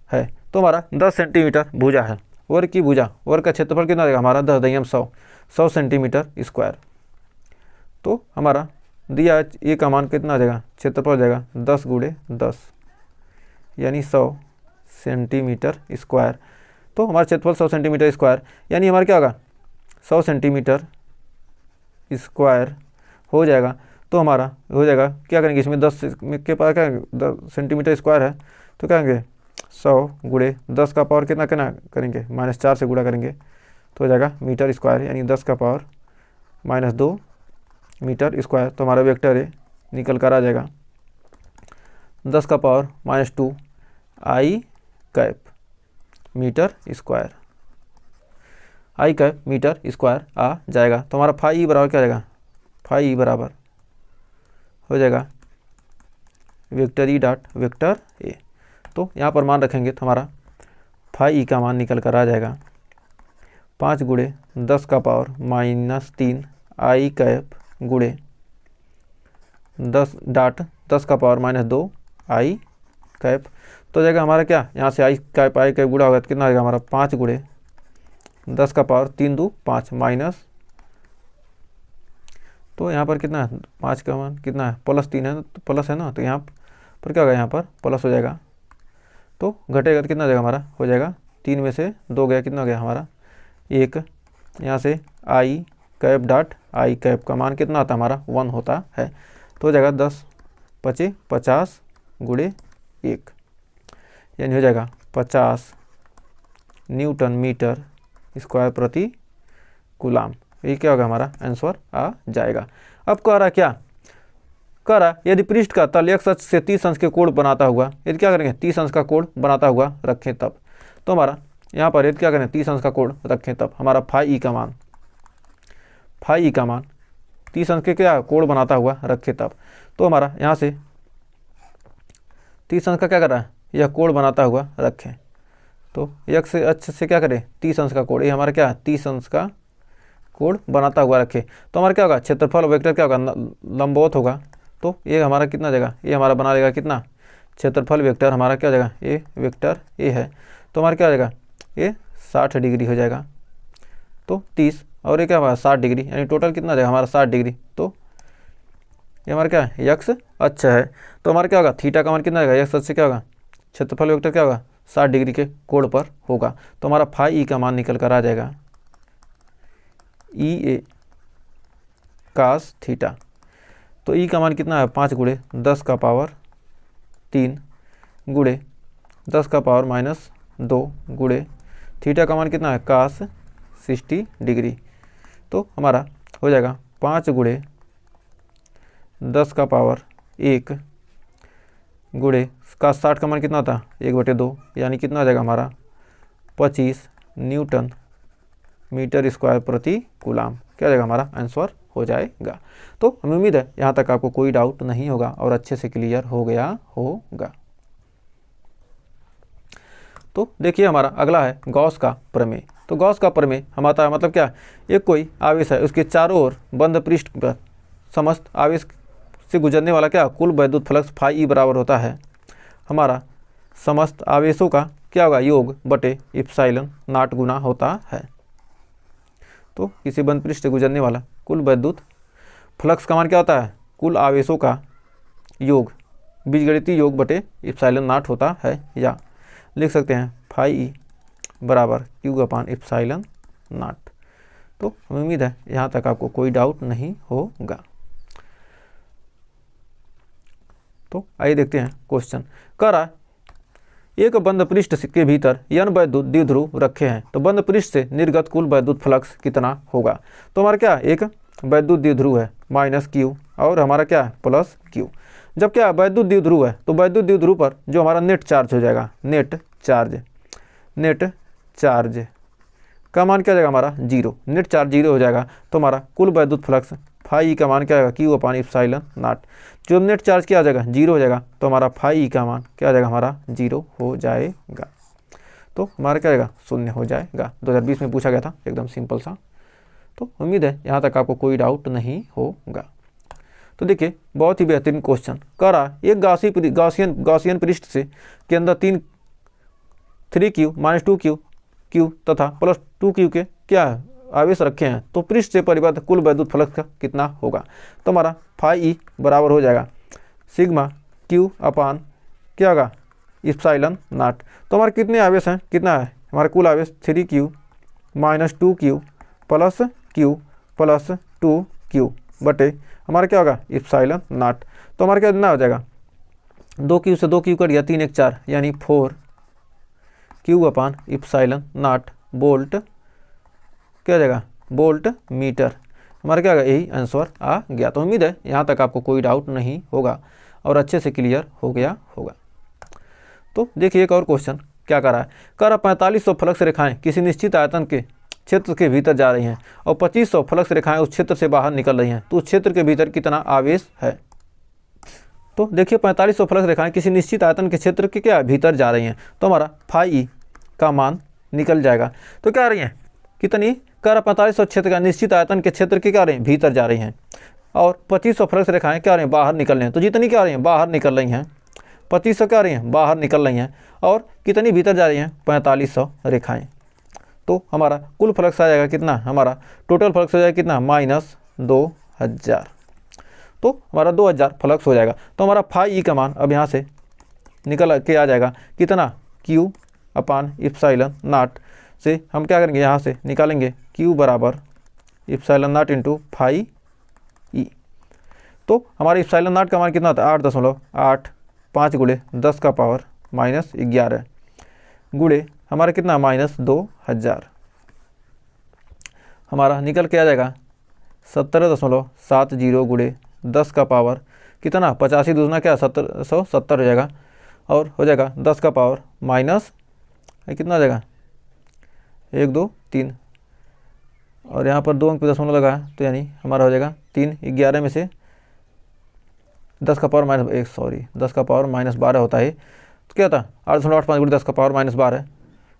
है। तो हमारा 10 सेंटीमीटर भुजा है, वर्ग की भुजा, वर्ग का क्षेत्रफल कितना देगा हमारा 10 सेंटीमीटर स्क्वायर। तो हमारा दिया ए का मान कितना आ जाएगा, क्षेत्रफल हो जाएगा 10 × 10 यानी 100 सेंटीमीटर स्क्वायर। तो हमारा क्षेत्रफल 100 सेंटीमीटर स्क्वायर यानी हमारा क्या होगा 100 सेंटीमीटर स्क्वायर हो जाएगा। तो हमारा हो जाएगा क्या करेंगे, इसमें 10 के पास क्या 10 सेंटीमीटर स्क्वायर है, तो क्या करेंगे 100 × 10 का पावर कितना कितना करेंगे -4 से गुणा करेंगे, तो हो जाएगा मीटर स्क्वायर यानी 10 का पावर -2 मीटर स्क्वायर। तो हमारा वेक्टर ए निकल कर आ जाएगा 10 का पावर -2 आई कैप मीटर स्क्वायर, आई कैप मीटर स्क्वायर आ जाएगा। तो हमारा फाई ई बराबर क्या आ जाएगा, फाई ई बराबर हो जाएगा vector E dot vector A. तो यहाँ पर मान रखेंगे तो हमारा फाई ई का मान निकल कर आ जाएगा 5 × 10 का पावर -3 आई कैप गुणे 10 का पावर -2 आई कैप। तो जाएगा हमारा क्या, यहाँ से आई कैप गुणा होगा तो कितना आएगा हमारा 5 × 10 का पावर 3 2 5 माइनस, तो यहाँ पर कितना है 5 का मान कितना है +3 है, तो प्लस है ना, तो यहाँ पर क्या होगा, यहाँ पर प्लस हो जाएगा। तो घटेगा तो कितना हो जाएगा हमारा, हो जाएगा 3 में से 2 गया, कितना हो गया हमारा 1। यहाँ से आई कैप डॉट आई कैप का मान कितना आता है हमारा 1 होता है। तो हो जाएगा 10 × 50 × 1 यानी हो जाएगा 50 न्यूटन मीटर स्क्वायर प्रति कूलाम। ये क्या होगा हमारा आंसर आ जाएगा। अब कह रहा क्या, कह रहा यदि पृष्ठ का तल x अक्ष से 30 अंश के कोण बनाता हुआ, यदि क्या करेंगे 30 अंश का कोण बनाता हुआ रखें तब। तो हमारा यहाँ पर यदि क्या करें 30 अंश का कोण रखें तब हमारा फाई ई का मान 30 अंश के क्या कोण बनाता हुआ रखें तब। तो हमारा यहाँ से 30 अंश का क्या कर रहा है, यह कोण बनाता हुआ रखें। तो x अक्ष से क्या करें 30 अंश का कोण, ये हमारा क्या 30 अंश का कोण बनाता हुआ रखे। तो हमारा क्या होगा क्षेत्रफल वेक्टर क्या होगा लंबवत होगा। तो ये हमारा कितना जाएगा, ये हमारा बना लेगा कितना क्षेत्रफल वेक्टर हमारा क्या हो जाएगा, ये वेक्टर ए है। तो हमारा क्या हो जाएगा, ये 60 डिग्री हो जाएगा। तो 30 और ये क्या हमारा 60 डिग्री यानी टोटल कितना जाएगा हमारा 60 डिग्री। तो ये हमारा क्या है x अक्ष है। तो हमारा क्या होगा थीटा का मान कितना जाएगा, x अक्ष से क्या होगा क्षेत्रफल वेक्टर क्या होगा 60 डिग्री के कोण पर होगा। तो हमारा फाई ई का मान निकल कर आ जाएगा ई ए कास थीटा। तो ई का मान कितना है 5 × 10 का पावर 3 × 10 का पावर -2 × थीटा का मान कितना है कास 60 डिग्री। तो हमारा हो जाएगा 5 × 10 का पावर 1 × कास 60 का मान कितना था 1/2 यानी कितना आ जाएगा हमारा 25 न्यूटन मीटर स्क्वायर प्रति कूलाम। क्या जाएगा हमारा आंसर हो जाएगा। तो हमें उम्मीद है यहाँ तक आपको कोई डाउट नहीं होगा और अच्छे से क्लियर हो गया होगा। तो देखिए हमारा अगला है गॉस का प्रमेय। तो गॉस का प्रमेय हम आता है मतलब क्या, एक कोई आवेश है उसके चारों ओर बंद पृष्ठ पर समस्त आवेश से गुजरने वाला क्या कुल वैद्युत फ्लक्स फाई ई बराबर होता है हमारा समस्त आवेशों का क्या होगा योग बटे एप्सिलॉन नॉट गुना होता है। तो किसी बंद पृष्ठ से गुजरने वाला कुल वैद्युत फ्लक्स का मान क्या होता है कुल आवेशों का योग बीजगणितीय योग बटे एप्सिलॉन नॉट होता है, या लिख सकते हैं फाई ई बराबर Q/एप्सिलॉन नॉट। तो हमें उम्मीद है यहाँ तक आपको कोई डाउट नहीं होगा। तो आइए देखते हैं क्वेश्चन। कह रहा एक बंद पृष्ठ के भीतर n वैद्युत द्विध्रुव रखे हैं, तो बंद पृष्ठ से निर्गत कुल वैद्युत फ्लक्स कितना होगा। तो हमारा क्या एक वैद्युत द्विध्रुव है माइनस क्यू और हमारा क्या है प्लस क्यू। जब क्या वैद्युत द्विध्रुव है तो वैद्युत द्विध्रुव पर जो हमारा नेट चार्ज हो जाएगा, नेट चार्ज का मान क्या हो जाएगा हमारा जीरो, नेट चार्ज जीरो हो जाएगा। तो हमारा कुल वैद्युत फ्लक्स फाई का मान क्या होगा क्यू अपान इप्सिलॉन नॉट। जो नेट चार्ज क्या आ जाएगा जीरो हो जाएगा, तो हमारा फाई का मान क्या आ जाएगा हमारा जीरो हो जाएगा। तो हमारा क्या आएगा शून्य हो जाएगा। 2020 में पूछा गया था, एकदम सिंपल सा। तो उम्मीद है यहाँ तक आपको कोई डाउट नहीं होगा। तो देखिए बहुत ही बेहतरीन क्वेश्चन करा। एक गॉसियन पृष्ठ से के अंदर 3q माइनस 2q तथा प्लस 2q के क्या आवेश रखे हैं, तो पृष्ठ से परिबद्ध कुल वैद्युत फ्लक्स का कितना होगा। तो हमारा फाई बराबर हो जाएगा सिग्मा क्यू अपान क्या होगा इप्सिलॉन नॉट। तो हमारे कितने आवेश हैं, कितना है हमारा कुल आवेश 3q minus 2q plus q plus 2q बटे हमारा क्या होगा इप्सिलॉन नॉट। तो हमारा क्या कितना हो जाएगा 2q से 2q कट गया 3 1 4 यानी 4q upon epsilon not volt क्या हो जाएगा वोल्ट मीटर। हमारा क्या होगा यही आंसर आ गया। तो उम्मीद है यहाँ तक आपको कोई डाउट नहीं होगा और अच्छे से क्लियर हो गया होगा। तो देखिए एक और क्वेश्चन क्या कर रहा है, कर 4500 फ्लक्स रेखाएं किसी निश्चित आयतन के क्षेत्र के भीतर जा रही हैं और 2500 फ्लक्स रेखाएं उस क्षेत्र से बाहर निकल रही हैं, तो उस क्षेत्र के भीतर कितना आवेश है। तो देखिए 4500 फ्लक्स रेखाएं किसी निश्चित आयतन के क्षेत्र के क्या भीतर जा रही हैं, तो हमारा फाई का मान निकल जाएगा। तो क्या आ रही हैं कितनी कर 4500 क्षेत्र का निश्चित आयतन के क्षेत्र के क्या रही हैं भीतर जा रही हैं और 2500 फ्लक्स रेखाएं क्या रही हैं बाहर निकल रही हैं। तो जितनी क्या रही हैं बाहर निकल रही हैं 2500 क्या रही हैं बाहर निकल रही हैं और कितनी भीतर जा रही हैं 4500 रेखाएं। तो हमारा कुल फ्लक्स आ जाएगा कितना, हमारा टोटल फ्लक्स हो जाएगा कितना -2000। तो हमारा 2000 फ्लक्स हो जाएगा। तो हमारा फाई का मान अब यहाँ से निकल के आ जाएगा कितना क्यू अपान इप्सिलॉन नॉट से हम क्या करेंगे यहाँ से निकालेंगे q बराबर epsilon not into phi E. तो हमारे इप्सिलॉन नॉट का मान कितना होता है 8.85 गुणे 10 का पावर -11 गुणे हमारा कितना -2000। हमारा निकल के आ जाएगा 17.70 गुणे 10 का पावर कितना 85 दूसरा क्या 770 हो जाएगा और हो जाएगा 10 का पावर माइनस कितना हो जाएगा 1 2 3 और यहाँ पर 2 अंक पे दशमलव लगा है, तो यानी हमारा हो जाएगा 3 11 में से 10 का पावर -10 का पावर -12 होता है। तो क्या था 8.85 गुणे 10 का पावर -12,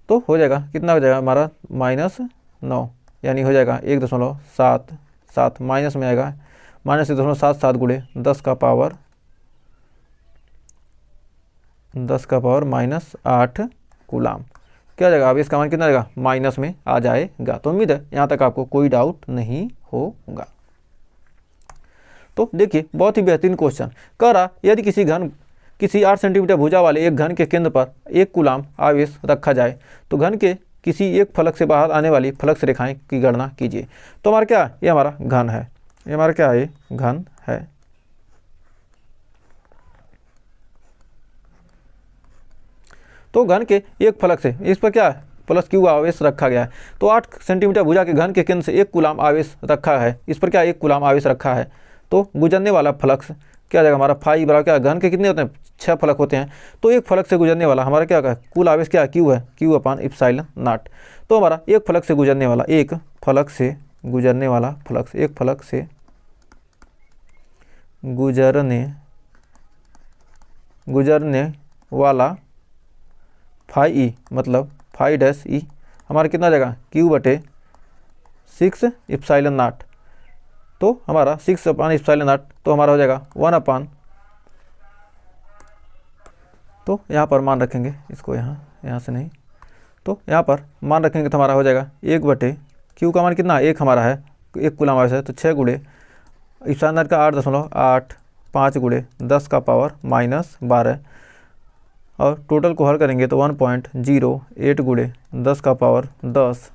तो हो जाएगा कितना हो जाएगा हमारा -9 यानी हो जाएगा 1.77 माइनस में आएगा -1.77 गुणे 10 का पावर -8 कूलाम। क्या हो जाएगा अब इसका मान कितना आएगा माइनस में आ जाएगा। तो उम्मीद है यहाँ तक आपको कोई डाउट नहीं होगा। तो देखिए बहुत ही बेहतरीन क्वेश्चन कह रहा यदि किसी 8 सेंटीमीटर भुजा वाले एक घन के केंद्र पर 1 कूलाम आवेश रखा जाए तो घन के किसी एक फलक से बाहर आने वाली फ्लक्स रेखाएं की गणना कीजिए। तो हमारा क्या ये हमारा घन है, ये हमारा क्या है घन है। तो घन के एक फलक से इस पर क्या प्लस क्यू आवेश रखा गया है। तो 8 सेंटीमीटर भुजा के घन के केंद्र से 1 कूलाम आवेश रखा है, इस पर क्या 1 कूलाम आवेश रखा है। तो गुजरने वाला फ्लक्स क्या जाएगा हमारा फाई बराबर क्या घन के कितने होते हैं 6 फलक होते हैं, तो एक फलक से गुजरने वाला हमारा क्या होगा कुल आवेश क्या क्यू है क्यू अपान इप्सिलॉन नॉट। तो हमारा एक फलक से गुजरने वाला फ्लक्स गुजरने वाला फाई ई मतलब फाई डैश ई हमारा कितना जाएगा क्यू बटे 6 इप्सिलॉन नॉट। तो हमारा 6 अपान इप्सिलॉन नॉट तो हमारा हो जाएगा 1 अपान, तो यहाँ पर मान रखेंगे इसको यहाँ से नहीं, तो यहाँ पर मान रखेंगे तो हमारा हो जाएगा 1 बटे क्यू का मान कितना 1 हमारा है 1 कूलाम आवेश है, तो 6 गुणे इप्सिलॉन नॉट का 8.85 गुणे 10 का पावर -12 और टोटल को हल करेंगे तो 1.08 गुणे 10 का पावर 10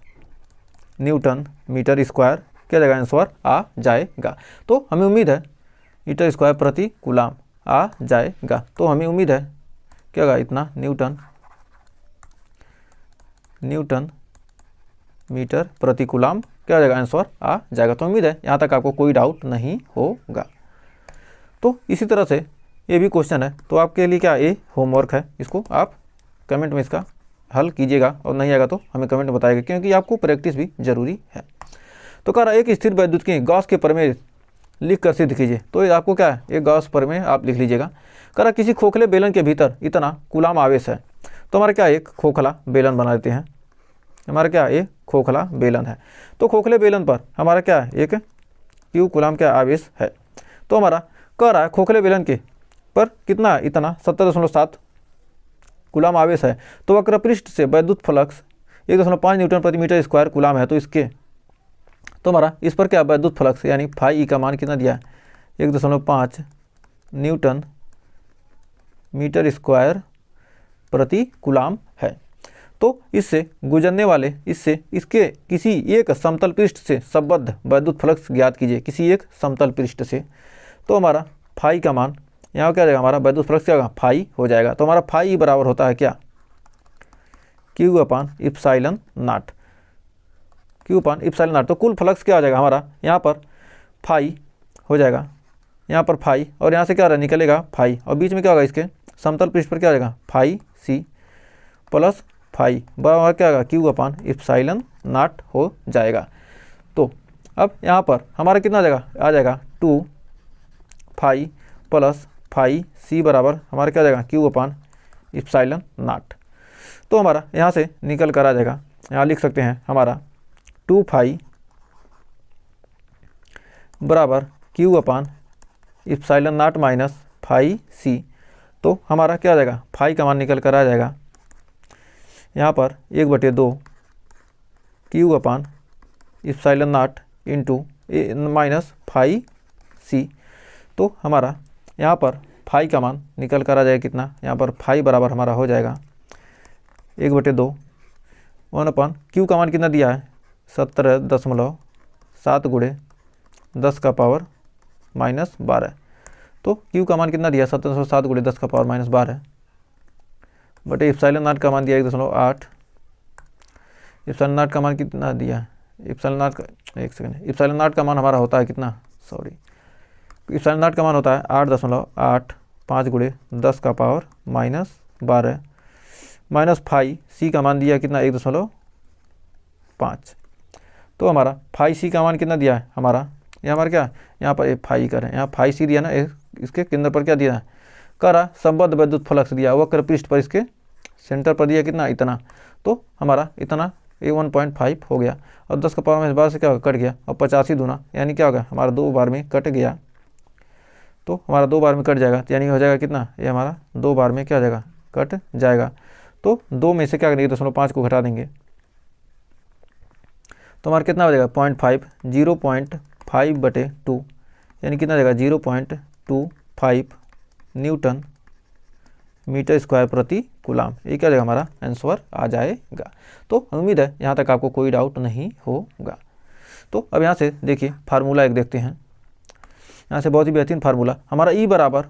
न्यूटन मीटर स्क्वायर क्या जाएगा आंसर आ जाएगा। तो हमें उम्मीद है मीटर स्क्वायर प्रति कूलाम आ जाएगा। तो हमें उम्मीद है क्या होगा इतना न्यूटन न्यूटन मीटर प्रति कूलाम क्या हो जाएगा, आंसर आ जाएगा। तो उम्मीद है यहाँ तक आपको कोई डाउट नहीं होगा। तो इसी तरह से ये भी क्वेश्चन है, तो आपके लिए क्या ये होमवर्क है, इसको आप कमेंट में इसका हल कीजिएगा और नहीं आएगा तो हमें कमेंट में बताइएगा, क्योंकि आपको प्रैक्टिस भी जरूरी है। तो कह रहा है एक स्थिर वैद्युत की गॉस के प्रमेय लिख कर सिद्ध कीजिए। तो ये आपको क्या है, एक गॉस प्रमेय आप लिख लीजिएगा। कह रहा किसी खोखले बेलन के भीतर इतना कूलाम आवेश है। तो हमारा क्या एक खोखला बेलन बना देते हैं, हमारा क्या एक खोखला बेलन है। तो खोखले बेलन पर हमारा क्या है, एक क्यू कूलाम क्या आवेश है। तो हमारा कह रहा है खोखले बेलन के पर कितना, इतना 70.7 कूलाम आवेश है। तो वक्र पृष्ठ से वैद्युत फ्लक्स 1.5 न्यूटन प्रति मीटर स्क्वायर कूलाम है। तो इसके तो हमारा इस पर क्या वैद्युत फ्लक्स यानी फाई ई का मान कितना दिया है, 1.5 न्यूटन मीटर स्क्वायर प्रति कूलाम है। तो इससे गुजरने वाले इसके किसी एक समतल पृष्ठ से संबद्ध वैद्युत फ्लक्स ज्ञात कीजिए, किसी एक समतल पृष्ठ से। तो हमारा फाई का मान यहाँ क्या जाएगा, हमारा वैद्युत फ्लक्स क्या होगा, फाई हो जाएगा। तो हमारा फाई बराबर होता है क्या, Q upon epsilon not, Q upon epsilon not. तो कुल फ्लक्स क्या हो जाएगा हमारा, यहाँ पर फाई हो जाएगा, यहाँ पर फाई और यहाँ से क्या रहा निकलेगा फाई, और बीच में क्या होगा इसके समतल पृष्ठ पर क्या हो जाएगा फाई सी प्लस फाई बराबर क्या होगा क्यू अपान इप्सिलॉन नॉट हो जाएगा। तो अब यहाँ पर हमारा कितना आ जाएगा 2 फाई प्लस फाई सी बराबर हमारा क्या आ जाएगा क्यू अपान इप्सिलॉन नॉट। तो हमारा यहाँ से निकल कर आ जाएगा, यहाँ लिख सकते हैं हमारा 2 फाई बराबर Q upon epsilon not minus phi C. तो हमारा क्या आ जाएगा, फाई का मान निकल कर आ जाएगा यहाँ पर 1/2 Q upon epsilon not into minus phi C. तो हमारा यहाँ पर फाई का मान निकल कर आ जाएगा कितना, यहाँ पर फाई बराबर हमारा हो जाएगा 1/2 1 क्यू का मान कितना दिया है 17.7 गुणे 10 का पावर माइनस 12। तो क्यू का मान कितना दिया 17.7 गुणे 10 का पावर माइनस 12 बटे इप्सिलॉन नॉट का मान दिया 1.8। इप्सिलॉन नॉट का मान कितना दिया, इप्सिलॉन नॉट का एक सेकंड, इप्सिलॉन नॉट का मान हमारा होता है कितना, सॉरी इप्सिलॉन नॉट का मान होता है 8.85 गुणे 10 का पावर माइनस 12 माइनस फाई सी का मान दिया कितना 1.5। तो हमारा फाई सी का मान कितना दिया है हमारा, यहाँ हमारा क्या यहाँ पर फाई करें, यहाँ फाई सी दिया ना, इसके केंद्र पर क्या दिया है करा संबद्ध वैद्युत फ्लक्स दिया, वक्र पृष्ठ पर इसके सेंटर पर दिया कितना इतना। तो हमारा इतना 1.5 हो गया और 10 का पावर माइनस 12 से क्या होगा कट गया और 85 दूना यानी क्या होगा हमारा 2 बार में कट गया। तो हमारा 2 बार में कट जाएगा यानी हो जाएगा कितना, ये हमारा 2 बार में क्या हो जाएगा कट जाएगा। तो 2 में से क्या करेंगे 0.5 को घटा देंगे तो हमारा कितना हो जाएगा 0.5 0.5/2 यानी कितना जाएगा 0.25 न्यूटन मीटर स्क्वायर प्रति कूलाम। ये क्या जाएगा हमारा आंसर आ जाएगा। तो उम्मीद है यहाँ तक आपको कोई डाउट नहीं होगा। तो अब यहाँ से देखिए फार्मूला एक देखते हैं, यहाँ से बहुत ही बेहतरीन फार्मूला हमारा ई बराबर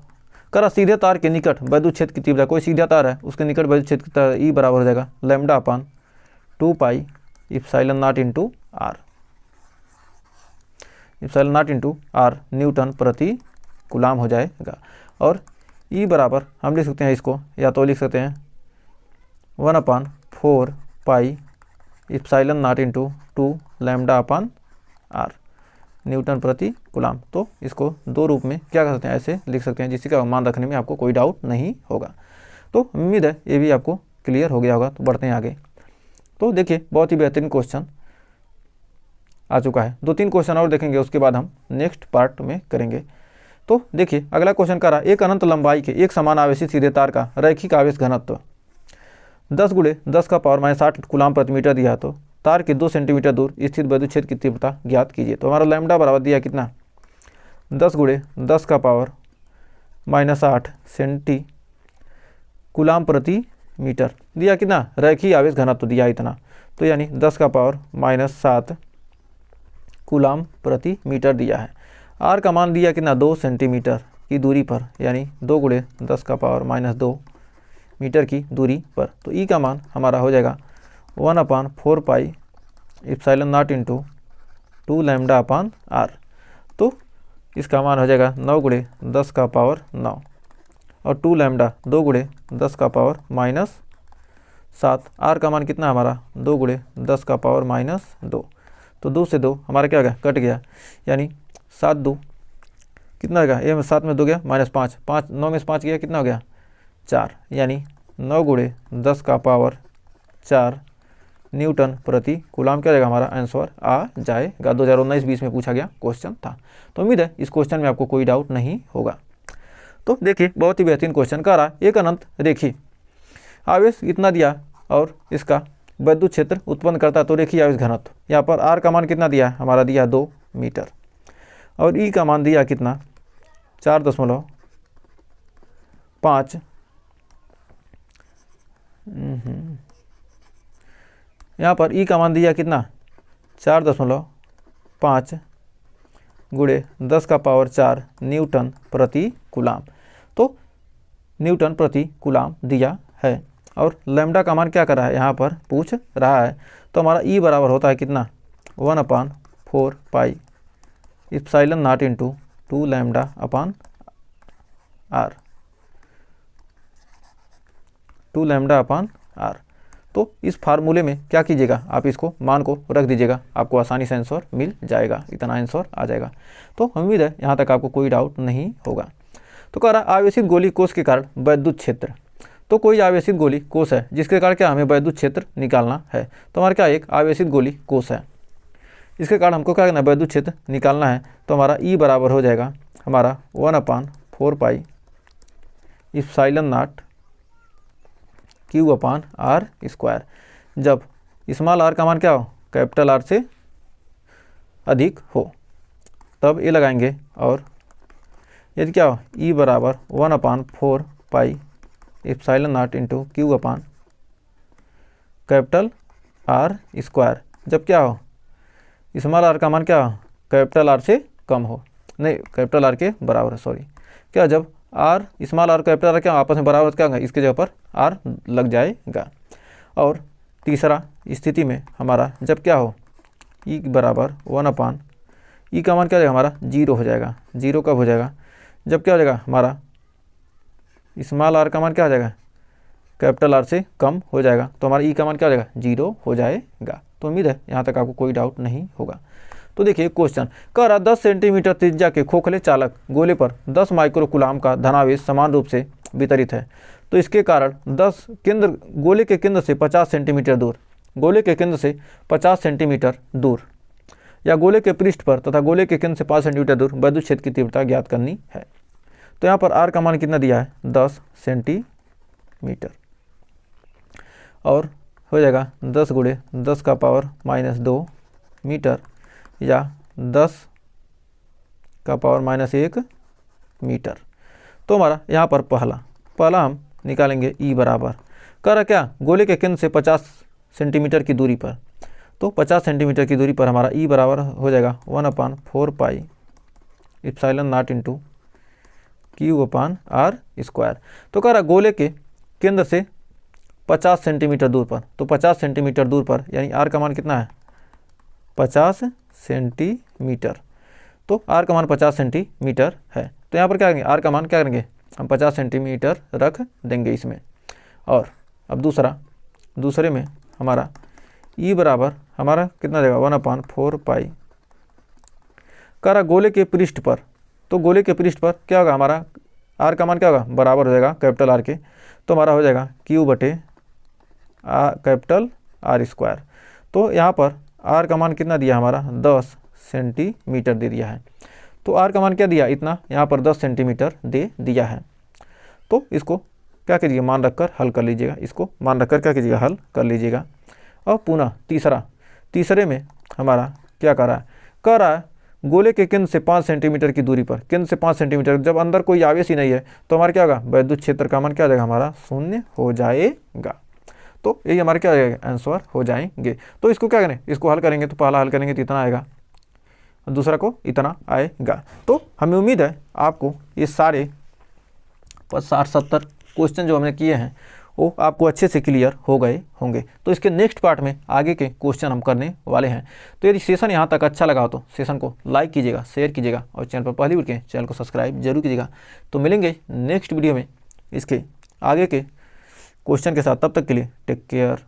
करा सीधे तार के निकट वैद्युत क्षेत्र की तीव्रता, कोई सीधा तार है उसके निकट वैद्युत क्षेत्र की ई बराबर हो जाएगा lambda upon 2 pi epsilon not into R, epsilon not into R newton प्रति कूलाम हो जाएगा। और ई बराबर हम लिख सकते हैं इसको, या तो लिख सकते हैं 1/4 pi epsilon not into 2 lambda upon R newton प्रति कूलाम। तो इसको 2 रूप में क्या कर सकते हैं ऐसे लिख सकते हैं जिससे का मान रखने में आपको कोई डाउट नहीं होगा। तो उम्मीद है ये भी आपको क्लियर हो गया होगा। तो बढ़ते हैं आगे। तो देखिए बहुत ही बेहतरीन क्वेश्चन आ चुका है, 2-3 क्वेश्चन और देखेंगे उसके बाद हम नेक्स्ट पार्ट में करेंगे। तो देखिए अगला क्वेश्चन कह रहा है एक अनंत लंबाई के एक समान आवेशित सीधे तार का रैखिक आवेश घनत्व 10 गुणे 10 का पावर माइनस 60 कूलाम प्रति मीटर दिया, तो तार के 2 सेंटीमीटर दूर स्थित वैद्युत क्षेत्र की तीव्रता ज्ञात कीजिए। तो हमारा लैम्डा बराबर दिया कितना 10 गुणे 10 का पावर माइनस 8 सेंटी कूलाम प्रति मीटर दिया, कितना रैखिक आवेश घनत्व दिया इतना, तो यानी 10 का पावर माइनस 7 कूलाम प्रति मीटर दिया है। आर का मान दिया कितना 2 सेंटीमीटर की दूरी पर, यानी 2 गुणे 10 का पावर माइनस 2 मीटर की दूरी पर। तो ई का मान हमारा हो जाएगा 1/4 epsilon nought into 2 lambda upon R. तो इसका मान हो जाएगा 9 गुणे 10 का पावर 9 और 2 लैम्डा 2 गुणे 10 का पावर -7। आर का मान कितना हमारा 2 गुणे 10 का पावर -2। तो 2 से 2 हमारा क्या हो गया, कट गया, यानी 7 2 कितना होगा, ये में 7 में 2 गया -5, 5 9 में से 5 गया कितना हो गया 4, यानी 9 गुणे 10 का पावर 4 न्यूटन प्रति कूलाम क्या रहेगा हमारा आंसर आ जाएगा। 2019-20 में पूछा गया क्वेश्चन था। तो उम्मीद है इस क्वेश्चन में आपको कोई डाउट नहीं होगा। तो देखिए बहुत ही बेहतरीन क्वेश्चन कर रहा है। एक अनंत रेखी आवेश इतना दिया और इसका विद्युत क्षेत्र उत्पन्न करता है, तो रेखीय आवेश घनत्व यहाँ पर आर का मान कितना दिया है हमारा, दिया 2 मीटर और ई का मान दिया कितना 4.5। यहाँ पर ई का मान दिया कितना 4.5 गुणे 10 का पावर 4 न्यूटन प्रति कूलाम। तो न्यूटन प्रति कूलाम दिया है और लैम्डा का मान क्या कर रहा है यहाँ पर पूछ रहा है। तो हमारा ई बराबर होता है कितना 1/4 epsilon nought into 2 lambda upon R, 2 lambda upon R. तो इस फार्मूले में क्या कीजिएगा, आप इसको मान को रख दीजिएगा, आपको आसानी से आंसर मिल जाएगा, इतना आंसर आ जाएगा। तो उम्मीद है यहाँ तक आपको कोई डाउट नहीं होगा। तो कह रहा आवेशित गोली कोष के कारण विद्युत क्षेत्र। तो कोई आवेशित गोली कोष है जिसके कारण क्या हमें विद्युत क्षेत्र निकालना है। तो हमारा क्या एक आवेशित गोली कोष है, इसके कारण हमको क्या करना है विद्युत क्षेत्र निकालना है। तो हमारा ई बराबर हो जाएगा हमारा 1/4 epsilon nought Q upon R square. जब स्मॉल आर का मान क्या हो कैपिटल आर से अधिक हो तब ये लगाएंगे, और यदि क्या हो ई बराबर 1/4 एप्सिलॉन नॉट इंटू क्यू अपान कैपिटल आर स्क्वायर। जब क्या हो स्मॉल आर का मान क्या हो कैपिटल आर से कम हो, नहीं कैपिटल आर के बराबर है, सॉरी क्या, जब R small R capital R क्या आपस में बराबर क्या होगा, इसके जगह पर आर लग जाएगा। और तीसरा स्थिति में हमारा जब क्या हो ई बराबर 1 ई का मान क्या हो जाएगा हमारा 0 हो जाएगा। 0 कब हो जाएगा, जब क्या हो जाएगा हमारा स्मॉल आर का मान क्या हो जाएगा कैपिटल आर से कम हो जाएगा। तो हमारा ई का मान क्या हो जाएगा 0 हो जाएगा। तो उम्मीद है यहाँ तक आपको कोई डाउट नहीं होगा। तो देखिए क्वेश्चन कह रहा 10 सेंटीमीटर त्रिज्या के खोखले चालक गोले पर 10 माइक्रो कूलाम का धनावेश समान रूप से वितरित है। तो इसके कारण 10 केंद्र गोले के केंद्र से 50 सेंटीमीटर दूर, गोले के केंद्र से 50 सेंटीमीटर दूर या गोले के पृष्ठ पर तथा गोले के केंद्र से 5 सेंटीमीटर दूर विद्युत क्षेत्र की तीव्रता ज्ञात करनी है। तो यहाँ पर आर का मान कितना दिया है 10 सेंटीमीटर और हो जाएगा 10 गुणे 10 का पावर -2 मीटर या 10 का पावर -1 मीटर। तो हमारा यहाँ पर पहला हम निकालेंगे ई बराबर कर क्या गोले के केंद्र से 50 सेंटीमीटर की दूरी पर। तो 50 सेंटीमीटर की दूरी पर हमारा ई बराबर हो जाएगा 1/4 epsilon nought into Q upon R square. तो कह रहा गोले के केंद्र से 50 सेंटीमीटर दूर पर, तो 50 सेंटीमीटर दूर पर यानी आर का मान कितना है 50 सेंटीमीटर। तो आर का मान 50 सेंटीमीटर है। तो यहाँ पर क्या करेंगे आर का मान क्या करेंगे हम 50 सेंटीमीटर रख देंगे इसमें। और अब दूसरे में हमारा ई बराबर हमारा कितना देगा 1/4 कह रहा गोले के पृष्ठ पर। तो गोले के पृष्ठ पर क्या होगा हमारा आर का मान क्या होगा बराबर हो जाएगा कैपिटल आर के। तो हमारा हो जाएगा क्यू बटे कैपिटल आर स्क्वायर। तो यहाँ पर आर का मान कितना दिया हमारा 10 सेंटीमीटर दे दिया है। तो आर का मान क्या दिया इतना, यहाँ पर 10 सेंटीमीटर दे दिया है। तो इसको क्या कीजिएगा मान रखकर हल कर लीजिएगा, इसको मान रखकर क्या कीजिएगा हल कर लीजिएगा। और पुनः तीसरे में हमारा क्या कर रहा है गोले के केंद्र से 5 सेंटीमीटर की दूरी पर, केंद्र से 5 सेंटीमीटर, जब अंदर कोई आवेश ही नहीं है तो हमारा क्या होगा विद्युत क्षेत्र का मान क्या हो जाएगा हमारा 0 हो जाएगा। तो यही हमारे क्या हो जाएगा आंसर हो जाएंगे। तो इसको क्या करें इसको हल करेंगे, तो पहला हल करेंगे तो इतना आएगा, दूसरा को इतना आएगा। तो हमें उम्मीद है आपको ये सारे 60-70 क्वेश्चन जो हमने किए हैं वो आपको अच्छे से क्लियर हो गए होंगे। तो इसके नेक्स्ट पार्ट में आगे के क्वेश्चन हम करने वाले हैं। तो यदि सेशन यहाँ तक अच्छा लगा हो तो सेशन को लाइक कीजिएगा, शेयर कीजिएगा और चैनल पर पहली बार के चैनल को सब्सक्राइब जरूर कीजिएगा। तो मिलेंगे नेक्स्ट वीडियो में इसके आगे के क्वेश्चन के साथ, तब तक के लिए टेक केयर।